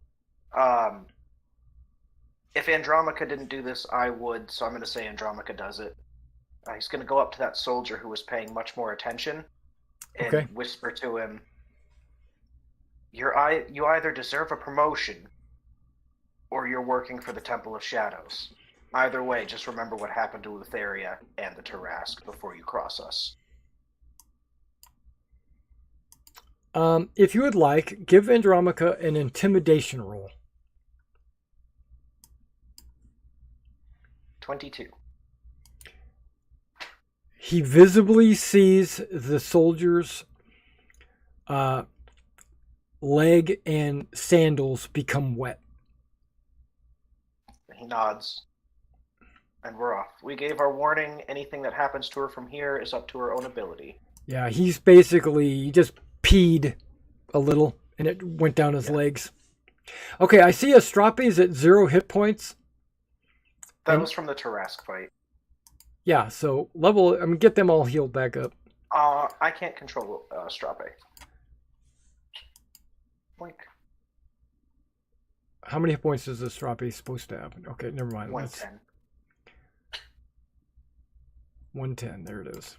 if Andromaca didn't do this, I would, so I'm going to say Andromaca does it. He's going to go up to that soldier who was paying much more attention and whisper to him, you either deserve a promotion or you're working for the Temple of Shadows. Either way, just remember what happened to Lutheria and the Tarrasque before you cross us. If you would like, give Andromaca an intimidation roll. 22. He visibly sees the soldier's leg and sandals become wet. He nods. And we're off. We gave our warning. Anything that happens to her from here is up to her own ability. Yeah, he just peed a little and it went down his legs. Okay, I see Astrape's at 0 hit points. That was from the Tarrasque fight. Yeah, so get them all healed back up. I can't control Astrape. Blink. How many hit points is Astrape supposed to have? Okay, never mind. 110. 110, there it is.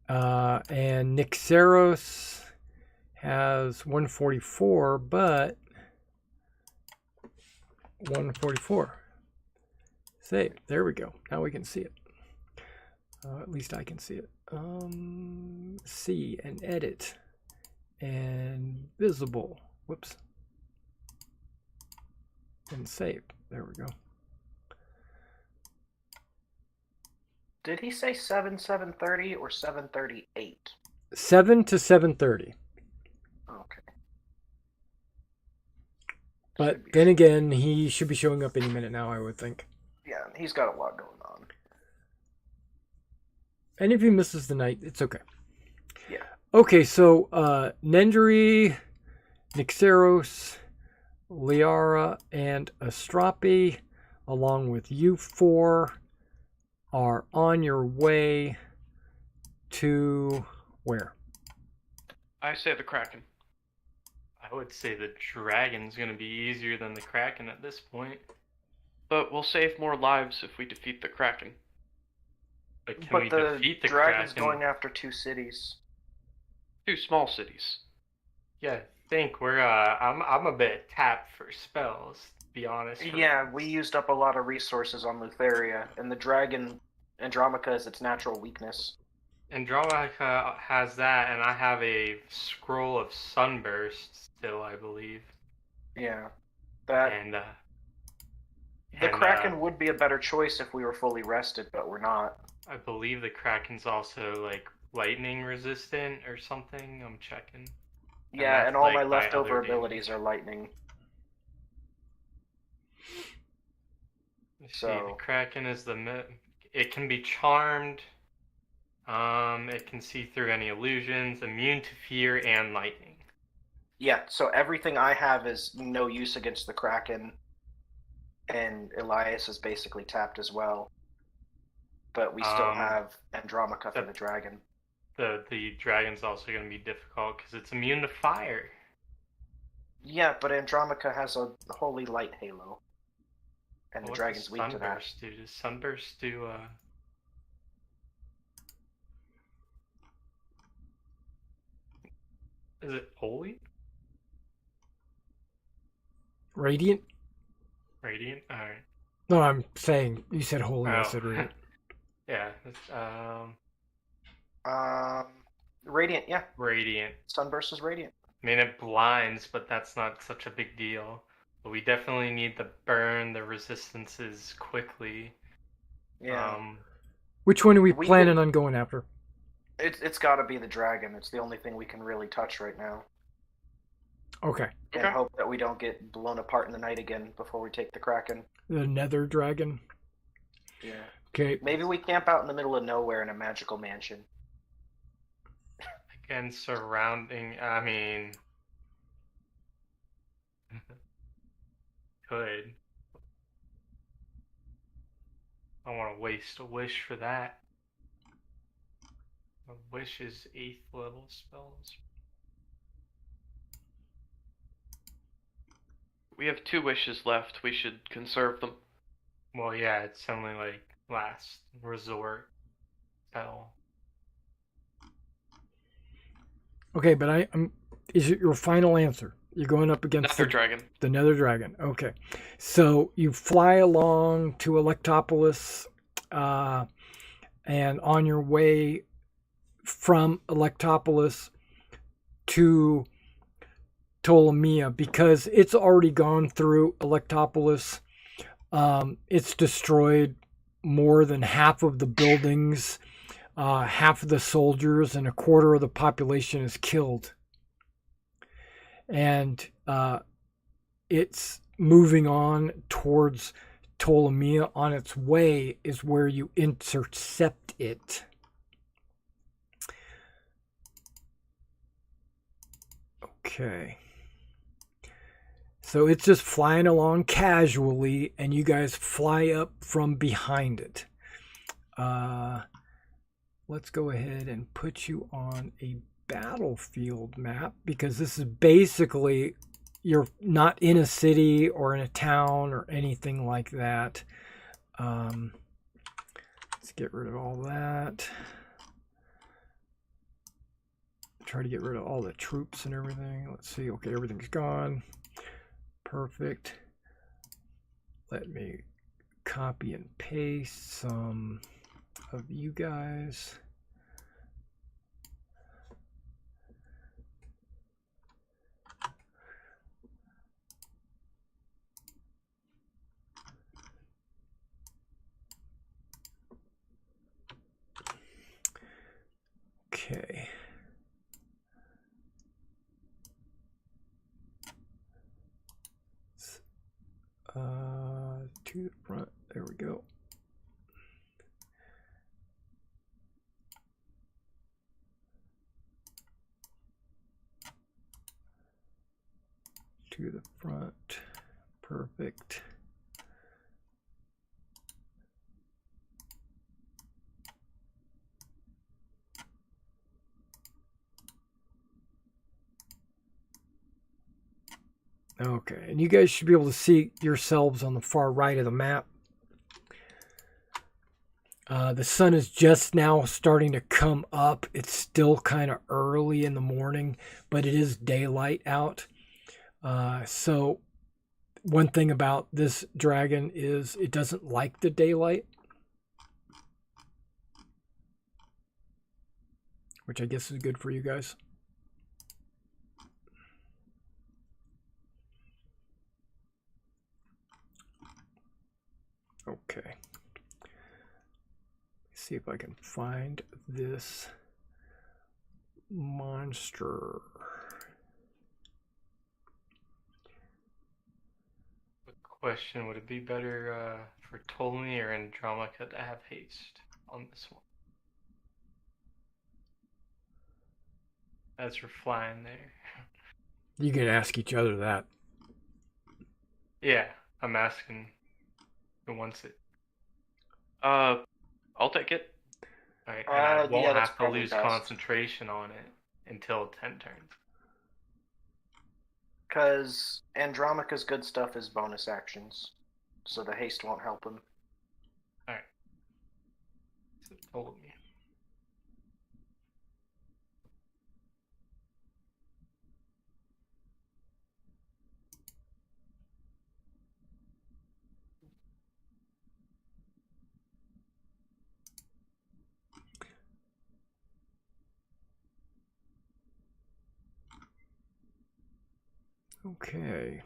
And Nixeros has 144, but 144. Save. There we go. Now we can see it. At least I can see it. See and edit and visible. Whoops. And save. There we go. Did he say 7:30 or 7:38? 7 to 7:30. Okay. But then again, he should be showing up any minute now, I would think. Yeah, he's got a lot going on. And if he misses the night, it's okay. Yeah. Okay, so Nendry, Nixeros, Liara, and Astrapi, along with you four, are on your way to where? I say the Kraken. I would say the dragon's going to be easier than the Kraken at this point. But we'll save more lives if we defeat the Kraken. But can But we the defeat the dragon's Kraken? going after 2 cities. 2 small cities. Yeah, I think we're. I'm a bit tapped for spells, to be honest. Yeah, we used up a lot of resources on Lutheria, and the dragon, Andromaca, is its natural weakness. Andromaca has that, and I have a scroll of sunburst still, I believe. Yeah, that And the Kraken would be a better choice if we were fully rested, but we're not. I believe the Kraken's also like lightning resistant or something. I'm checking. Yeah, and that's all like my my leftover other abilities are lightning. Let's see, the Kraken is it can be charmed. It can see through any illusions, immune to fear and lightning. Yeah, so everything I have is no use against the Kraken, and Elias is basically tapped as well. But we still have Andromaca for the dragon. The dragon's also going to be difficult because it's immune to fire. Yeah, but Andromaca has a holy light halo. And the What dragon's does weak to that. Sunburst do? Does Sunburst do Is it holy? Radiant? Radiant? Alright. No, I'm saying, you said holy, I Oh. said radiant. Yeah, it's, Radiant, yeah. Radiant. Sunburst is radiant. I mean, it blinds, but that's not such a big deal. But we definitely need to burn the resistances quickly. Yeah. Which one are we We planning could- on going after? It's got to be the dragon. It's the only thing we can really touch right now. Okay. And Okay. hope that we don't get blown apart in the night again before we take the Kraken. The Nether dragon. Yeah. Okay. Maybe we camp out in the middle of nowhere in a magical mansion. Again, surrounding, I mean... Could. I don't want to waste a wish for that. A wish is 8th level spells. We have 2 wishes left. We should conserve them. Well, yeah, it's only like last resort spell. Okay, but I'm. Is it your final answer? You're going up against Nether dragon. the Nether dragon. Okay, so you fly along to Electopolis, and on your way from Electopolis to Ptolemia, because it's already gone through Electopolis. It's destroyed more than half of the buildings, half of the soldiers, and a quarter of the population is killed. And it's moving on towards Ptolemia. On its way is where you intercept it. Okay. So it's just flying along casually, and you guys fly up from behind it. Let's go ahead and put you on a battlefield map, because this is basically, you're not in a city or in a town or anything like that. Let's get rid of all that. Try to get rid of all the troops and everything. Let's see. Okay, everything's gone. Perfect. Let me copy and paste some of you guys. to the front. Perfect. Okay, and you guys should be able to see yourselves on the far right of the map. The sun is just now starting to come up. It's still kind of early in the morning, but it is daylight out. So one thing about this dragon is it doesn't like the daylight, which I guess is good for you guys. Okay. See if I can find this monster. Question: would it be better for Ptolemy or Andromaca to have haste on this one? As we're flying there. You can ask each other that. Yeah, I'm asking who wants it. I'll take it. Alright, and I won't yeah, that's have to probably lose best. concentration on it until 10 turns. Because Andromaca's good stuff is bonus actions, so the haste won't help him. Alright. So Ptolemy. Okay.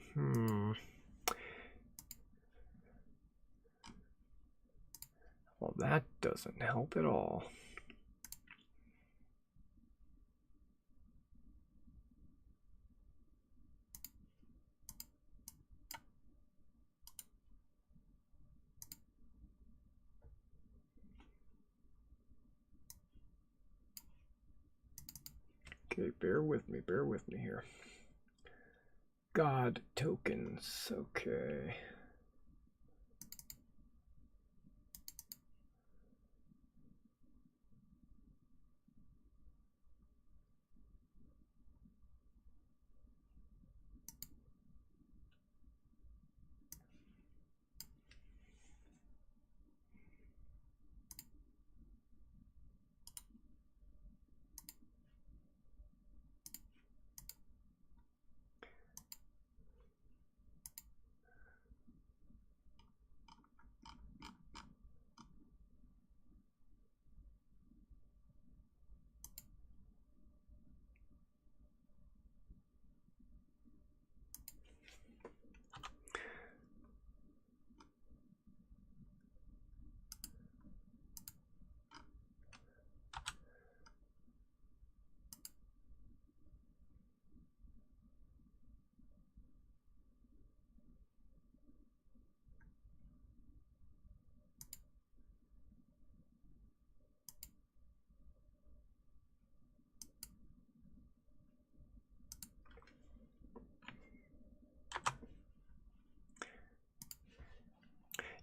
Well, that doesn't help at all. Okay, bear with me here. God tokens, okay.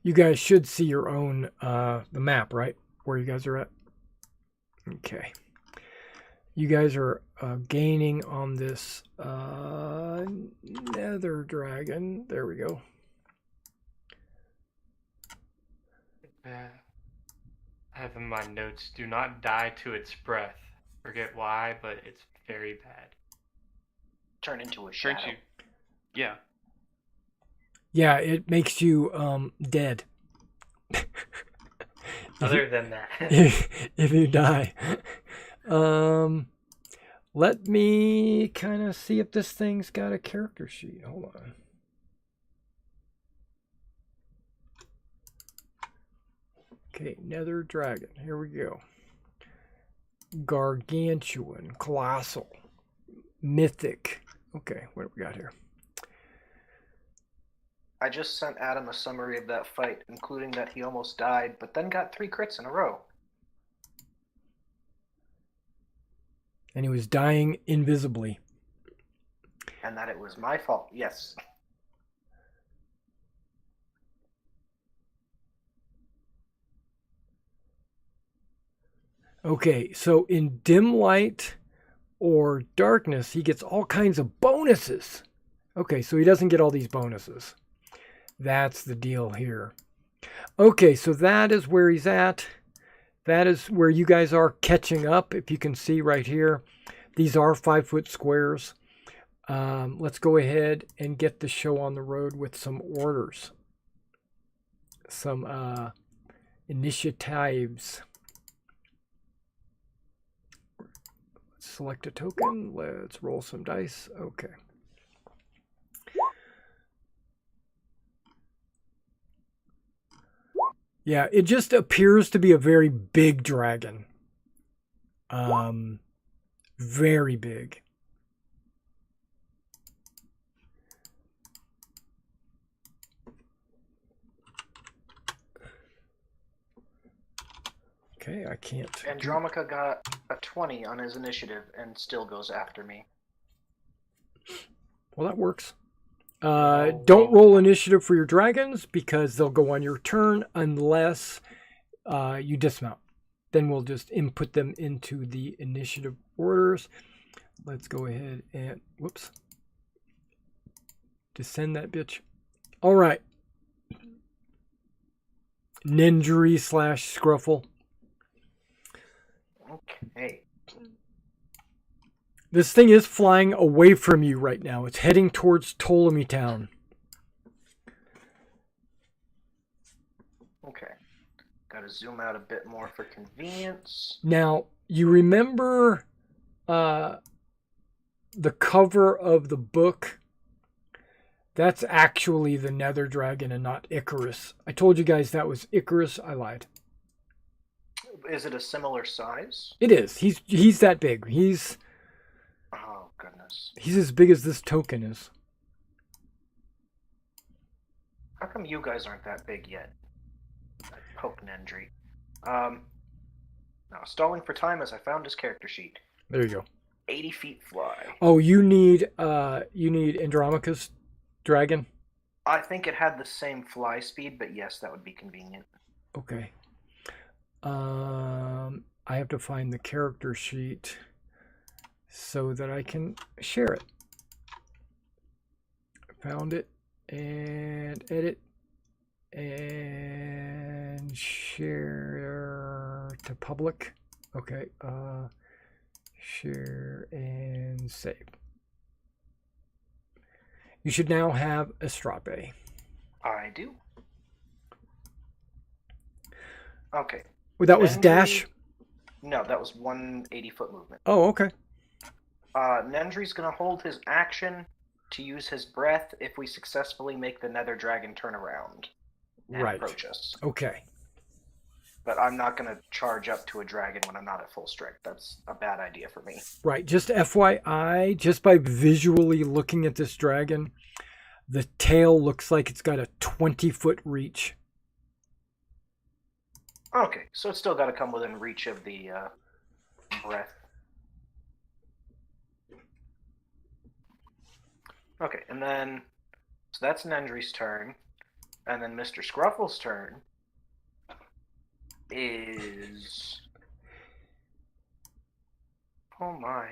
You guys should see your own, the map, right? Where you guys are at. Okay. You guys are gaining on this Nether dragon. There we go. I have in my notes, do not die to its breath. Forget why, but it's very bad. Turn into a shadow. Yeah. Yeah, it makes you dead. Other than that. if you die. Let me kind of see if this thing's got a character sheet. Hold on. Okay, Nether Dragon. Here we go. Gargantuan, Colossal, Mythic. Okay, what do we got here? I just sent Adam a summary of that fight, including that he almost died, but then got 3 crits in a row. And he was dying invisibly. And that it was my fault. Yes. Okay, so in dim light or darkness, he gets all kinds of bonuses. Okay, so he doesn't get all these bonuses. That's the deal here. Okay, so that is where he's at. That is where you guys are catching up. If you can see right here, these are 5-foot squares. Let's go ahead and get the show on the road with some orders. Some initiatives. Let's select a token. Let's roll some dice. Okay. Yeah, it just appears to be a very big dragon. Very big. Okay, I can't. Andromaca got a 20 on his initiative and still goes after me. Well, that works. Don't roll initiative for your dragons because they'll go on your turn unless you dismount. Then we'll just input them into the initiative orders. Let's go ahead and, whoops, descend that bitch. All right. Nendry / Scruffle. Okay. This thing is flying away from you right now. It's heading towards Ptolemy Town. Okay. Gotta zoom out a bit more for convenience. Now, you remember the cover of the book? That's actually the Nether Dragon and not Icarus. I told you guys that was Icarus. I lied. Is it a similar size? It is. He's that big. Oh, goodness. He's as big as this token is. How come you guys aren't that big yet? Poke Nendry. Now, stalling for time as I found his character sheet. There you go. 80 feet fly. Oh, you need Andromaca's dragon? I think it had the same fly speed, but yes, that would be convenient. Okay. I have to find the character sheet so that I can share it. Found it and edit and share to public. Okay. Share and save. You should now have Estrape. I do. Okay. Well, that was dash? No, that was 180-foot movement. Oh, okay. Nendry's going to hold his action to use his breath if we successfully make the Nether Dragon turn around and approach us. Okay. But I'm not going to charge up to a dragon when I'm not at full strength. That's a bad idea for me. Right. Just FYI, just by visually looking at this dragon, the tail looks like it's got a 20-foot reach. Okay, so it's still got to come within reach of the breath. Okay, and then, so that's Nendry's turn. And then Mr. Scruffle's turn is... Oh my.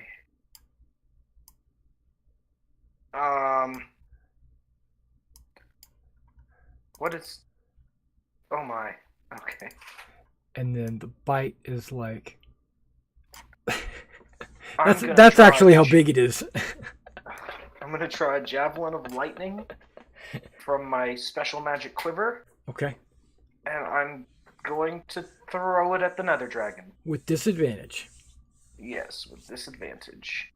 What is... Oh my. Okay. And then the bite is like... I'm that's actually how big it is. I'm going to try a Javelin of Lightning from my special magic quiver. Okay. And I'm going to throw it at the Nether Dragon. With disadvantage. Yes, with disadvantage.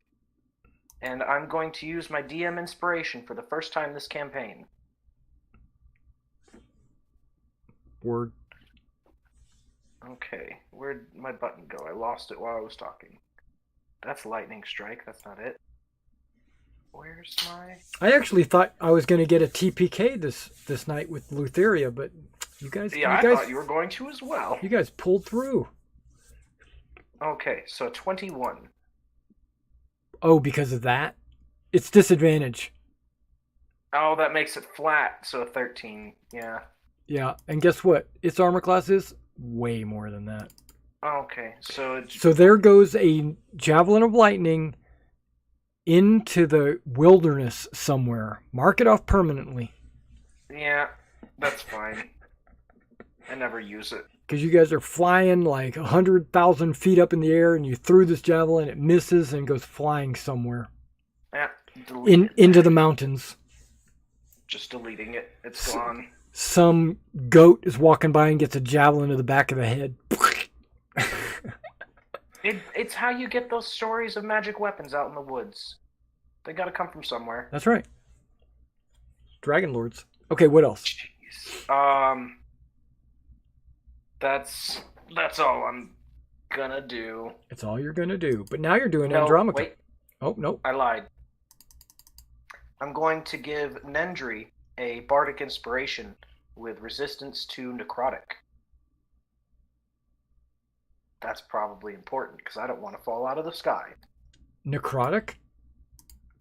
And I'm going to use my DM inspiration for the first time this campaign. Word. Okay, where'd my button go? I lost it while I was talking. That's Lightning Strike, that's not it. Where's my... I actually thought I was going to get a TPK this night with Lutheria, but you guys... Yeah, I thought you were going to as well. You guys pulled through. Okay, so 21. Oh, because of that? It's disadvantage. Oh, that makes it flat, so a 13. Yeah. Yeah, and guess what? Its armor class is way more than that. Okay, so So there goes a javelin of lightning into the wilderness somewhere. Mark it off permanently. yeah, that's fine. I never use it. Because you guys are flying like 100,000 feet up in the air, and you threw this javelin, it misses and goes flying somewhere Yeah, delete it. into the mountains. Just deleting it. It's gone. Some goat is walking by and gets a javelin to the back of the head. It's how you get those stories of magic weapons out in the woods. They gotta come from somewhere. That's right. Dragonlords. Okay, what else? Jeez. That's all I'm gonna do. It's all you're gonna do. But now you're doing No, Andromaca. wait. Oh, no. I lied. I'm going to give Nendry a bardic inspiration with resistance to necrotic. That's probably important because I don't want to fall out of the sky. Necrotic?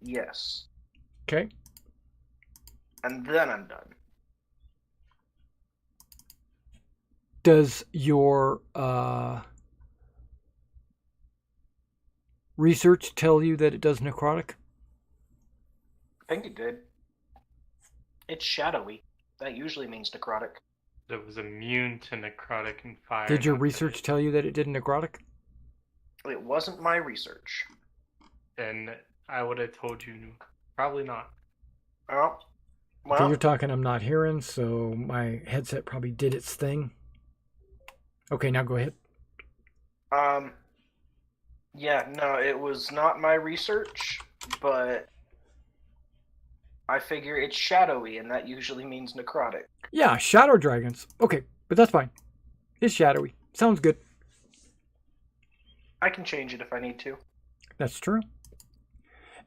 Yes. Okay. And then I'm done. Does your research tell you that it does necrotic? I think it did. It's shadowy. That usually means necrotic. It was immune to necrotic and fire. Did your not research tell you that it did necrotic? It wasn't my research. Then I would have told you probably not. Oh, Okay, well, you're talking I'm not hearing, so my headset probably did its thing. Okay, now go ahead. yeah, no, it was not my research, but I figure it's shadowy, and that usually means necrotic. Yeah, shadow dragons. Okay, but that's fine. It's shadowy. Sounds good. I can change it if I need to. That's true.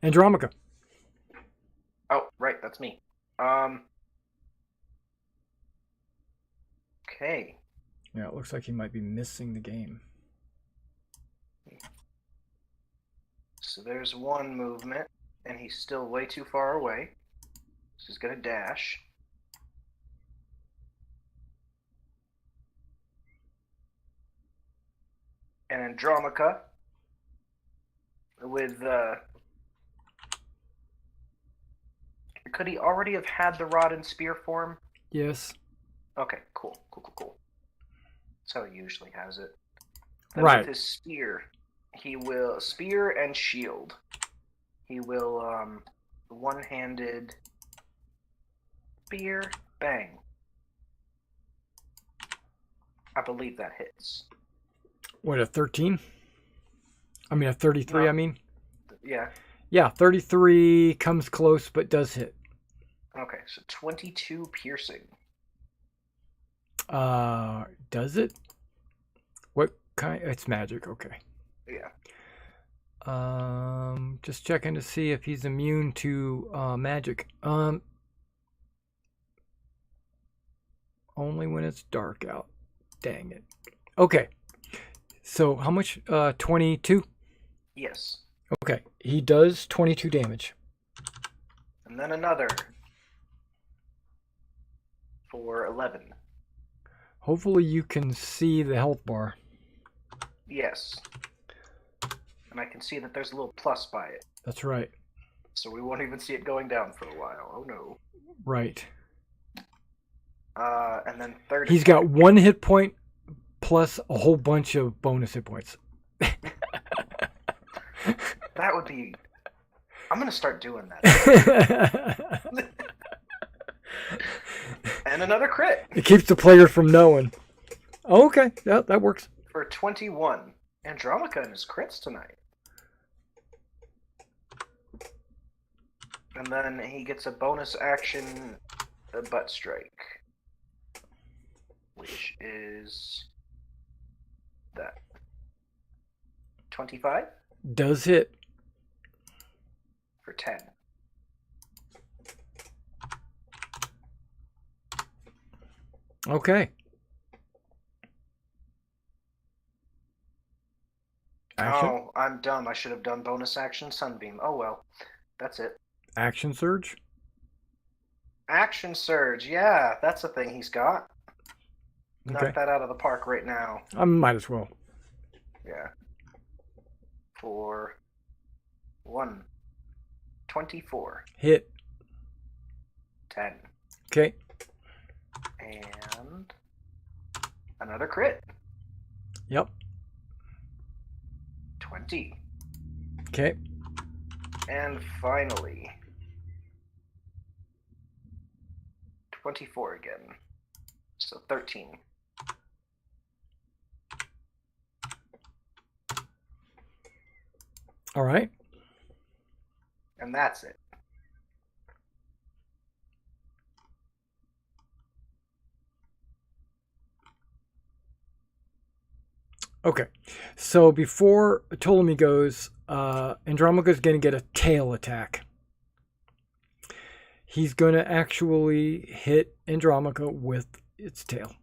Andromaca. Oh, right, that's me. Okay. Yeah, it looks like he might be missing the game. So there's one movement, and he's still way too far away. So he's gonna dash. And Andromaca with could he already have had the rod and spear form? Yes. Okay, cool. That's how he usually has it. Then Right. with his spear, he will spear and shield. He will one-handed spear, bang. I believe that hits. What, a 13? I mean, a 33, No. I mean? Yeah. Yeah, 33 comes close, but does hit. Okay, so 22 piercing. Does it? What kind? It's magic, okay. Yeah. Just checking to see if he's immune to magic. Only when it's dark out. Dang it. Okay. So how much? 22? Yes. Okay. He does 22 damage. And then another for 11. Hopefully you can see the health bar. Yes. And I can see that there's a little plus by it. That's right. So we won't even see it going down for a while. Oh no. Right. And then third. He's got 1 hit point plus a whole bunch of bonus hit points. That would be. I'm gonna start doing that. And another crit It keeps the player from knowing. Oh, okay. Yeah, that works. for 21. Andromaca and his crits tonight. And then he gets a bonus action, a butt strike, which is that 25 Does hit. for 10. Okay. Action. Oh, I'm dumb. I should have done bonus action Sunbeam. Oh well. That's it. Action surge. Action surge. Yeah, that's a thing he's got. Okay. Knock that out of the park right now. I might as well. Yeah. 4, 1, 24. Hit. 10. Okay. And another crit. Yep. 20. Okay. And finally, 24 again. So 13. All right. And that's it. Okay. So before Ptolemy goes, Andromeda's going to get a tail attack. He's going to actually hit Andromeda with its tail.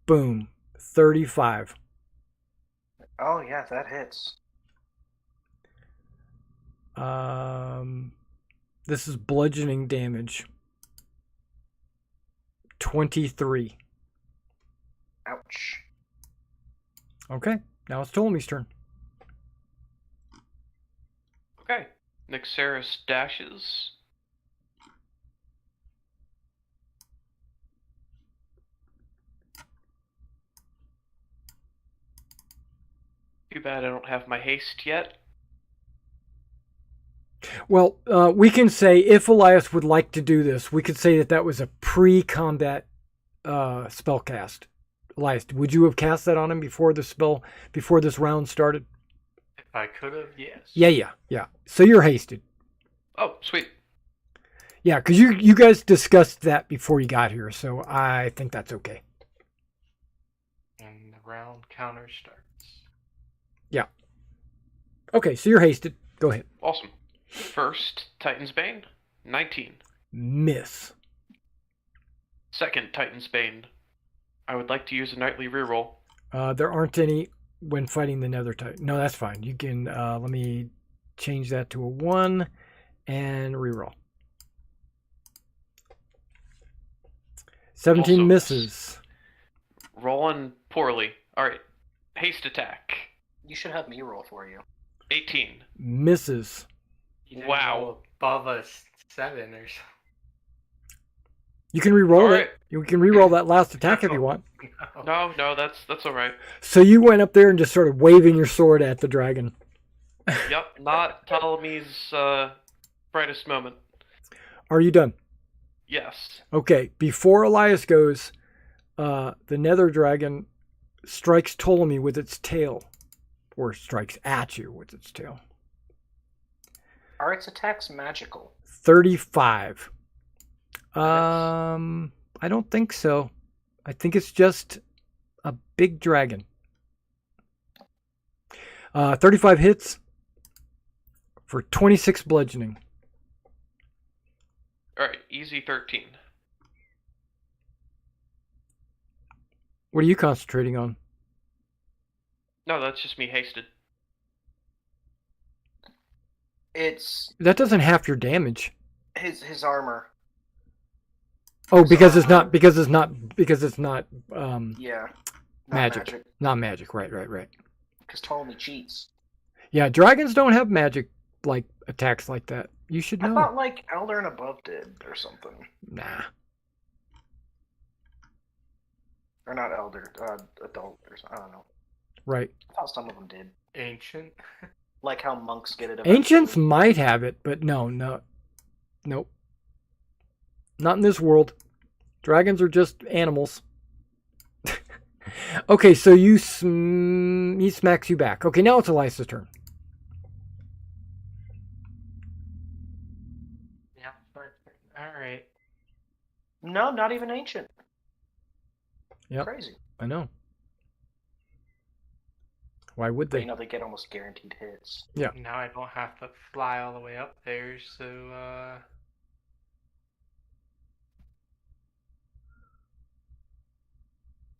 Boom. 35. Oh, yeah, that hits. This is bludgeoning damage. 23. Ouch. Okay. Now it's Ptolemy's turn. Okay. Nyxeris dashes. Too bad I don't have my haste yet. Well, we can say if Elias would like to do this, we could say that that was a pre-combat spell cast. Elias, would you have cast that on him before this round started? If I could have, yes. Yeah. So you're hasted. Oh, sweet. Yeah, because you guys discussed that before you got here, so I think that's okay. And the round counter starts. Yeah. Okay, so you're hasted. Go ahead. Awesome. First, Titan's Bane, 19. Miss. Second, Titan's Bane. I would like to use a nightly reroll. There aren't any when fighting the Nether Titan. No, that's fine. You can, let me change that to a 1 and reroll. 17 Also, misses. Rolling poorly. Alright. Haste attack. You should have me roll for you. 18. Misses. You didn't Wow. roll above a 7 or something. You can reroll All it. right. You can reroll that last attack if you want. No, that's alright. So you went up there and just started waving your sword at the dragon. Yep, not Ptolemy's brightest moment. Are you done? Yes. Okay, before Elias goes, the Nether Dragon strikes Ptolemy with its tail. Or strikes at you with its tail. Are its attacks magical? 35. I don't think so. I think it's just a big dragon. 35 hits for 26 bludgeoning. Alright, easy 13. What are you concentrating on? No, that's just me hasted. It's That doesn't half your damage. his armor. Oh, because it's not Yeah. Not magic. Not magic. Right. Because Ptolemy cheats. Yeah, dragons don't have magic like attacks like that. You should I know. thought like Elder and Above did or something. Nah. Or not Elder, Adult or something. I don't know. Right. I thought some of them did. Ancient. Like how monks get it. Eventually. Ancients might have it, but no. Nope. Not in this world. Dragons are just animals. Okay, so he smacks you back. Okay, now it's Elias's turn. Yeah. Alright. No, not even ancient. Yep. Crazy. I know. Why would But they? you know they get almost guaranteed hits. Yeah. Now I don't have to fly all the way up there, so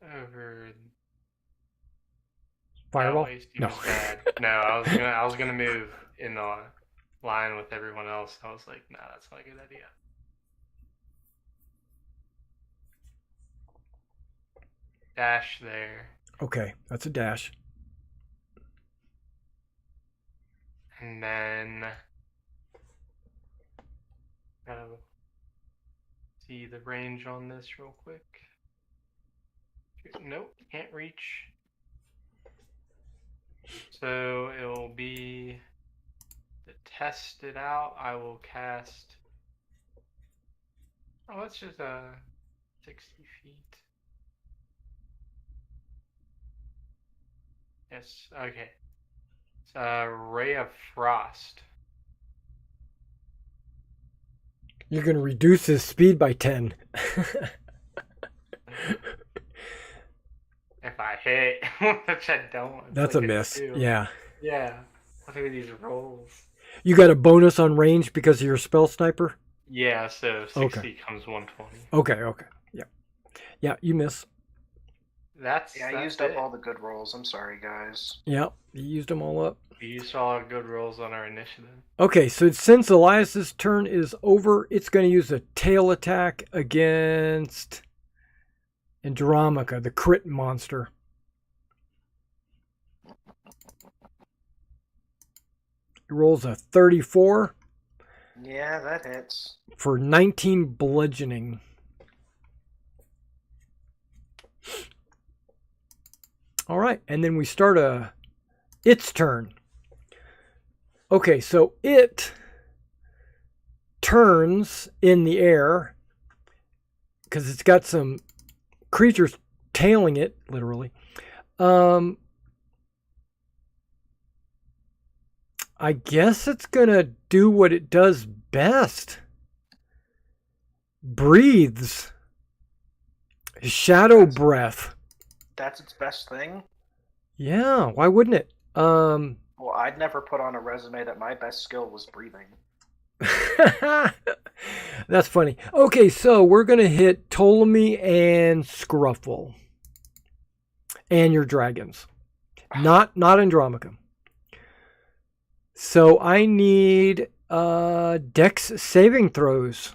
over. Fireball? That always No. seems bad. No, I was gonna move in the line with everyone else. I was like, nah, that's not a good idea. Dash there. Okay, that's a dash. And then gotta see the range on this real quick. Nope, can't reach. So it'll be to test it out. I will cast. Oh, it's just 60 feet. Yes. Okay. It's a ray of frost. You're going to reduce his speed by 10. If I hit, which I don't. That's a miss. 2. Yeah. Yeah. Look at these rolls. You got a bonus on range because of your spell sniper? Yeah, so 60 comes 120. Okay. Yeah. Yeah, you miss. That's I used up all the good rolls. I'm sorry, guys. Yeah, you used them all up. We used all our good rolls on our initiative. Okay, so since Elias's turn is over, it's going to use a tail attack against Andromaca, the crit monster. He rolls a 34. Yeah, that hits. For 19 bludgeoning. All right, and then we start its turn. Okay, so it turns in the air because it's got some creatures tailing it, literally. I guess it's gonna do what it does best. Breathes. Shadow breath. That's its best thing? Yeah, why wouldn't it? Well, I'd never put on a resume that my best skill was breathing. That's funny. Okay, so we're going to hit Ptolemy and Scruffle. And your dragons. Not Andromaca. So I need Dex saving throws.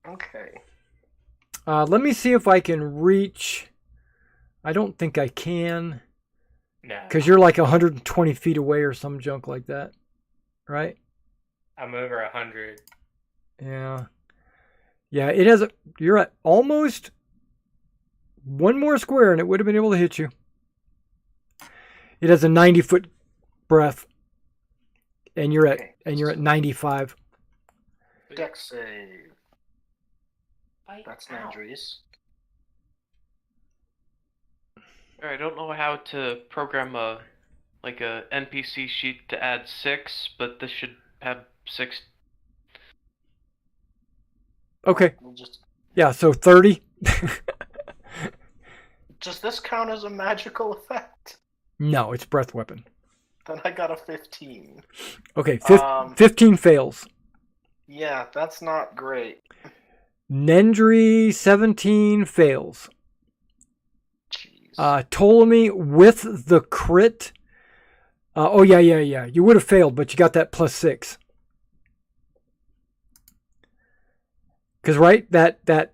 Okay. Let me see if I can reach. I don't think I can. No. Because you're like 120 feet away or some junk like that. Right? I'm over 100. Yeah. Yeah, it has you're at almost one more square and it would have been able to hit you. It has a 90-foot breath. And you're at 95. Dex save. That's Nandries. I don't know how to program a NPC sheet to add 6, but this should have 6. Okay. We'll just... Yeah, so 30. Does this count as a magical effect? No, it's breath weapon. Then I got a 15. Okay, 15 fails. Yeah, that's not great. Nendry 17 fails. Jeez. Ptolemy with the crit. Yeah. You would have failed, but you got that +6. Because right, that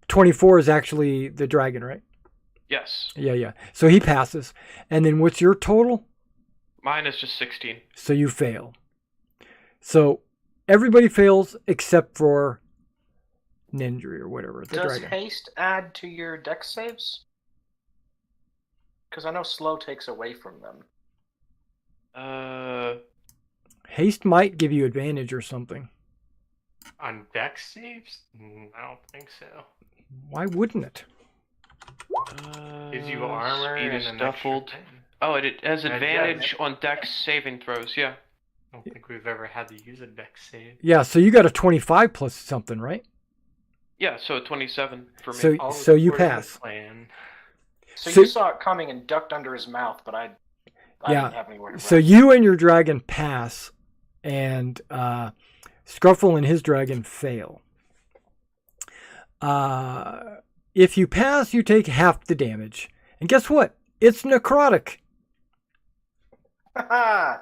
24 is actually the dragon, right? Yes. Yeah. So he passes. And then what's your total? Mine is just 16. So you fail. So everybody fails except for Nendry or whatever. The Does dragon. haste add to your dex saves? Because I know slow takes away from them. Haste might give you advantage or something. On dex saves? I don't think so. Why wouldn't it? Gives you armor speed and is an duffled. extra thing. Oh, it has Yeah, advantage on dex saving throws, yeah. I don't think we've ever had to use a dex save. Yeah, so you got a 25 plus something, right? Yeah, so 27 for me. So you pass. So So- you saw it coming and ducked under his mouth, but I didn't have anywhere to So run. you and your dragon pass, and Scruffle and his dragon fail. If you pass, you take half the damage. And guess what? It's necrotic. Haha!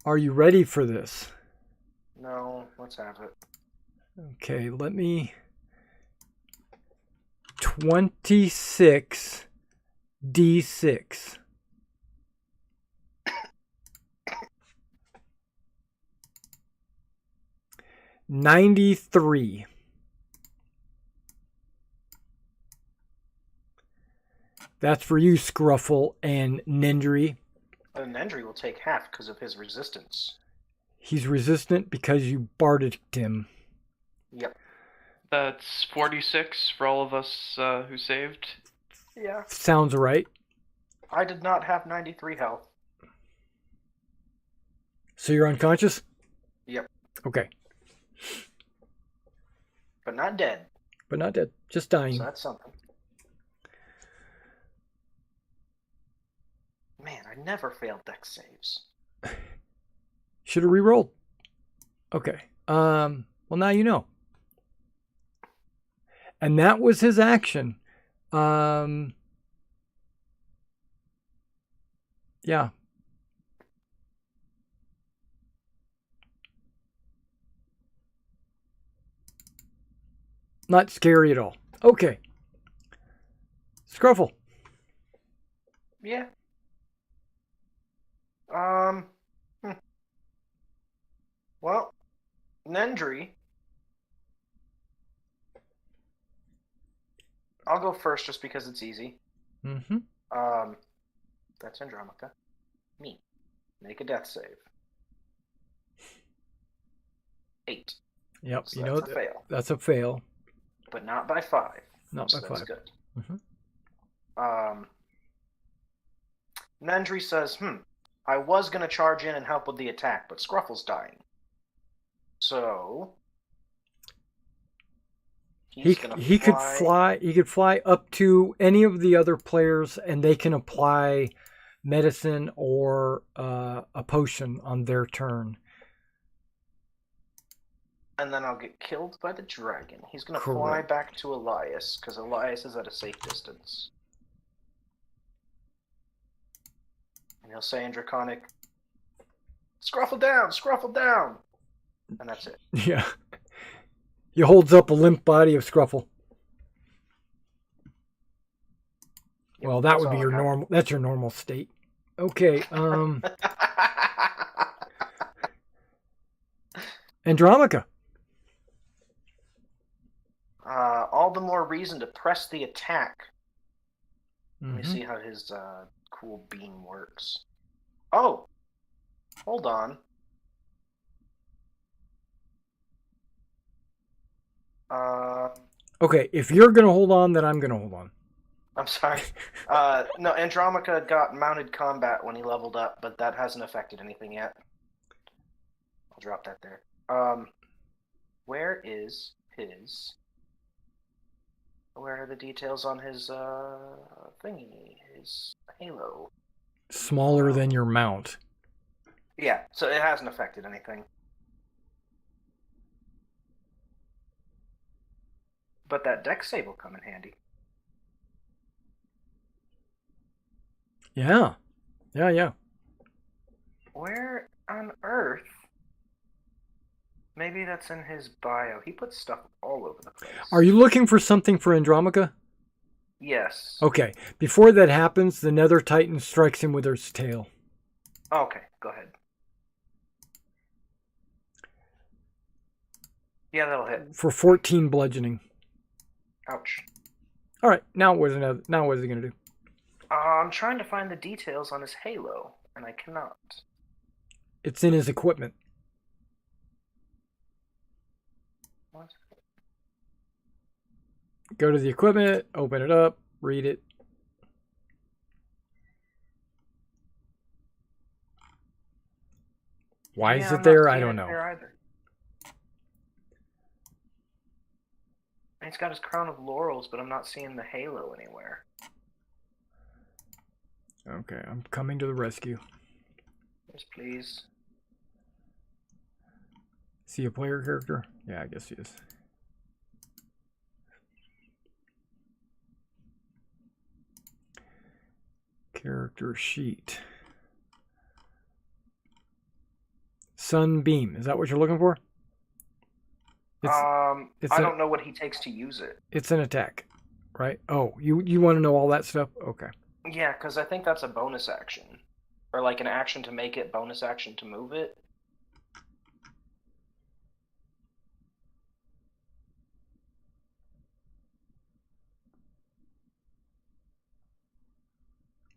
Are you ready for this? No, let's have it. Okay, let me... 26 D6. $93. That's for you, Scruffle and Nendry. Nendry will take half because of his resistance. He's resistant because you barded him. Yep. That's 46 for all of us who saved. Yeah. Sounds right. I did not have 93 health. So you're unconscious? Yep. Okay. But not dead. But not dead. Just dying. So that's something. Man, I never failed dex saves. Should have re-rolled. Okay. Well, now you know. And that was his action. Yeah. Not scary at all. Okay. Scruffle. Yeah. Well, Nendry. I'll go first just because it's easy. Mm-hmm. That's Andromica. Me. Make a death save. 8. Yep. So You that's know a fail. That's a fail. But not by 5. Not So by that's 5. good. Mm-hmm. Nendry says, I was going to charge in and help with the attack, but Scruffle's dying. So He could fly up to any of the other players, and they can apply medicine or a potion on their turn. And then I'll get killed by the dragon. He's going to fly Correct. back to Elias, because Elias is at a safe distance. And he'll say in Draconic, Scruffle down! Scruffle down! And that's it. Yeah. He holds up a limp body of Scruffle. Yep, Well, that that's would be all your I got. normal. That's your normal state. Okay. Andromica. All the more reason to press the attack. Let me Mm-hmm. see how his cool beam works. Oh! Hold on. Okay, if you're gonna hold on, then I'm gonna hold on. I'm sorry. No, Andromica got mounted combat when he leveled up, but that hasn't affected anything yet. I'll drop that there. Where is his... Where are the details on his thingy? His halo? Smaller than your mount. Yeah, so it hasn't affected anything. But that dex save will come in handy. Yeah. Yeah. Where on earth? Maybe that's in his bio. He puts stuff all over the place. Are you looking for something for Andromica? Yes. Okay. Before that happens, the Nether Titan strikes him with its tail. Okay, go ahead. Yeah, that'll hit. For 14 bludgeoning. Ouch. All right. Now what is it going to do? I'm trying to find the details on his halo, and I cannot. It's in his equipment. What? Go to the equipment, open it up, read it. Why is it there? I don't know. There either. And he's got his crown of laurels, but I'm not seeing the halo anywhere. Okay, I'm coming to the rescue. Yes, please. See a player character? Yeah, I guess he is. Character sheet. Sunbeam. Is that what you're looking for? I don't know what he takes to use it. It's an attack, right? Oh, you want to know all that stuff? Okay. Yeah, because I think that's a bonus action. Or like an action to make it, bonus action to move it.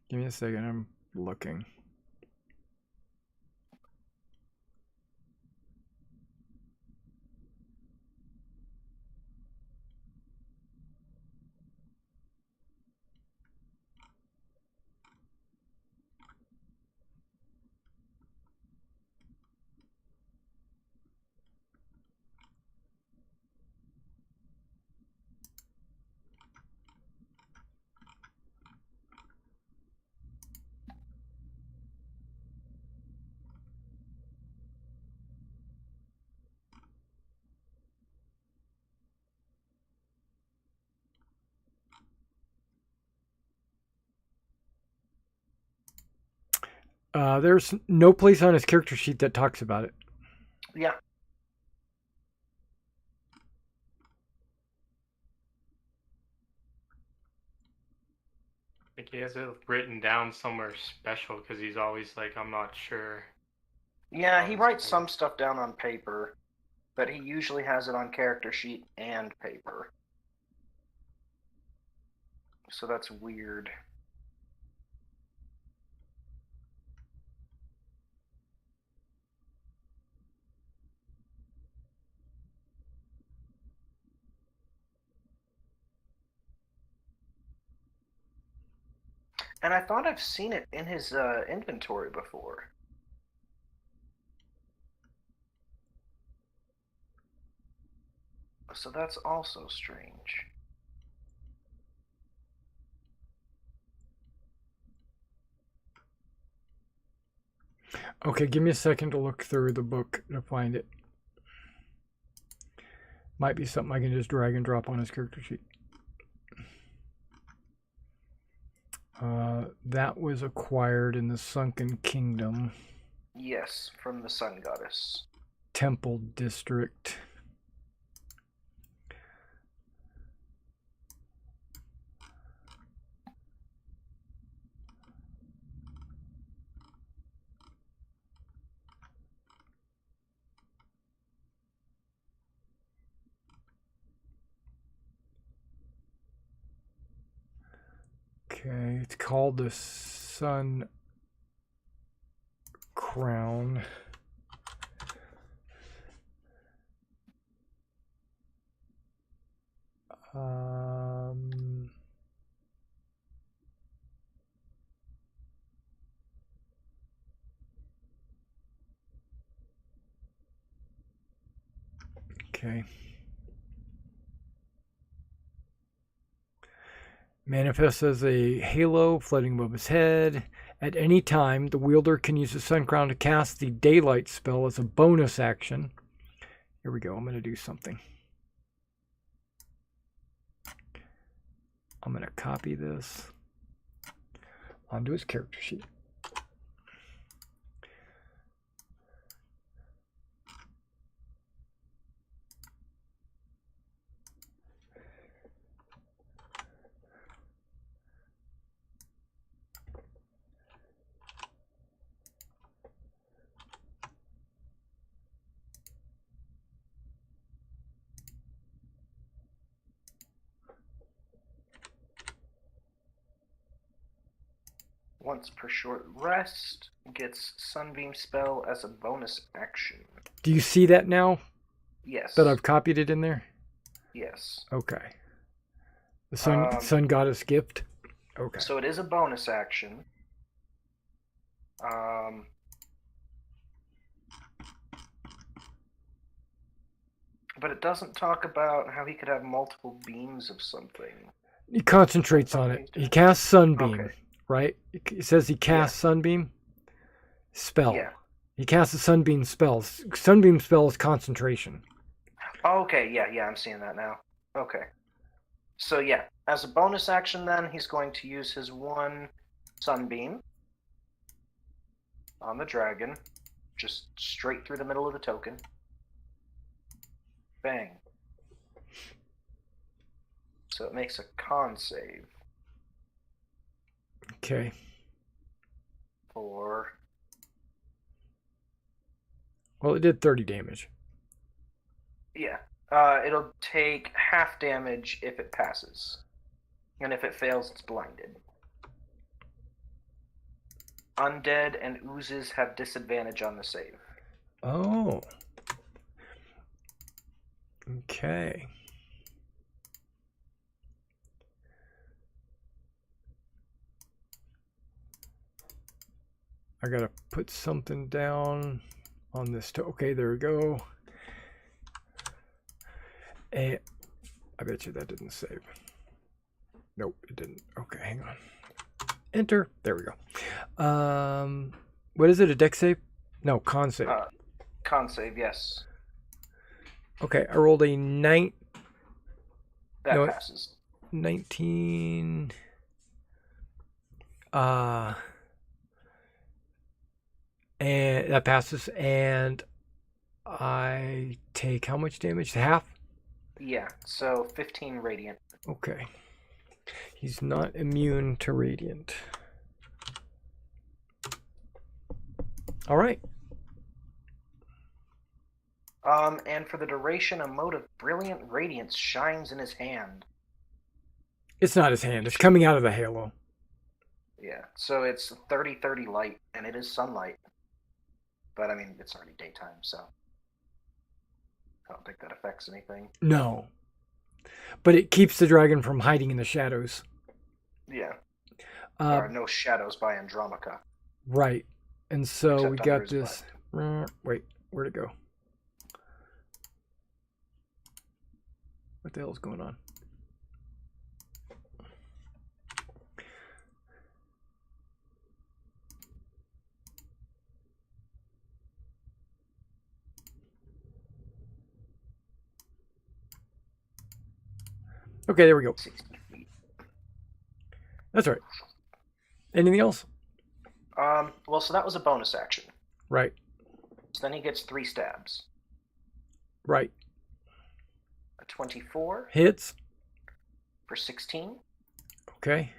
Give me a second. I'm looking. There's no place on his character sheet that talks about it. Yeah. I think he has it written down somewhere special because he's always like, I'm not sure. Yeah, he writes some stuff down on paper, but he usually has it on character sheet and paper. So that's weird. And I thought I've seen it in his inventory before. So that's also strange. Okay, give me a second to look through the book to find it. Might be something I can just drag and drop on his character sheet. That was acquired in the Sunken Kingdom. Yes, from the Sun Goddess. Temple District. Okay, it's called the Sun Crown. Okay. Manifests as a halo floating above his head. At any time, the wielder can use the Sun Crown to cast the Daylight spell as a bonus action. Here we go. I'm going to do something. I'm going to copy this onto his character sheet. Once per short rest, gets Sunbeam spell as a bonus action. Do you see that now? Yes. That I've copied it in there? Yes. Okay. The sun Goddess gift? Okay. So it is a bonus action. But it doesn't talk about how he could have multiple beams of something. He concentrates on it. He casts Sunbeam, okay. Right? It says he casts Sunbeam spell. Yeah. He casts a Sunbeam spell. Sunbeam spell is concentration. Okay, yeah, I'm seeing that now. Okay. So yeah, as a bonus action then, he's going to use his one Sunbeam on the dragon, just straight through the middle of the token. Bang. So it makes a con save. Okay. For... Well, it did 30 damage. Yeah. It'll take half damage if it passes. And if it fails, it's blinded. Undead and oozes have disadvantage on the save. Oh. Okay. I gotta put something down on this. Okay, there we go. And I bet you that didn't save. Nope, it didn't. Okay, hang on. Enter. There we go. What is it? A dex save? No, con save. Con save, yes. Okay, I rolled a 9. That passes. 19. And that passes, and I take how much damage? Half? Yeah, so 15 radiant. Okay. He's not immune to radiant. All right. And for the duration, a mote of brilliant radiance shines in his hand. It's not his hand. It's coming out of the halo. Yeah, so it's 30-30 light, and it is sunlight. But, I mean, it's already daytime, so I don't think that affects anything. No. But it keeps the dragon from hiding in the shadows. Yeah. There are no shadows by Andromaca. Right. And so Except we got under his this. Wait, where'd it go? What the hell is going on? Okay, there we go. 60 feet. That's all right. Anything else? Well, so that was a bonus action. Right. So then he gets 3 stabs. Right. A 24 Hits. for 16. Okay.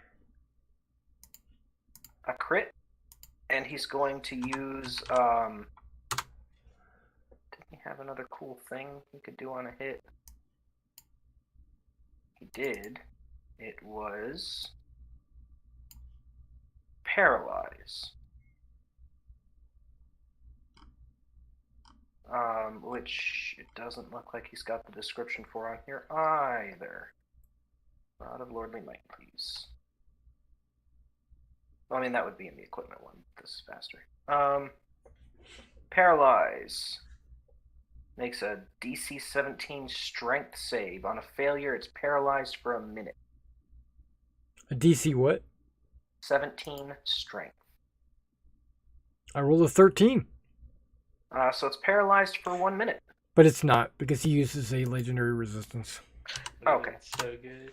A crit. And he's going to use, didn't he have another cool thing he could do on a hit? He did. It was Paralyze. Which it doesn't look like he's got the description for on here either. Rod of Lordly Might, please. Well, I mean, that would be in the equipment one. This is faster. Paralyze. Makes a DC 17 strength save. On a failure, it's paralyzed for a minute. A DC what? 17 strength. I rolled a 13. So it's paralyzed for 1 minute. But it's not, because he uses a legendary resistance. Okay. That's so good.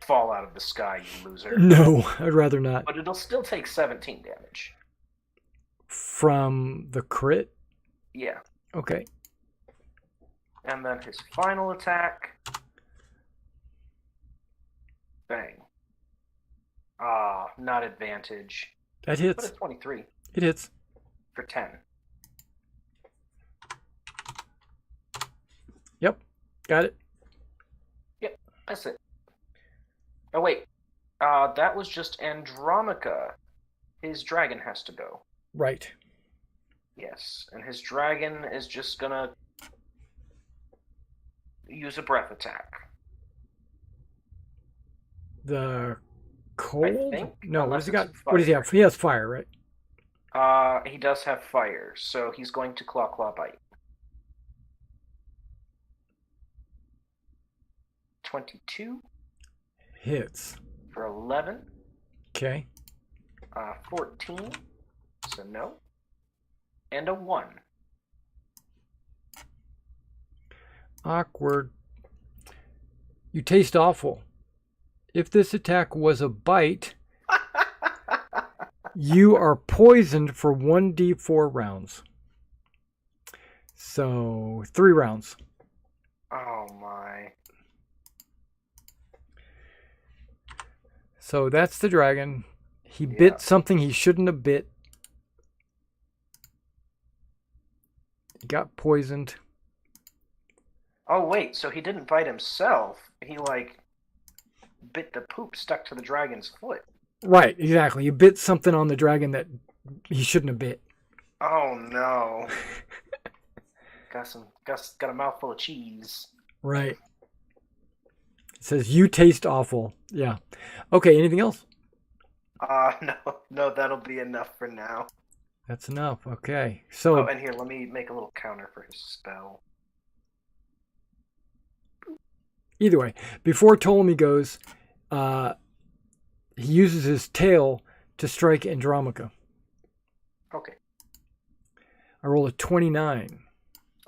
Fall out of the sky, you loser. No, I'd rather not. But it'll still take 17 damage. From the crit? Yeah. Okay. And then his final attack. Bang. Not advantage. That But hits. it's 23 It hits. for 10. Yep. Got it. Yep, that's it. Oh, wait. That was just Andromaca. His dragon has to go. Right. Yes, and his dragon is just gonna use a breath attack. The cold? think, No, what does he unless got? it's What does he have? He has fire, right? He does have fire, so he's going to claw bite. 22 Hits. for 11. Okay. 14, so no. And a 1. Awkward. You taste awful. If this attack was a bite, You are poisoned for 1d4 rounds. So 3 rounds. Oh my. So that's the dragon. He bit something he shouldn't have bit. He got poisoned. Oh wait, so he didn't bite himself. He like bit the poop stuck to the dragon's foot. Right, exactly. You bit something on the dragon that he shouldn't have bit. Oh no. got a mouthful of cheese. Right. It says you taste awful. Yeah. Okay, anything else? No, that'll be enough for now. That's enough. Okay. So Oh, and here, let me make a little counter for his spell. either way, before Ptolemy goes, he uses his tail to strike Andromaca. Okay. I roll a 29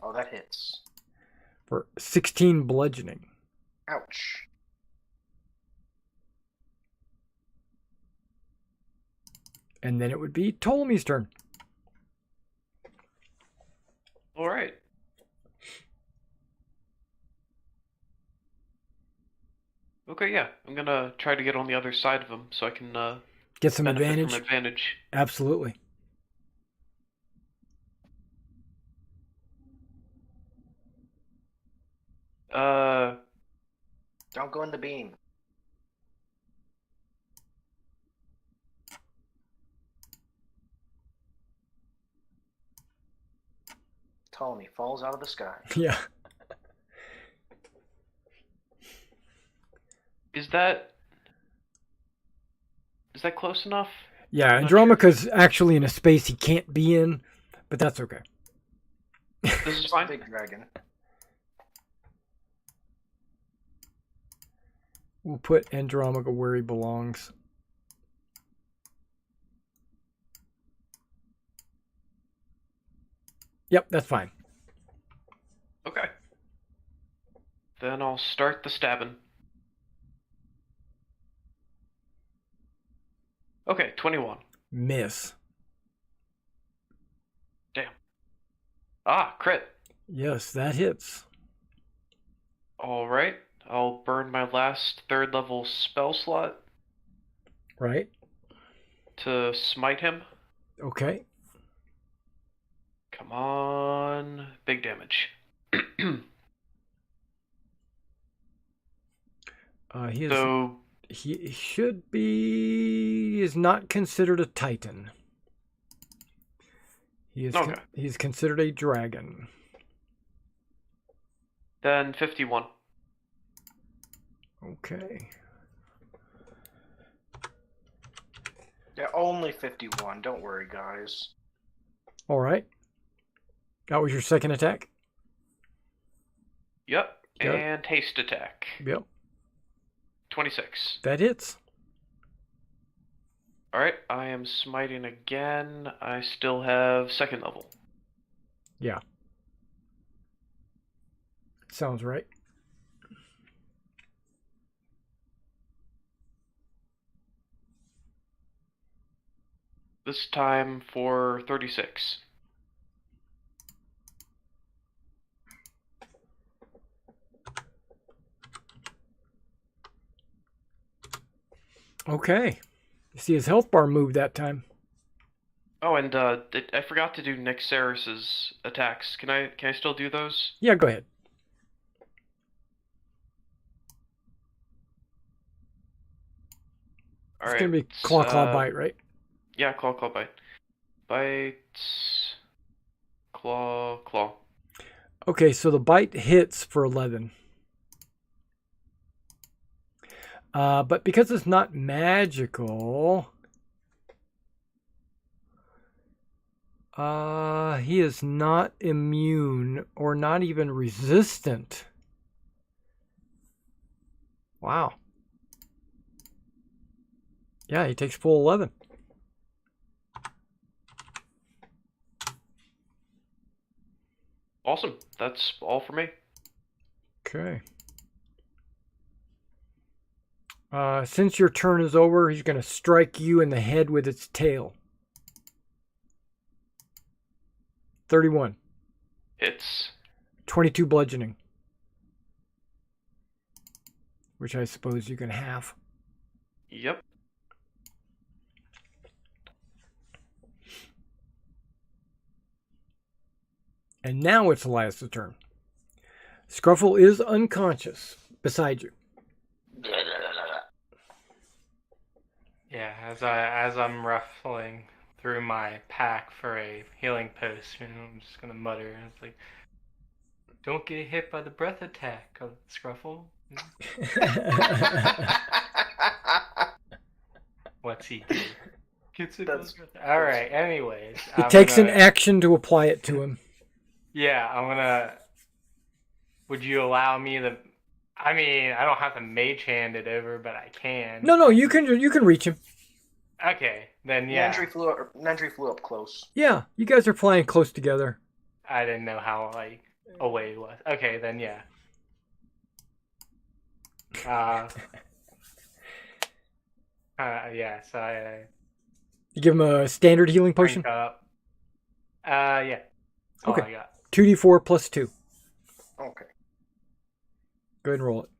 Oh, that hits. for 16 bludgeoning. Ouch. And then it would be Ptolemy's turn. All right. Okay, yeah. I'm gonna try to get on the other side of him so I can Get some benefit advantage. from advantage. Absolutely. Don't go in the beam. Ptolemy falls out of the sky. Yeah. Is that close enough? Yeah, I'm not sure. Andromaca's actually in a space he can't be in, but that's okay. This is It's a fine. big dragon. We'll put Andromaca where he belongs. Yep, that's fine. Okay. Then I'll start the stabbing. Okay, 21. Miss. Damn. Ah, crit. Yes, that hits. All right. I'll burn my last 3rd level spell slot Right? to smite him. Okay. Come on. Big damage. He is. So, He should be. He is not considered a titan. He is. Okay. He's considered a dragon. then 51. Okay. Yeah, only 51. Don't worry, guys. All right. That was your second attack. Yep. Yep. And haste attack. Yep. 26. That hits. Alright, I am smiting again. I still have 2nd level. Yeah. Sounds right. This time for 36. Okay. You see his health bar move that time. Oh, and I forgot to do Nyxeris's attacks. Can I still do those? Yeah, go ahead. All It's right. going to be claw, bite, right? Yeah, claw, bite. Bite, claw. Okay, so the bite hits for 11. But because it's not magical, he is not immune or not even resistant. Wow. Yeah, he takes full 11. Awesome. That's all for me. Okay. Since your turn is over, he's going to strike you in the head with its tail. 31. Hits. 22 bludgeoning. Which I suppose you can have. Yep. And now it's Elias' turn. Scruffle is unconscious beside you. Yeah, as I'm ruffling through my pack for a healing potion, I'm just gonna mutter. It's like, don't get hit by the breath attack, Scruffle. What's he do? Gets it. All right. Anyways, It takes an action to apply it to him. Yeah, I'm gonna. Would you allow me to? I mean, I don't have to mage hand it over, but I can. No, you can reach him. Okay, then yeah. Nendry flew up close. Yeah, you guys are flying close together. I didn't know how away it was. Okay, then yeah. Yeah. So I. You give him a standard healing potion. Up. Yeah. That's all okay. I got. 2d4 plus 2. Okay. Go ahead and roll it.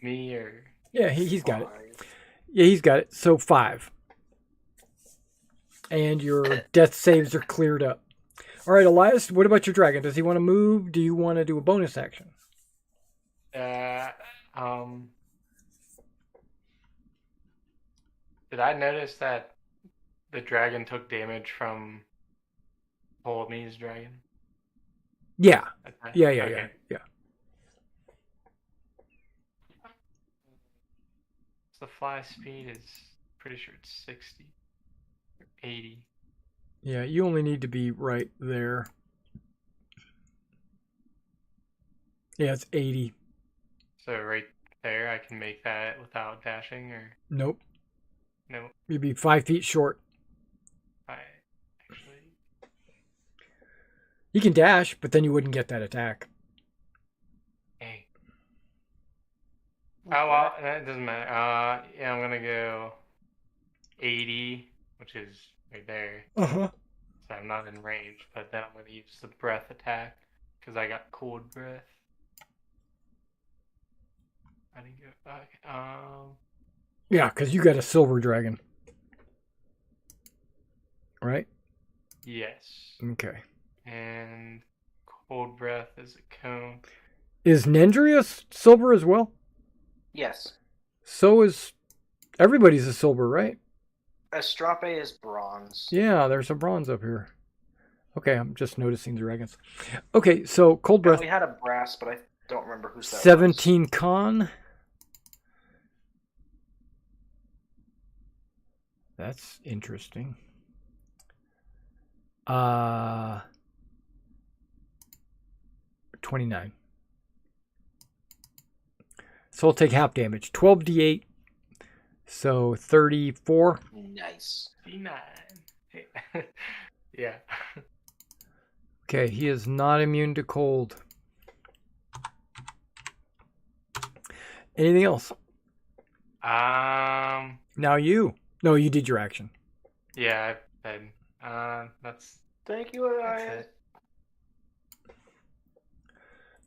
Me or? Yeah, he's got it. Yeah, he's got it. So 5. And your death saves are cleared up. All right, Elias, what about your dragon? Does he want to move? Do you want to do a bonus action? Did I notice that the dragon took damage from Ptolemy's dragon? Yeah. Okay. Yeah. The fly speed is pretty sure it's 60 or 80. Yeah, you only need to be right there. Yeah, it's 80. So right there, I can make that without dashing, or nope. No. You'd be 5 feet short. You can dash, but then you wouldn't get that attack. Hey. Oh, well, that doesn't matter. Yeah, I'm gonna go 80, which is right there. Uh-huh. So I'm not in range, but then I'm gonna use the breath attack, because I got cold breath. I didn't go, okay, Yeah, because you got a silver dragon. Right? Yes. Okay. And cold breath is a cone. Is Nendrius silver as well? Yes. So is everybody's a silver, right? Astrape is bronze. Yeah, there's a bronze up here. Okay, I'm just noticing dragons. Okay, so cold breath. We had a brass, but I don't remember who's that 17 con. That's interesting. 29. So I'll take half damage. 12d8. So 34. Nice. D9. Yeah. Okay, he is not immune to cold. Anything else? Now you. No, you did your action. Yeah, that's. Thank you, Elias.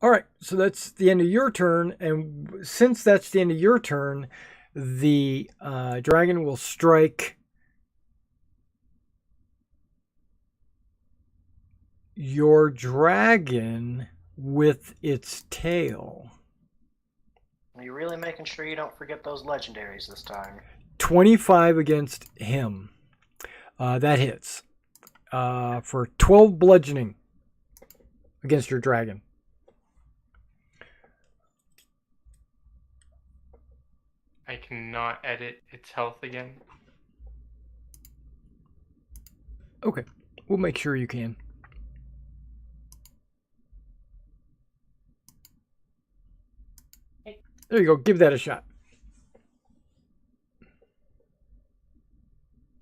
All right, so that's the end of your turn, and since that's the end of your turn, the dragon will strike your dragon with its tail. Are you really making sure you don't forget those legendaries this time? 25 against him. That hits. For 12 bludgeoning against your dragon. I cannot edit its health again. Okay, we'll make sure you can. There you go. Give that a shot.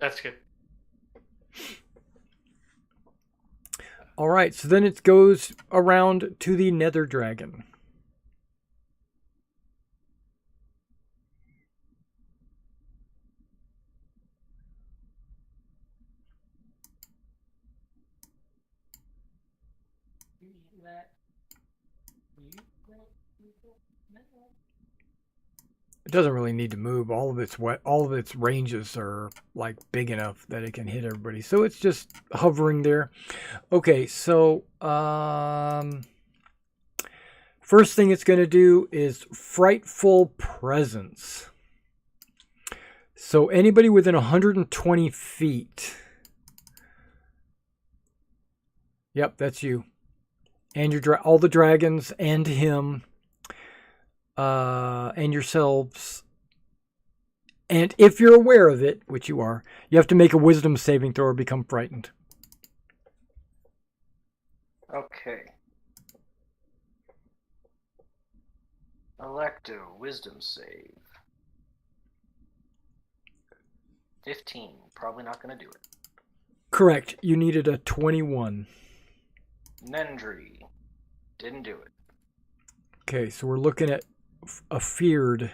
That's good. All right, so then it goes around to the Nether Dragon. It doesn't really need to move. All of its ranges are like big enough that it can hit everybody. So it's just hovering there. Okay, so first thing it's going to do is Frightful Presence. So anybody within 120 feet. Yep, that's you. And all the dragons and him. And yourselves. And if you're aware of it, which you are, you have to make a wisdom saving throw or become frightened. Okay. Electo, wisdom save. 15. Probably not going to do it. Correct. You needed a 21. Nendry. Didn't do it. Okay, so we're looking at a feared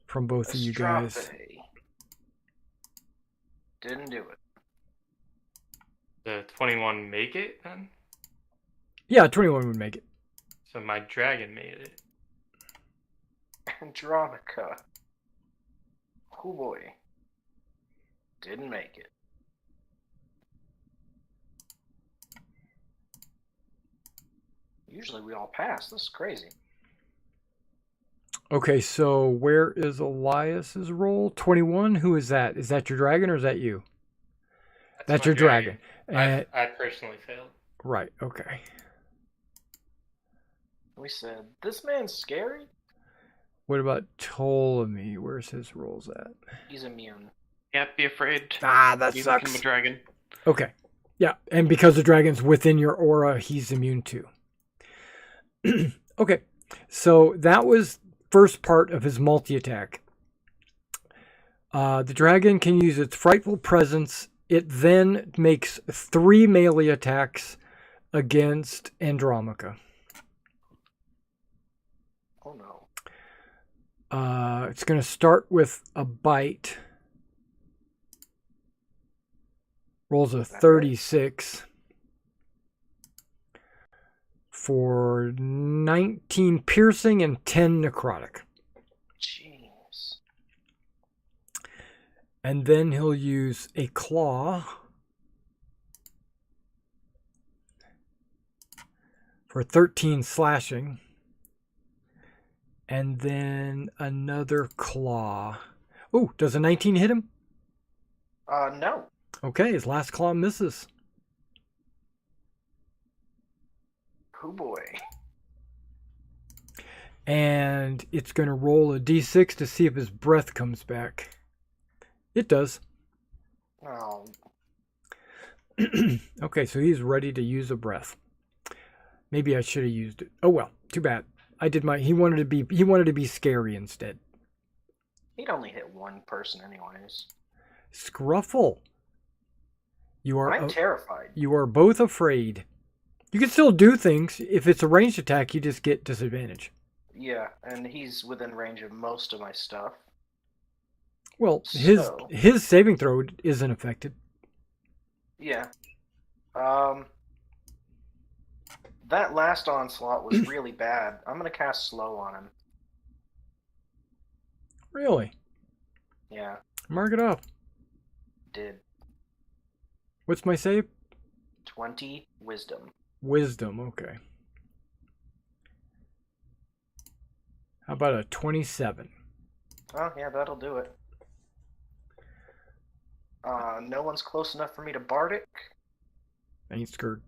from both of you guys. Estrape. Didn't do it. The 21 make it then? Yeah, 21 would make it. So my dragon made it. Andromica. Oh boy. Didn't make it. Usually we all pass. This is crazy. Okay, so where is Elias's roll? 21? Who is that? Is that your dragon or is that you? That's your dragon. I personally failed. Right, okay. We said, this man's scary? What about Ptolemy? Where's his rolls at? He's immune. Can't be afraid. That You sucks. become a dragon. Okay. Yeah, and because the dragon's within your aura, he's immune too. Okay, so that was first part of his multi-attack. The dragon can use its Frightful Presence. It then makes 3 melee attacks against Andromica. Oh no. It's going to start with a bite. Rolls a 36 for 19 piercing and 10 necrotic. Jeez. And then he'll use a claw for 13 slashing. And then another claw. Oh, does a 19 hit him? No. Okay, his last claw misses. Oh boy. And it's going to roll a d6 to see if his breath comes back. It does. Oh. Okay, so he's ready to use a breath. Maybe I should have used it. Oh well, too bad. He wanted to be scary instead. He'd only hit one person anyways. Scruffle. I'm terrified. You are both afraid. You can still do things. If it's a ranged attack, you just get disadvantage. Yeah, and he's within range of most of my stuff. Well, his saving throw isn't affected. Yeah. That last onslaught was really bad. I'm going to cast slow on him. Really? Yeah. Mark it off. Did. What's my save? 20 wisdom. Wisdom, okay. How about a 27? Oh, yeah, that'll do it. No one's close enough for me to Bardic. Ain't scared.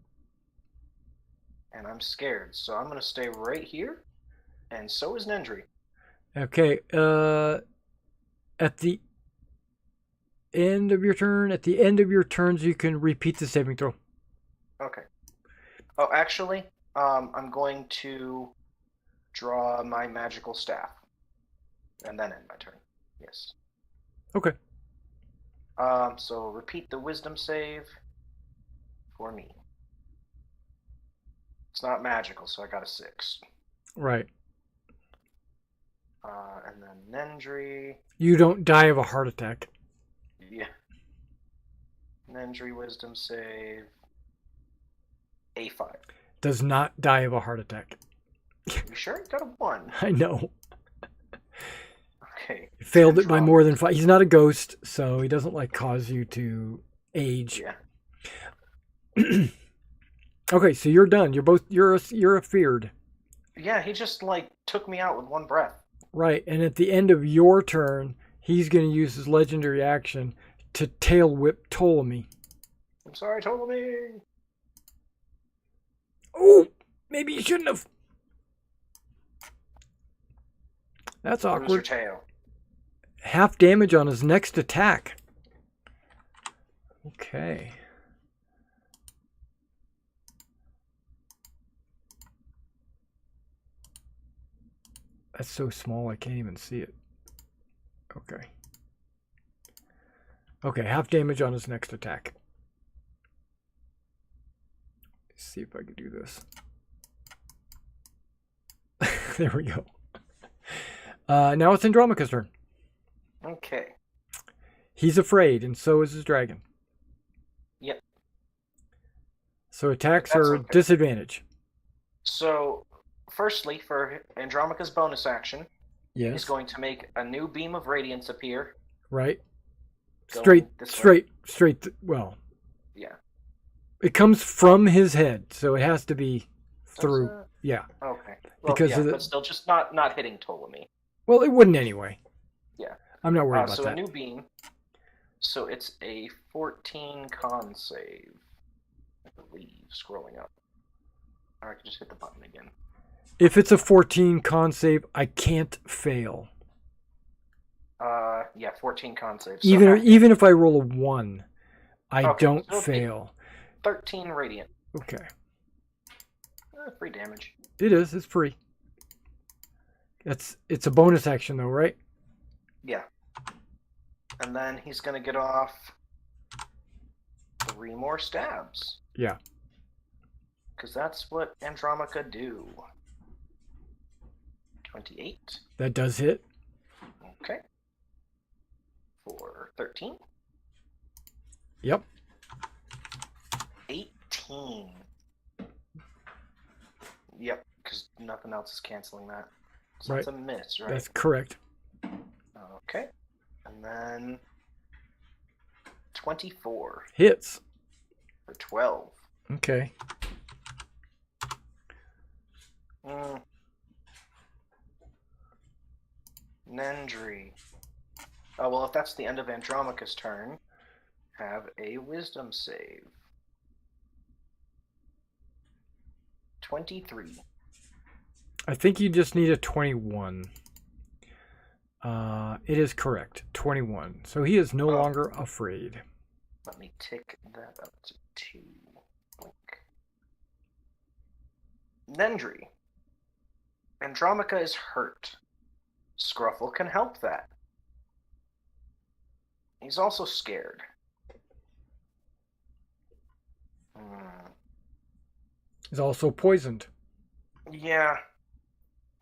And I'm scared, so I'm going to stay right here. And so is Nendry. Okay, at the end of your turns, you can repeat the saving throw. Okay. Oh, actually, I'm going to draw my magical staff. And then end my turn. Yes. Okay. So repeat the wisdom save for me. It's not magical, so I got a 6. Right. And then Nendry. You don't die of a heart attack. Yeah. Nendry wisdom save. A5. Does not die of a heart attack. You sure you got a 1? I know. Okay. He failed it by more than 5. He's not a ghost, so he doesn't like cause you to age. Yeah. Okay, so you're done. You're a feared. Yeah, he just like took me out with one breath. Right, and at the end of your turn, he's going to use his legendary action to tail whip Ptolemy. I'm sorry, Ptolemy. Oh, maybe you shouldn't have. That's Lose your awkward. tail. Half damage on his next attack. Okay. That's so small I can't even see it. Okay. Okay, half damage on his next attack. Let's see if I can do this. There we go. Now it's Andromaca's turn. Okay. He's afraid, and so is his dragon. Yep. So attacks That's are okay. disadvantage. So, firstly, for Andromaca's bonus action, Yes. he's going to make a new beam of radiance appear. Right. Going this way. Well, Yeah. it comes from his head, so it has to be through. Does it? Yeah. Okay. Well, Because yeah, of the- but still, just not hitting Ptolemy. Well, it wouldn't anyway. Yeah. I'm not worried about So that. a new beam. So it's a 14 con save. I believe, scrolling up. Or I can just hit the button again. If it's a 14 con save, I can't fail. Yeah, 14 con save. So Even if I roll a 1, I Okay, don't so it'll be- fail. 13 radiant. Okay. Free damage. It is. It's free. It's a bonus action though, right? Yeah. And then he's going to get off 3 more stabs. Yeah. Because that's what Andromaca do. 28. That does hit. Okay. For 13. Yep. 18. Yep, because nothing else is canceling that. So Right. it's a miss, right? That's correct. Okay. And then 24 Hits. for 12. Okay. Nendry. Oh, well, if that's the end of Andromaca's turn, have a wisdom save. 23. I think you just need a 21. It is correct. 21. So he is no longer afraid. Let me tick that up to 2. Blink. Nendry. Andromaca is hurt. Scruffle can help that. He's also scared. He's also poisoned. Yeah.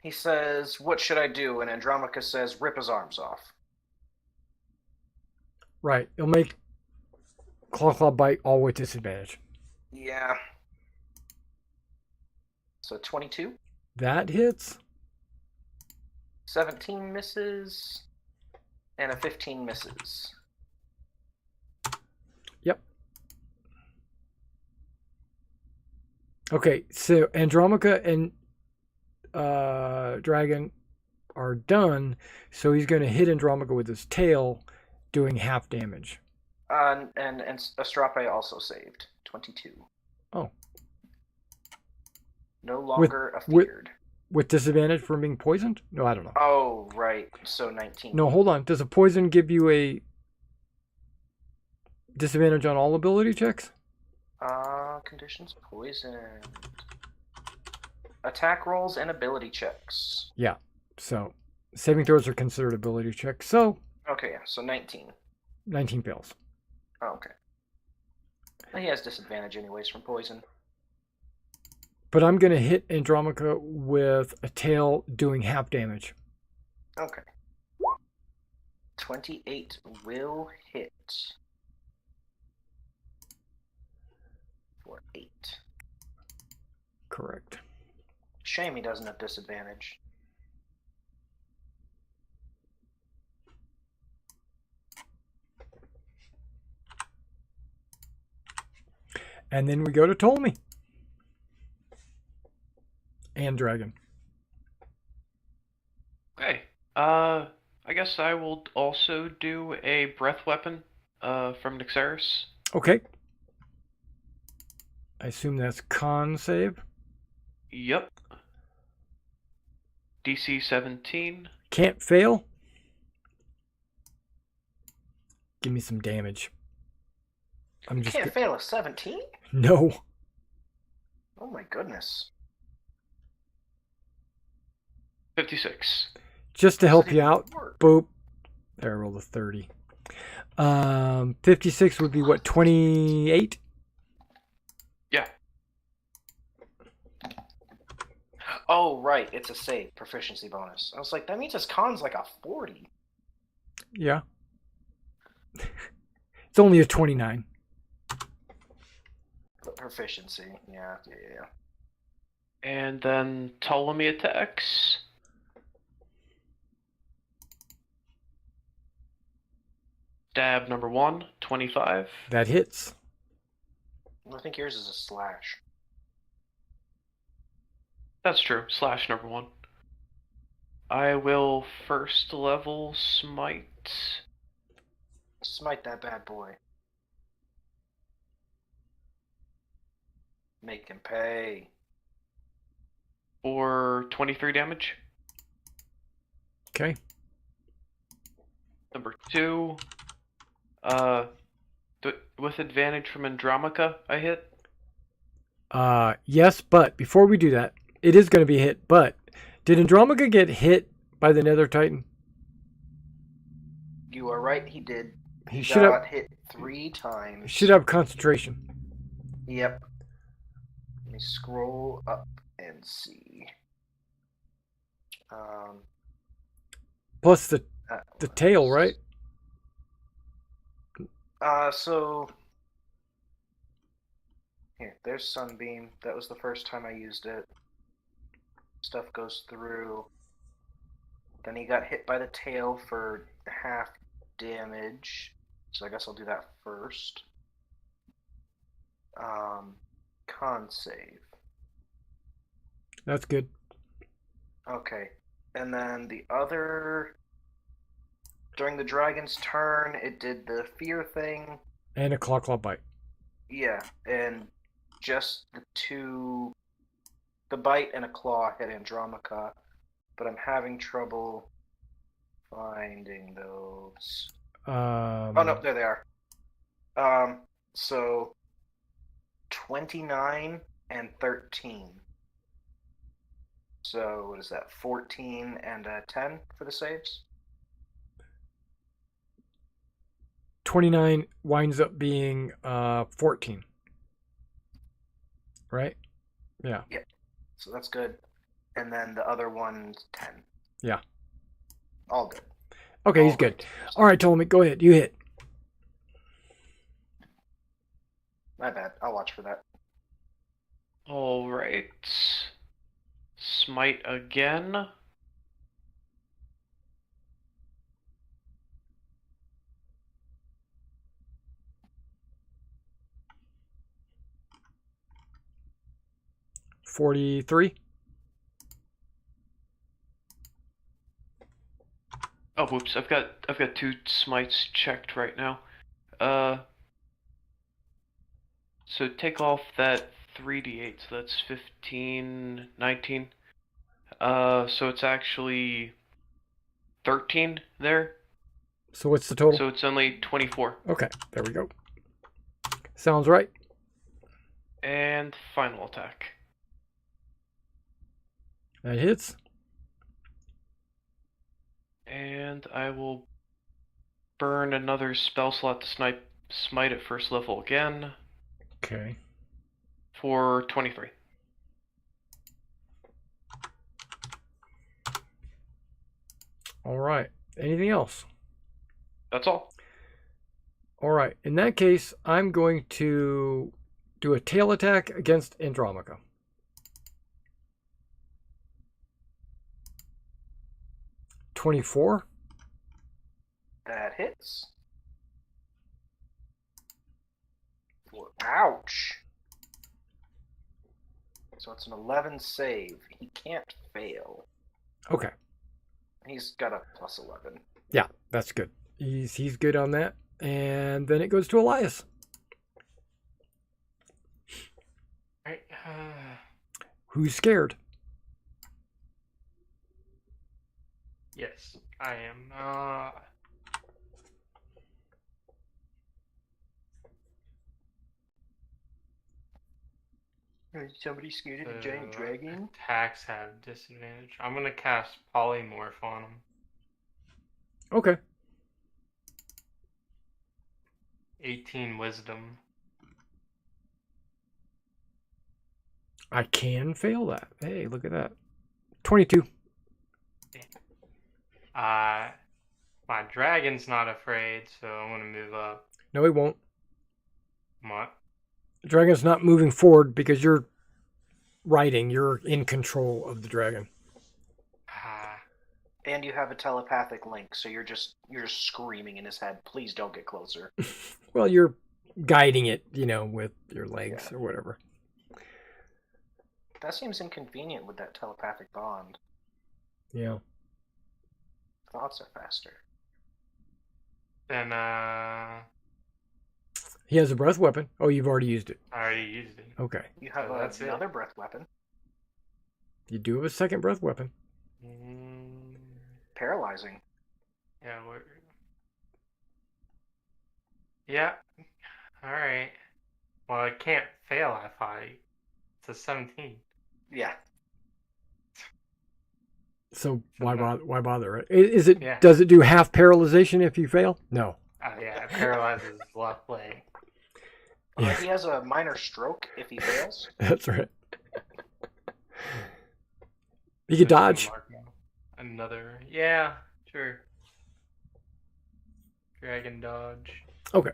He says, "What should I do?" And Andromaca says, "Rip his arms off." Right. It'll make Claw Bite all with disadvantage. Yeah. So 22. That hits. 17 misses. And a 15 misses. Yep. Okay, so Andromaca and Dragon are done, so he's going to hit Andromaca with his tail, doing half damage. And Astrape also saved. 22. Oh. No longer afeared. With disadvantage from being poisoned? No, I don't know. Oh, right. So 19. No, hold on. Does a poison give you a disadvantage on all ability checks? Conditions poison. Attack rolls and ability checks. Yeah. So saving throws are considered ability checks. So Okay, so 19. 19 fails. Oh, okay. He has disadvantage anyways from poison. But I'm going to hit Andromaca with a tail doing half damage. Okay. 28 will hit. For 8. Correct. Shame he doesn't have disadvantage. And then we go to Ptolemy. And Dragon. Okay. I guess I will also do a breath weapon from Nixeris. Okay. I assume that's con save. Yep. DC 17. Can't fail. Give me some damage. I'm just Can't fail a 17? No. Oh my goodness. 56. Just to help you out. Work. Boop. There, I rolled a 30. 56 would be what, 28? Yeah. Oh, right. It's a save proficiency bonus. I was like, that means his con's like a 40. Yeah. It's only a 29. Proficiency. Yeah. And then Ptolemy attacks. Stab number 1, 25. That hits. I think yours is a slash. That's true. Slash number 1. I will first level smite. Smite that bad boy. Make him pay. For 23 damage. Okay. Number 2. With advantage from Andromica, I hit. Yes, but before we do that, it is going to be hit, but did Andromica get hit by the Nether Titan? You are right, he did. He He should got have hit 3 times. should have concentration. Yep. Let me scroll up and see. Plus the That tail, was- right? So here, there's Sunbeam. That was the first time I used it. Stuff goes through. Then he got hit by the tail for half damage. So I guess I'll do that first. Con save. That's good. Okay. And then the other, during the dragon's turn, it did the fear thing. And a claw bite. Yeah, and just the bite and a claw hit Andromica, but I'm having trouble finding those. Oh no, there they are. So 29 and 13. So what is that? 14 and 10 for the saves? 29 winds up being 14. Right? Yeah. So that's good. And then the other one's 10. Yeah. All good. Okay, he's All good. good. All right, Ptolemy, go ahead. You hit. My bad. I'll watch for that. Alright. Smite again. $43. Oh, whoops! I've got 2 smites checked right now. So take off that 3d8. So that's 15, 19. So it's actually 13 there. So what's the total? So it's only 24. Okay, there we go. Sounds right. And final attack. That hits. And I will burn another spell slot to smite at first level again Okay. for 23. All right. Anything else? That's all. All right. In that case, I'm going to do a tail attack against Andromica. 24. That hits. Ouch. So it's an 11 save. He can't fail. Okay. He's got a plus 11. Yeah, that's good. He's good on that. And then it goes to Elias. Right. Who's scared? Yes, I am. Somebody scared of a giant dragon? Attacks have disadvantage. I'm gonna cast Polymorph on him. Okay. 18 Wisdom. I can fail that. Hey, look at that. 22. My dragon's not afraid, so I'm gonna move up. No, he won't. What? The dragon's not moving forward because you're riding. You're in control of the dragon. And you have a telepathic link, so you're just screaming in his head, please don't get closer. Well, you're guiding it, with your legs or whatever. That seems inconvenient with that telepathic bond. Yeah. Thoughts are faster. Then, He has a breath weapon. Oh, you've already used it. I already used it. Okay. You have another breath weapon. You do have a second breath weapon. Paralyzing. Yeah, Yeah. Alright. Well, it can't fail, I thought. It's a 17. Yeah. So why bother? Right? Is it? Yeah. Does it do half paralyzation if you fail? No. Yeah, it paralyzes his left leg. He has a minor stroke if he fails. That's right. You could dodge. Another. Yeah, sure. Dragon dodge. Okay.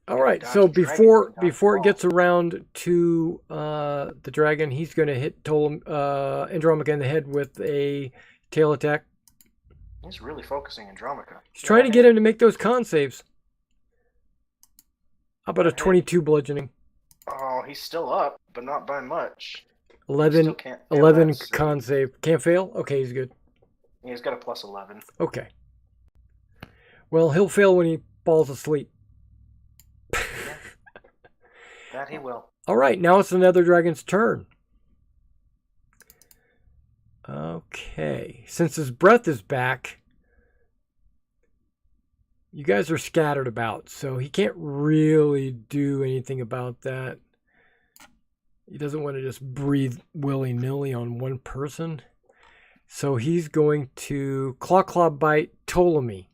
All right. Dodge So the dragon, before dodge it gets around to the dragon, he's going to hit Andromaca in the head with a tail attack. He's really focusing Andromaca. He's trying to get him to make those con saves. How about a 22 bludgeoning? Oh, he's still up, but not by much. 11 con save. Can't fail? Okay, he's good. Yeah, he's got a plus 11. Okay. Well, he'll fail when he falls asleep. That he will. All right, now it's another dragon's turn. Okay. Since his breath is back, you guys are scattered about, so he can't really do anything about that. He doesn't want to just breathe willy-nilly on one person. So he's going to Claw Bite Ptolemy.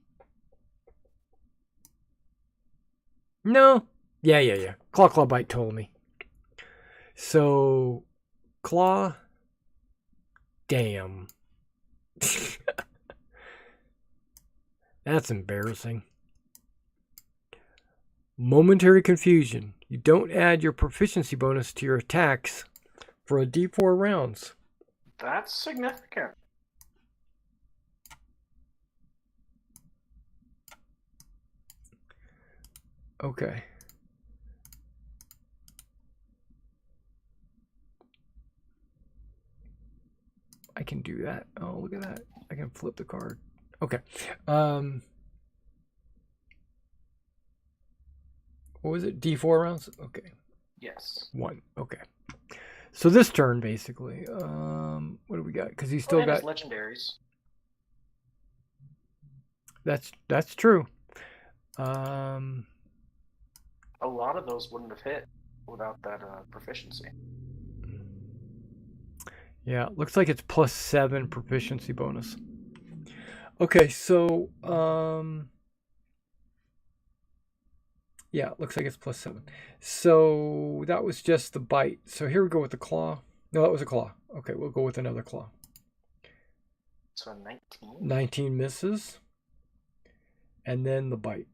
No. Yeah. Claw Bite Ptolemy. So, Claw. Damn. That's embarrassing. Momentary confusion. You don't add your proficiency bonus to your attacks for a D4 rounds. That's significant. Okay. I can do that. Oh, look at that. I can flip the card. Okay. What was it? D4 rounds? Okay. Yes. 1. Okay. So this turn, basically. What do we got? Because he's still got his legendaries. That's true. A lot of those wouldn't have hit without that proficiency. Yeah, looks like it's +7 proficiency bonus. Okay, so yeah, looks like it's +7. So that was just the bite. So here we go with the claw. No, that was a claw. Okay, we'll go with another claw. So 19. 19 misses. And then the bite.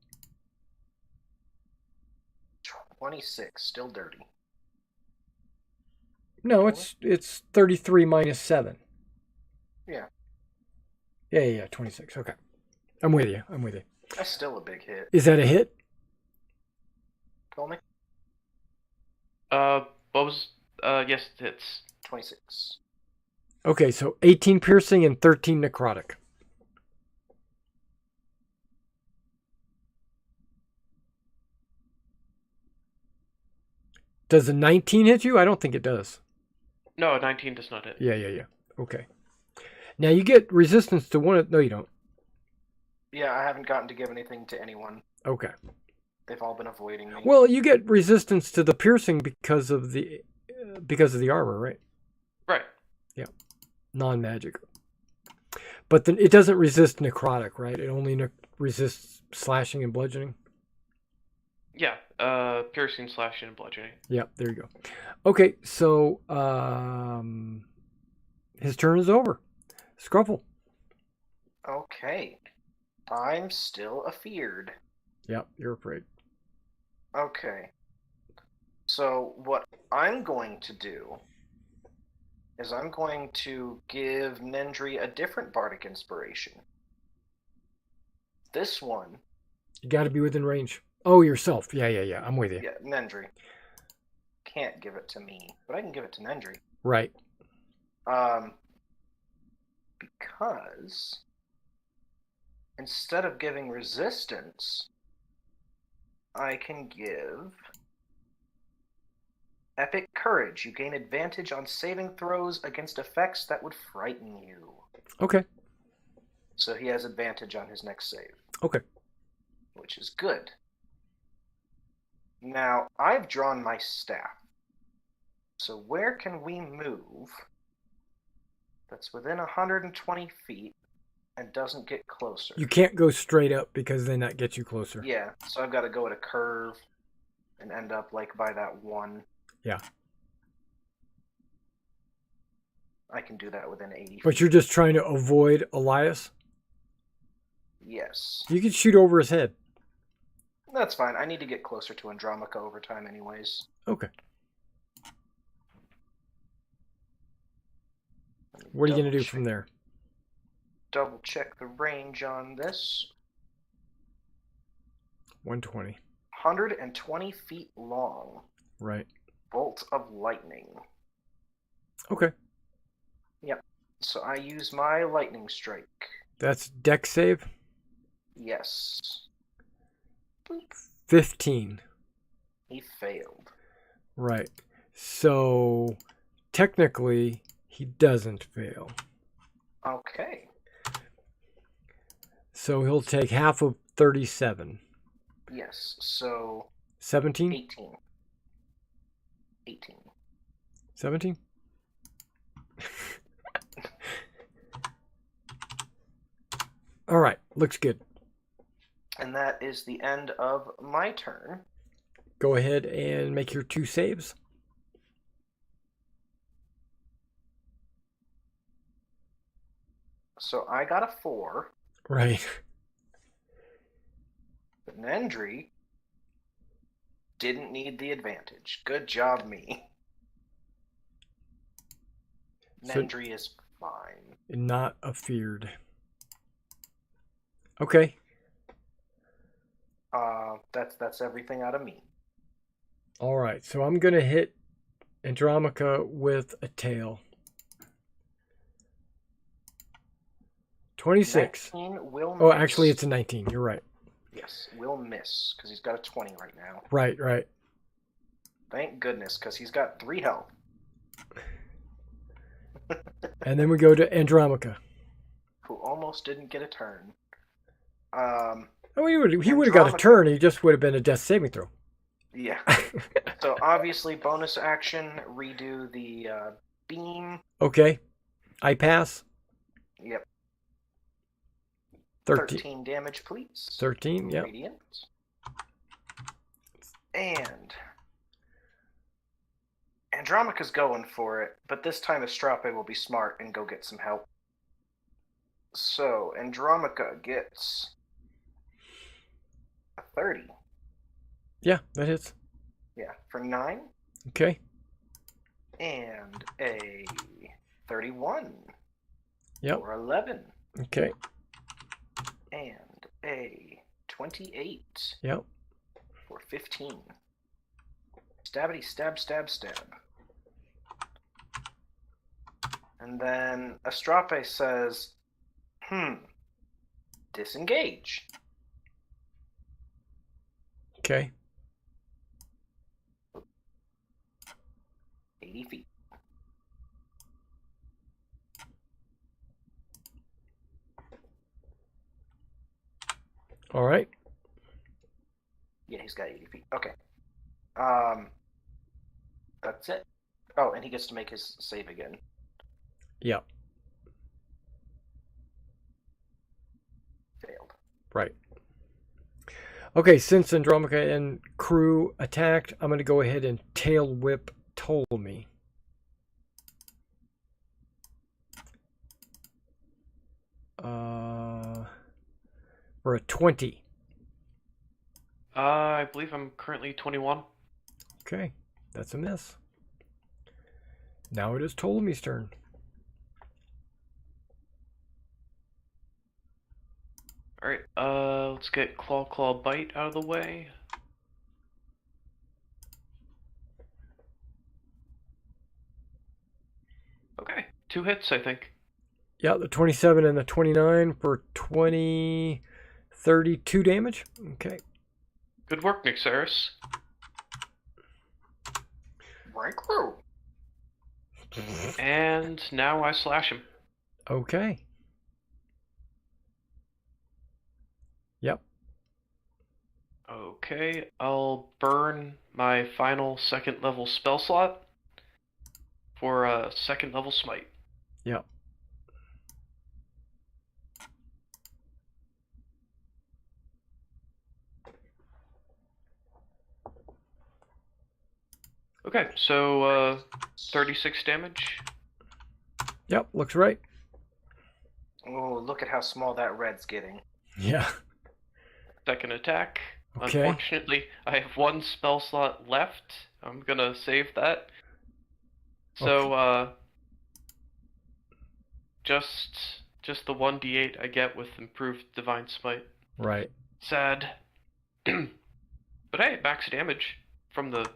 26, still dirty. No, it's 33 minus 7. Yeah. Yeah. 26. Okay. I'm with you. That's still a big hit. Is that a hit? Call me. What was? Yes, it's 26. Okay, so 18 piercing and 13 necrotic. Does a 19 hit you? I don't think it does. no 19 does not hit. Yeah. Okay. Now you get resistance to one. No, you don't. Yeah, I haven't gotten to give anything to anyone. Okay. They've all been avoiding me. Well, you get resistance to the piercing because of the armor, right? Right. Yeah. Non-magic. But then it doesn't resist necrotic, right? It only resists slashing and bludgeoning. Yeah. Piercing, slashing, and bludgeoning. Yeah, there you go. Okay, so his turn is over. Scruffle. Okay. I'm still afeared. Yep, you're afraid. Okay. So what I'm going to do is I'm going to give Nendry a different bardic inspiration. This one. You got to be within range. Oh, yourself. Yeah. I'm with you. Yeah, Nendry. Can't give it to me, but I can give it to Nendry. Right. Because instead of giving resistance, I can give Epic Courage. You gain advantage on saving throws against effects that would frighten you. Okay. So he has advantage on his next save. Okay. Which is good. Now, I've drawn my staff. So where can we move that's within 120 feet and doesn't get closer? You can't go straight up because then that gets you closer. Yeah, so I've got to go at a curve and end up like by that one. Yeah. I can do that within 80 feet. But you're just trying to avoid Elias? Yes. You can shoot over his head. That's fine. I need to get closer to Andromaca over time anyways. Okay. What are you going to do from there? Double check the range on this. 120. 120 feet long. Right. Bolt of lightning. Okay. Yep. So I use my lightning strike. That's dex save? Yes. Boop. 15. He failed. Right. So technically he doesn't fail. Okay. So he'll take half of 37. Yes. So 17? 18. 18. 17? All right. Looks good. And that is the end of my turn. Go ahead and make your 2 saves. So I got a 4. Right. But Nendry didn't need the advantage. Good job, me. So, Nendry is fine. not afeared. Okay. That's everything out of me. All right. So I'm going to hit Andromaca with a tail. 26. 19 will miss. Oh, actually, it's a 19. You're right. Yes, will miss, because he's got a 20 right now. Right. Thank goodness, because he's got 3 health. And then we go to Andromaca. Who almost didn't get a turn. Oh, he would have got a turn. He just would have been a death saving throw. Yeah. So obviously, bonus action, redo the beam. Okay. I pass. Yep. 13. 13 damage, please. 13, yep. Radiant. And Andromaca's going for it, but this time Astrape will be smart and go get some help. So Andromaca gets a 30. Yeah, that hits. Yeah, for 9. Okay. And a 31. Yep. For 11. Okay. And a 28. Yep. For 15. Stabbity stab, stab, stab. And then Astrape says, disengage. Okay. 80 feet. All right. Yeah, he's got 80 feet. Okay. That's it. Oh, and he gets to make his save again. Yep. Failed. Right. Okay, since Andromaca and crew attacked, I'm going to go ahead and tail whip Ptolemy. For a 20. I believe I'm currently 21. Okay, that's a miss. Now it is Ptolemy's turn. Alright, let's get Claw Bite out of the way. Okay, 2 hits, I think. Yeah, the 27 and the 29 for 32 damage. Okay. Good work, Nixaris. Rank crew. And now I slash him. Okay. Yep. Okay, I'll burn my final 2nd level spell slot for a 2nd level smite. Yep. Okay, so 36 damage. Yep, looks right. Oh, look at how small that red's getting. Yeah. 2nd attack. Okay. Unfortunately, I have 1 spell slot left. I'm gonna save that. So, Okay. just the 1d8 I get with improved Divine Smite. Right. Sad. But hey, max damage from the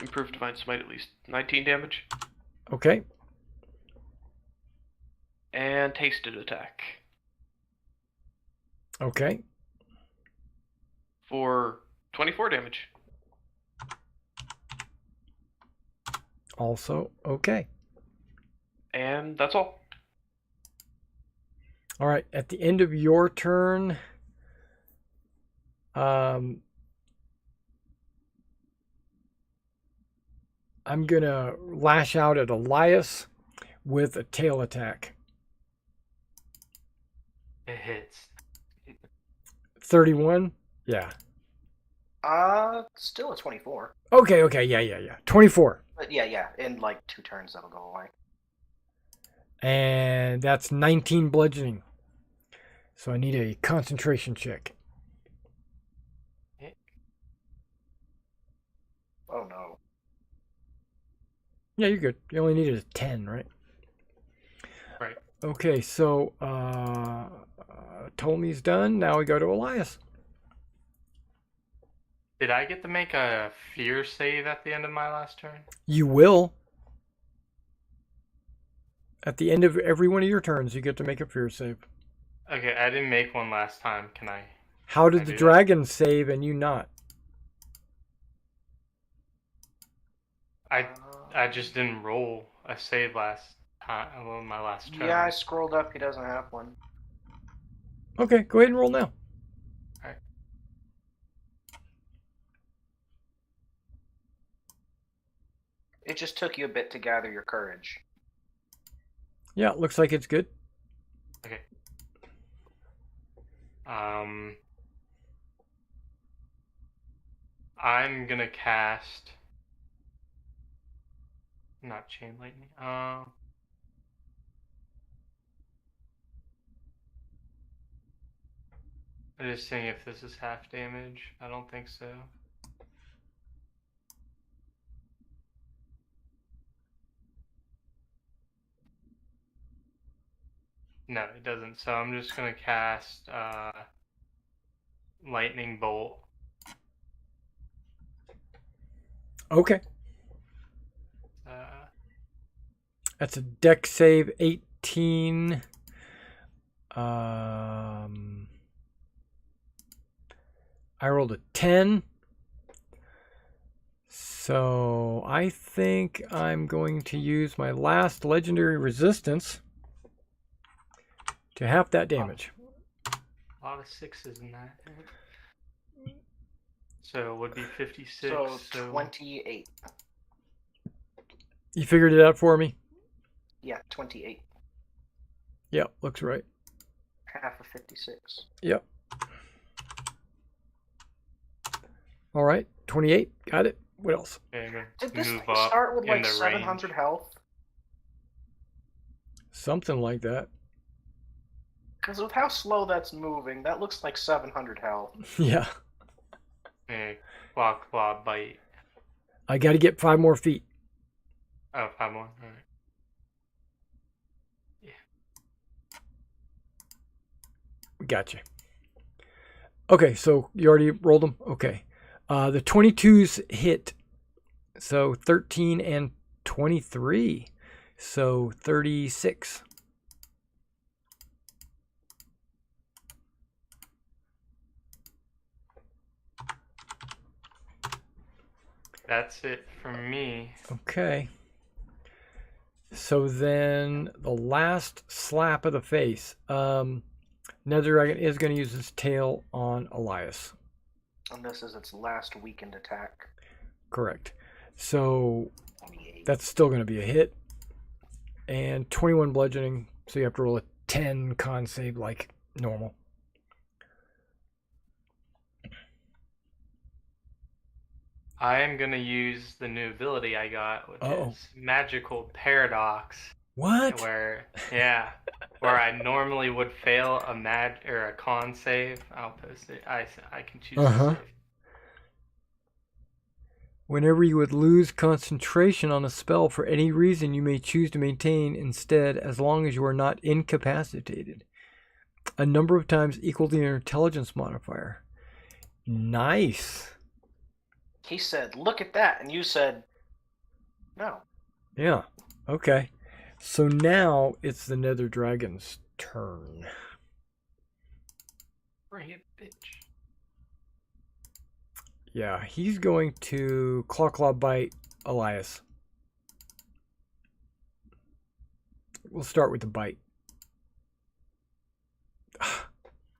improved Divine Smite, at least 19 damage. Okay. And hasted attack Okay. for 24 damage. Also, okay. And that's all. All right. At the end of your turn, I'm going to lash out at Elias with a tail attack. It hits. 31? Yeah. Still a 24. Okay. Yeah. 24. But yeah. In like 2 turns, that'll go away. And that's 19 bludgeoning. So I need a concentration check. Oh no. Yeah, you're good. You only needed a 10, right? Right. Okay, so Ptolemy's done. Now we go to Elias. Did I get to make a fear save at the end of my last turn? You will. At the end of every one of your turns, you get to make a fear save. Okay, I didn't make one last time. Can I? How did I the do dragon save and you not? I just didn't roll a save last time. Well, my last turn. Yeah, I scrolled up. He doesn't have one. Okay, go ahead and roll now. Alright. It just took you a bit to gather your courage. Yeah, looks like it's good. Okay. I'm gonna cast. Not chain lightning. I'm just seeing if this is half damage. I don't think so. No, it doesn't. So I'm just gonna cast lightning bolt. Okay. That's a dex save 18. I rolled a 10. So I think I'm going to use my last legendary resistance to half that damage. A lot of sixes in that. So it would be 56. So 28. You figured it out for me? Yeah, 28. Yep, looks right. Half of 56. Yep. All right, 28. Got it. What else? Did this thing start with like 700 health? Something like that. Because with how slow that's moving, that looks like 700 health. Yeah. Hey, claw, bite. I got to get 5 more feet. Oh, 5 more. All right. Gotcha. Okay, so you already rolled them? Okay. The 22s hit. So 13 and 23. So 36. That's it from me. Okay. So then the last slap of the face. Nether Dragon is going to use its tail on Elias. And this is its last weakened attack. Correct. So 28. that's still going to be a hit. And 21 bludgeoning. So you have to roll a 10 con save like normal. I am going to use the new ability I got, which is Magical Paradox. What? Where I normally would fail a con save. I'll post it. I can choose to save. Whenever you would lose concentration on a spell for any reason, you may choose to maintain instead, as long as you are not incapacitated. A number of times equal to your intelligence modifier. Nice. He said, "Look at that," and you said, "No." Yeah. Okay. So now it's the Nether Dragon's turn. Bring it, bitch. Yeah, he's going to claw bite Elias. We'll start with the bite.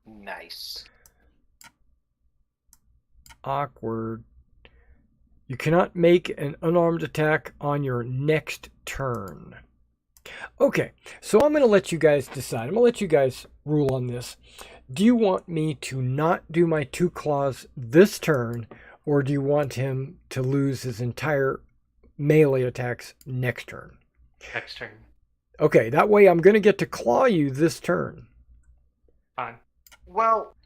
Nice. Awkward. You cannot make an unarmed attack on your next turn. Okay, so I'm going to let you guys decide. I'm going to let you guys rule on this. Do you want me to not do my 2 claws this turn, or do you want him to lose his entire melee attacks next turn? Next turn. Okay, that way I'm going to get to claw you this turn. Fine. Well,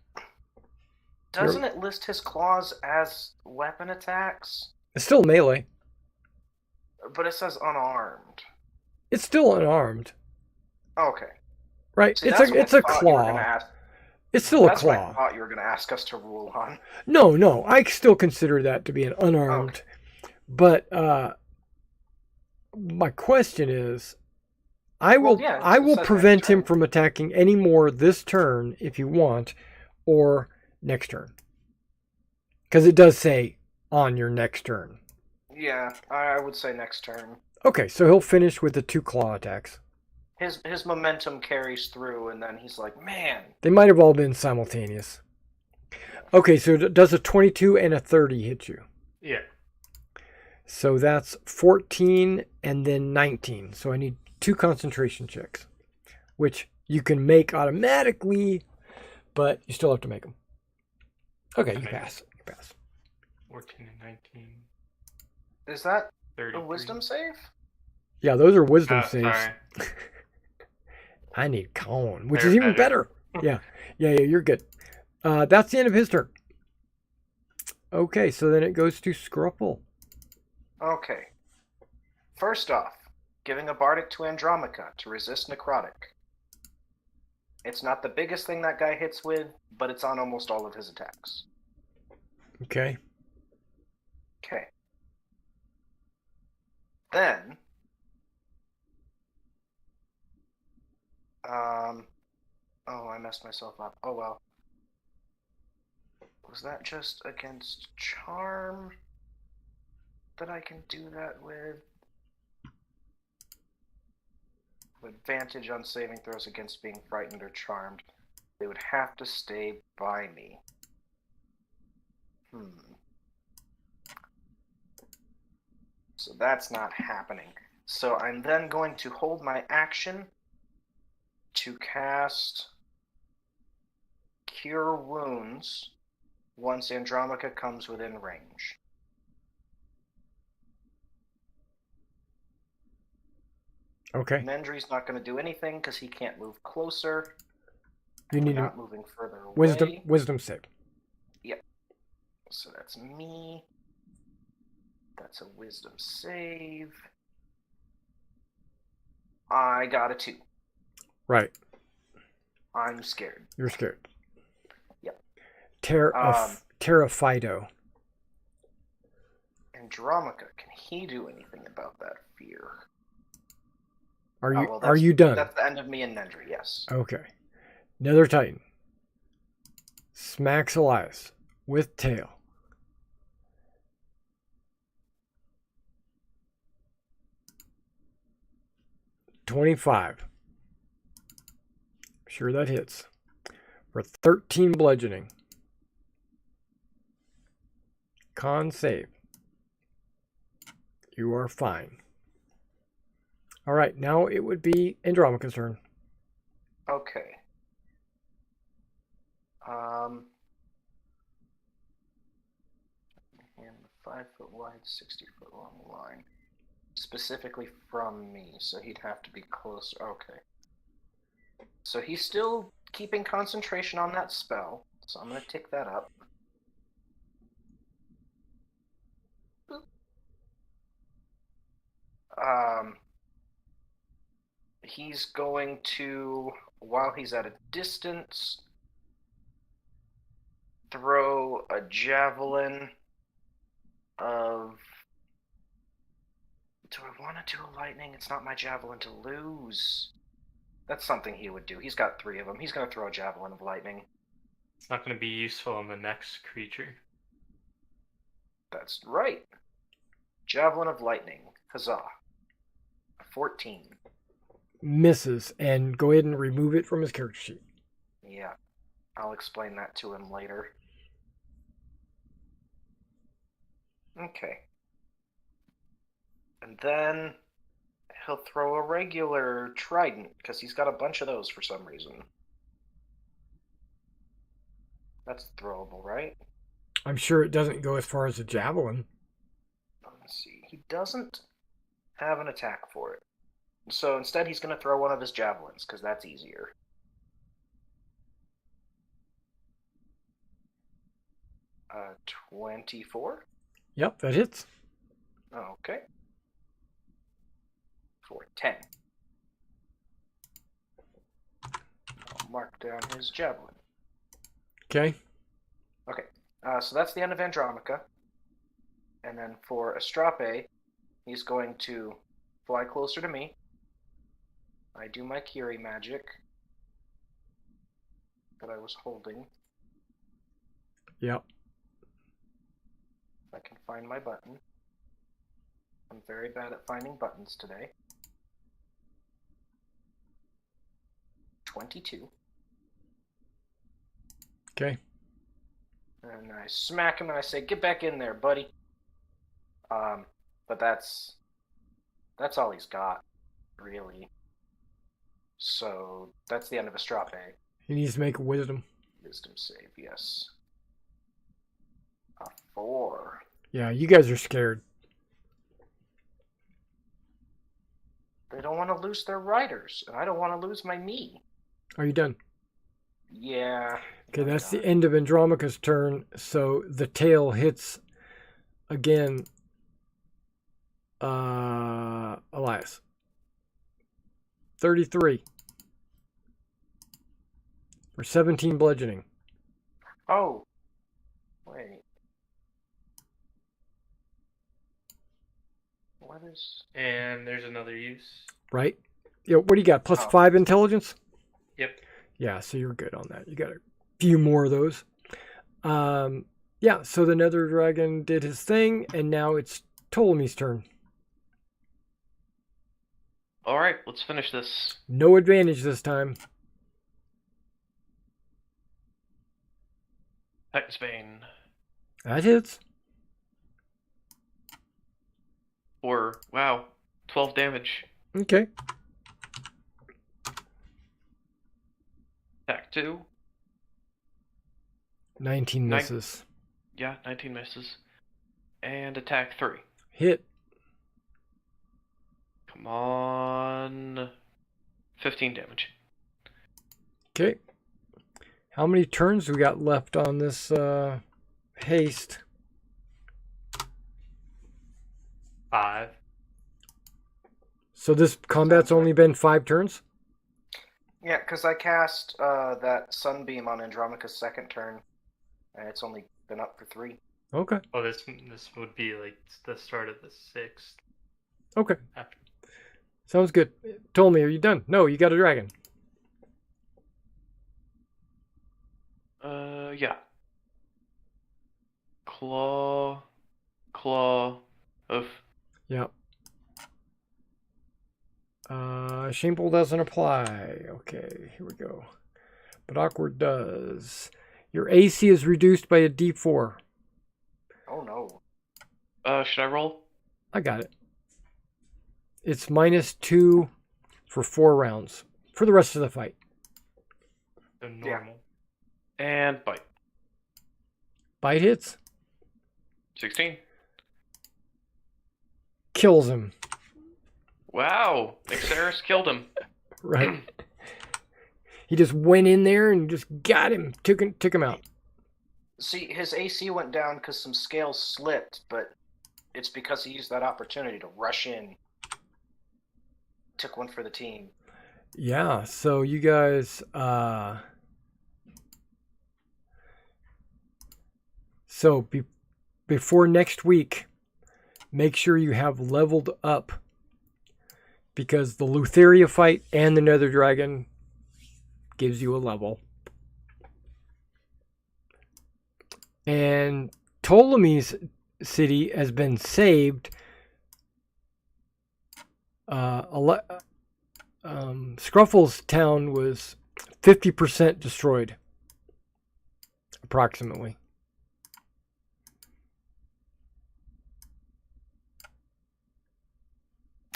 doesn't it list his claws as weapon attacks? It's still melee. But it says unarmed. It's still unarmed. Okay. Right? See, it's a claw. It's still a claw. That's what I thought you were going to ask us to rule on. No. I still consider that to be an unarmed. Okay. But my question is, I will prevent him from attacking any more this turn if you want, or next turn. Because it does say on your next turn. Yeah, I would say next turn. Okay, so he'll finish with the 2 claw attacks. His momentum carries through, and then he's like, man. They might have all been simultaneous. Okay, so does a 22 and a 30 hit you? Yeah. So that's 14 and then 19. So I need 2 concentration checks, which you can make automatically, but you still have to make them. Okay, you pass. 14 and 19. Is that 33. a wisdom save? Yeah, those are wisdom saves. Sorry. I need con, which is even better. Yeah, you're good. That's the end of his turn. Okay, so then it goes to Scruffle. Okay. First off, giving a bardic to Andromaca to resist necrotic. It's not the biggest thing that guy hits with, but it's on almost all of his attacks. Okay. Okay. Then, oh, I messed myself up. Oh well. Was that just against charm that I can do that with? Advantage on saving throws against being frightened or charmed. They would have to stay by me. So that's not happening. So I'm then going to hold my action to cast Cure Wounds once Andromaca comes within range. Okay. Nendry's not going to do anything because he can't move closer. You need not moving further away. Wisdom save. Yep. So that's me. That's a wisdom save. I got a 2. Right. I'm scared. You're scared. Yep. Terrafido. Andromaca, can he do anything about that fear? Are you done? That's the end of me and Nendry, yes. Okay. Nether Titan. Smacks Elias with tail. $25. Sure that hits. For 13 bludgeoning. Con save. You are fine. All right, now it would be Andromaca's turn. Okay. And 5 foot wide, 60 foot long line. Specifically from me, so he'd have to be closer. Okay. So he's still keeping concentration on that spell, so I'm going to tick that up. He's going to, while he's at a distance, throw a javelin of... Do I want to do a lightning? It's not my javelin to lose. That's something he would do. He's got 3 of them. He's going to throw a javelin of lightning. It's not going to be useful on the next creature. That's right. Javelin of lightning. Huzzah. 14. Misses, and go ahead and remove it from his character sheet. Yeah. I'll explain that to him later. Okay. And then he'll throw a regular trident, because he's got a bunch of those for some reason. That's throwable, right? I'm sure it doesn't go as far as a javelin. Let's see. He doesn't have an attack for it. So instead he's going to throw one of his javelins, because that's easier. Uh, 24? Yep, that hits. Okay. For 10. I'll mark down his javelin. Okay. Okay. So that's the end of Andromaca. And then for Astrape, he's going to fly closer to me. I do my Kiri magic that I was holding. Yep. If I can find my button. I'm very bad at finding buttons today. 22. Okay. And I smack him and I say, "Get back in there, buddy." But that's all he's got, really. So that's the end of Astrape. He needs to make a wisdom. Wisdom save, yes. A 4. Yeah, you guys are scared. They don't want to lose their riders, and I don't want to lose my me. Are you done? Yeah. Okay, that's the end of Andromaca's turn. So the tail hits again. Elias. 33. for 17 bludgeoning. Oh, wait. What is? And there's another use. Right? Yeah. What do you got? Plus 5 intelligence? Yep. Yeah, so you're good on that. You got a few more of those. Yeah, so the Nether Dragon did his thing, and now it's Ptolemy's turn. All right, let's finish this. No advantage this time. Titan's Bane. That hits. Or, wow, 12 damage. Okay. Attack 2. 19 misses. Yeah, 19 misses. And attack 3. Hit. Come on. 15 damage. Okay. How many turns we got left on this haste? 5. So this combat's only been 5 turns? Yeah, because I cast that Sunbeam on Andromeda's second turn, and it's only been up for 3. Okay. Oh, this would be like the start of the 6th. Okay. After. Sounds good. Ptolemy, are you done? No, you got a dragon. Yeah. Claw of... Yeah. Shameful doesn't apply. Okay, here we go. But awkward does. Your AC is reduced by a D4. Oh no. Should I roll? I got it. It's -2 for 4 rounds. For the rest of the fight. The normal. And bite. Bite hits. 16. Kills him. Wow, Nixeris killed him. Right. He just went in there and just got him. Took him out. See, his AC went down because some scales slipped, but it's because he used that opportunity to rush in. Took one for the team. Yeah, so you guys before next week, make sure you have leveled up, because the Lutheria fight and the Nether Dragon gives you a level. And Ptolemy's city has been saved. Scruffle's town was 50% destroyed, approximately.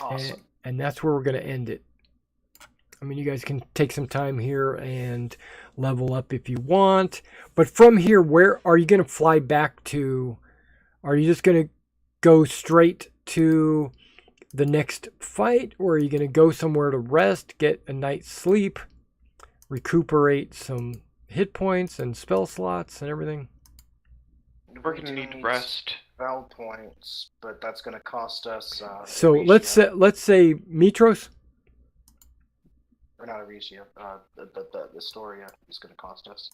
Awesome. And that's where we're going to end it. I mean, you guys can take some time here and level up if you want. But from here, where are you going to fly back to? Are you just going to go straight to the next fight? Or are you going to go somewhere to rest, get a night's sleep, recuperate some hit points and spell slots and everything? We're going to need rest. Spell points, but that's going to cost us. So let's say Mitros. Or not Aresia. The Astoria is going to cost us.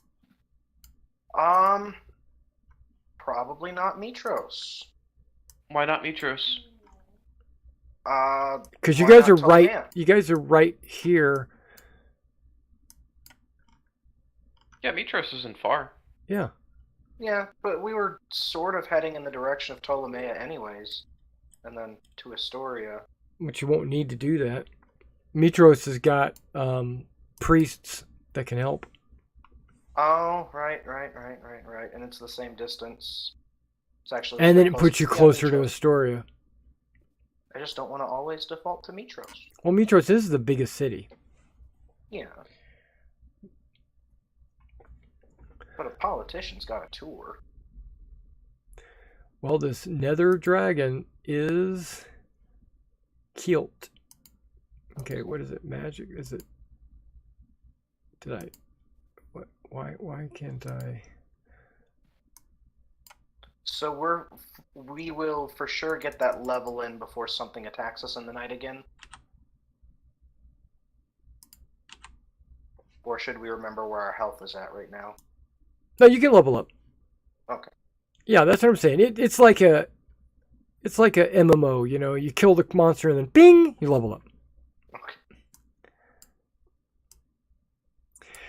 Probably not Mitros. Why not Mitros? Because you guys are right. You guys are right here. Yeah, Mitros isn't far. Yeah. Yeah, but we were sort of heading in the direction of Ptolemea anyways, and then to Astoria. But you won't need to do that. Mitros has got priests that can help. Oh, right. And it's the same distance. It's actually. And then it puts you closer to Astoria. I just don't want to always default to Mitros. Well, Mitros is the biggest city. Yeah. But a politician's got a tour. Well, this Nether Dragon is Kilt. Okay, what is it? Magic? Is it? Did I? What? Why can't I? So we will for sure get that level in before something attacks us in the night again. Or should we remember where our health is at right now? No, you can level up. Okay. Yeah, that's what I'm saying. It's like a MMO. You know, you kill the monster and then bing, you level up. Okay.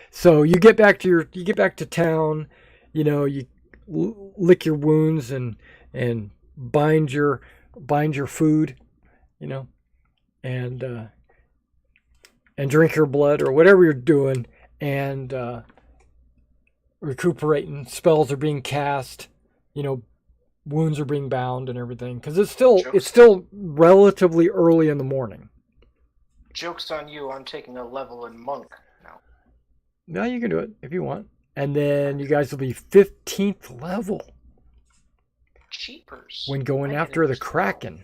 So you get back to town. You know, you lick your wounds and bind your food. You know, and drink your blood or whatever you're doing, and recuperating. Spells are being cast. You know, wounds are being bound and everything because it's still relatively early in the morning. Joke's on you! I'm taking a level in monk now. No, you can do it if you want, and then you guys will be 15th level. Cheapers. When going after the Kraken.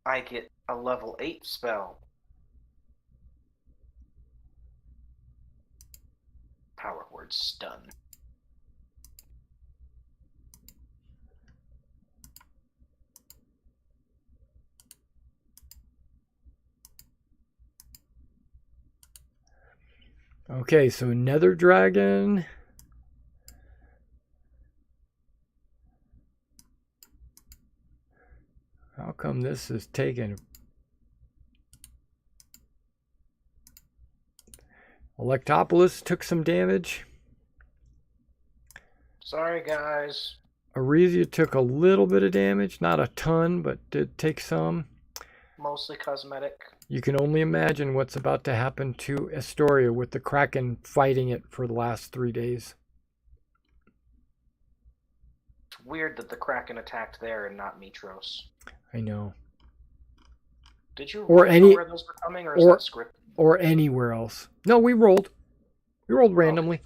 I get a level 8 spell. Power word stun. Okay, so Nether Dragon. How come this is taking... Electopolis took some damage. Sorry, guys. Arisia took a little bit of damage. Not a ton, but did take some. Mostly cosmetic. You can only imagine what's about to happen to Astoria with the Kraken fighting it for the last 3 days. It's weird that the Kraken attacked there and not Mitros. I know. Did you or any where those were coming, or is that scripted? Or anywhere else. No, we rolled. We rolled randomly.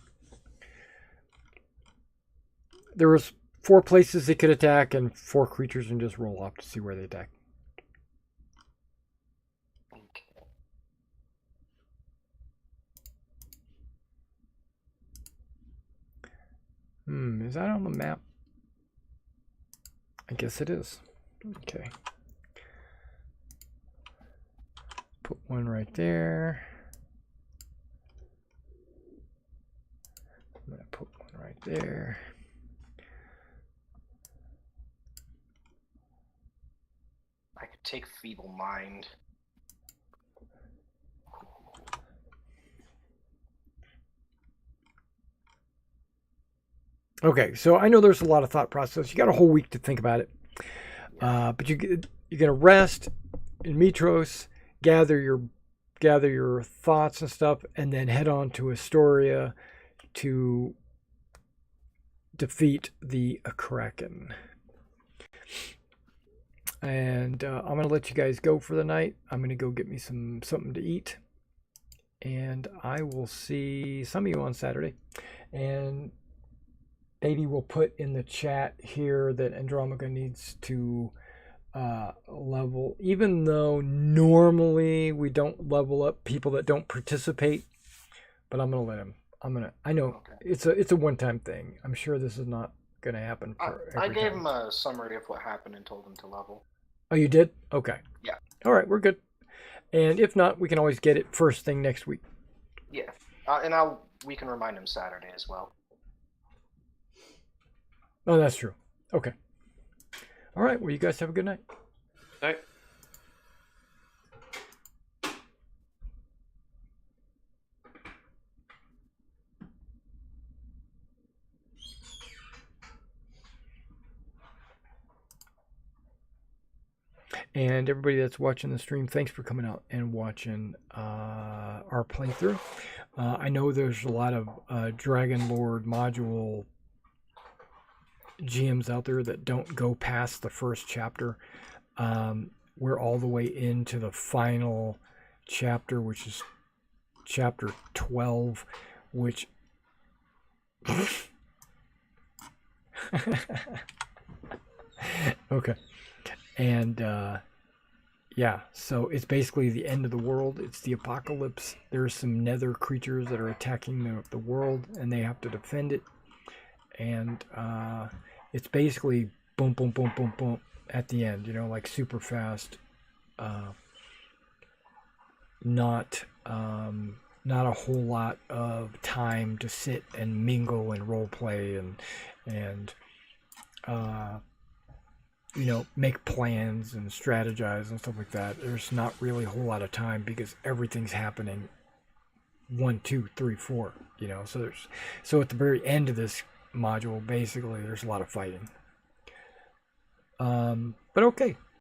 There was 4 places they could attack and 4 creatures, and just roll off to see where they attack. Is that on the map? I guess it is. Okay. Put one right there. I'm going to put one right there. I could take Feeble Mind. Okay, so I know there's a lot of thought process. You got a whole week to think about it. But you're gonna rest in Mitros, gather your thoughts and stuff, and then head on to Astoria to defeat the Kraken. And I'm gonna let you guys go for the night. I'm gonna go get me something to eat, and I will see some of you on Saturday. And maybe we'll put in the chat here that Andromaca needs to level, even though normally we don't level up people that don't participate. But I'm gonna let him. I know it's a one-time thing. I'm sure this is not gonna happen for every I gave time. him a summary of what happened and told him to level. Oh, you did? Okay. Yeah. All right, we're good. And if not, we can always get it first thing next week. Yeah, and we can remind him Saturday as well. Oh, that's true. Okay. All right. Well, you guys have a good night. All right. And everybody that's watching the stream, thanks for coming out and watching our playthrough. I know there's a lot of Dragonlord module GMs out there that don't go past the first chapter. We're all the way into the final chapter, which is chapter 12, which okay. And yeah, so it's basically the end of the world. It's the apocalypse. There's some nether creatures that are attacking the world, and they have to defend it. And it's basically boom, boom, boom, boom, boom at the end, like super fast. not not a whole lot of time to sit and mingle and role play and make plans and strategize and stuff like that. There's not really a whole lot of time because everything's happening 1, 2, 3, 4. So at the very end of this module, basically, there's a lot of fighting. But okay,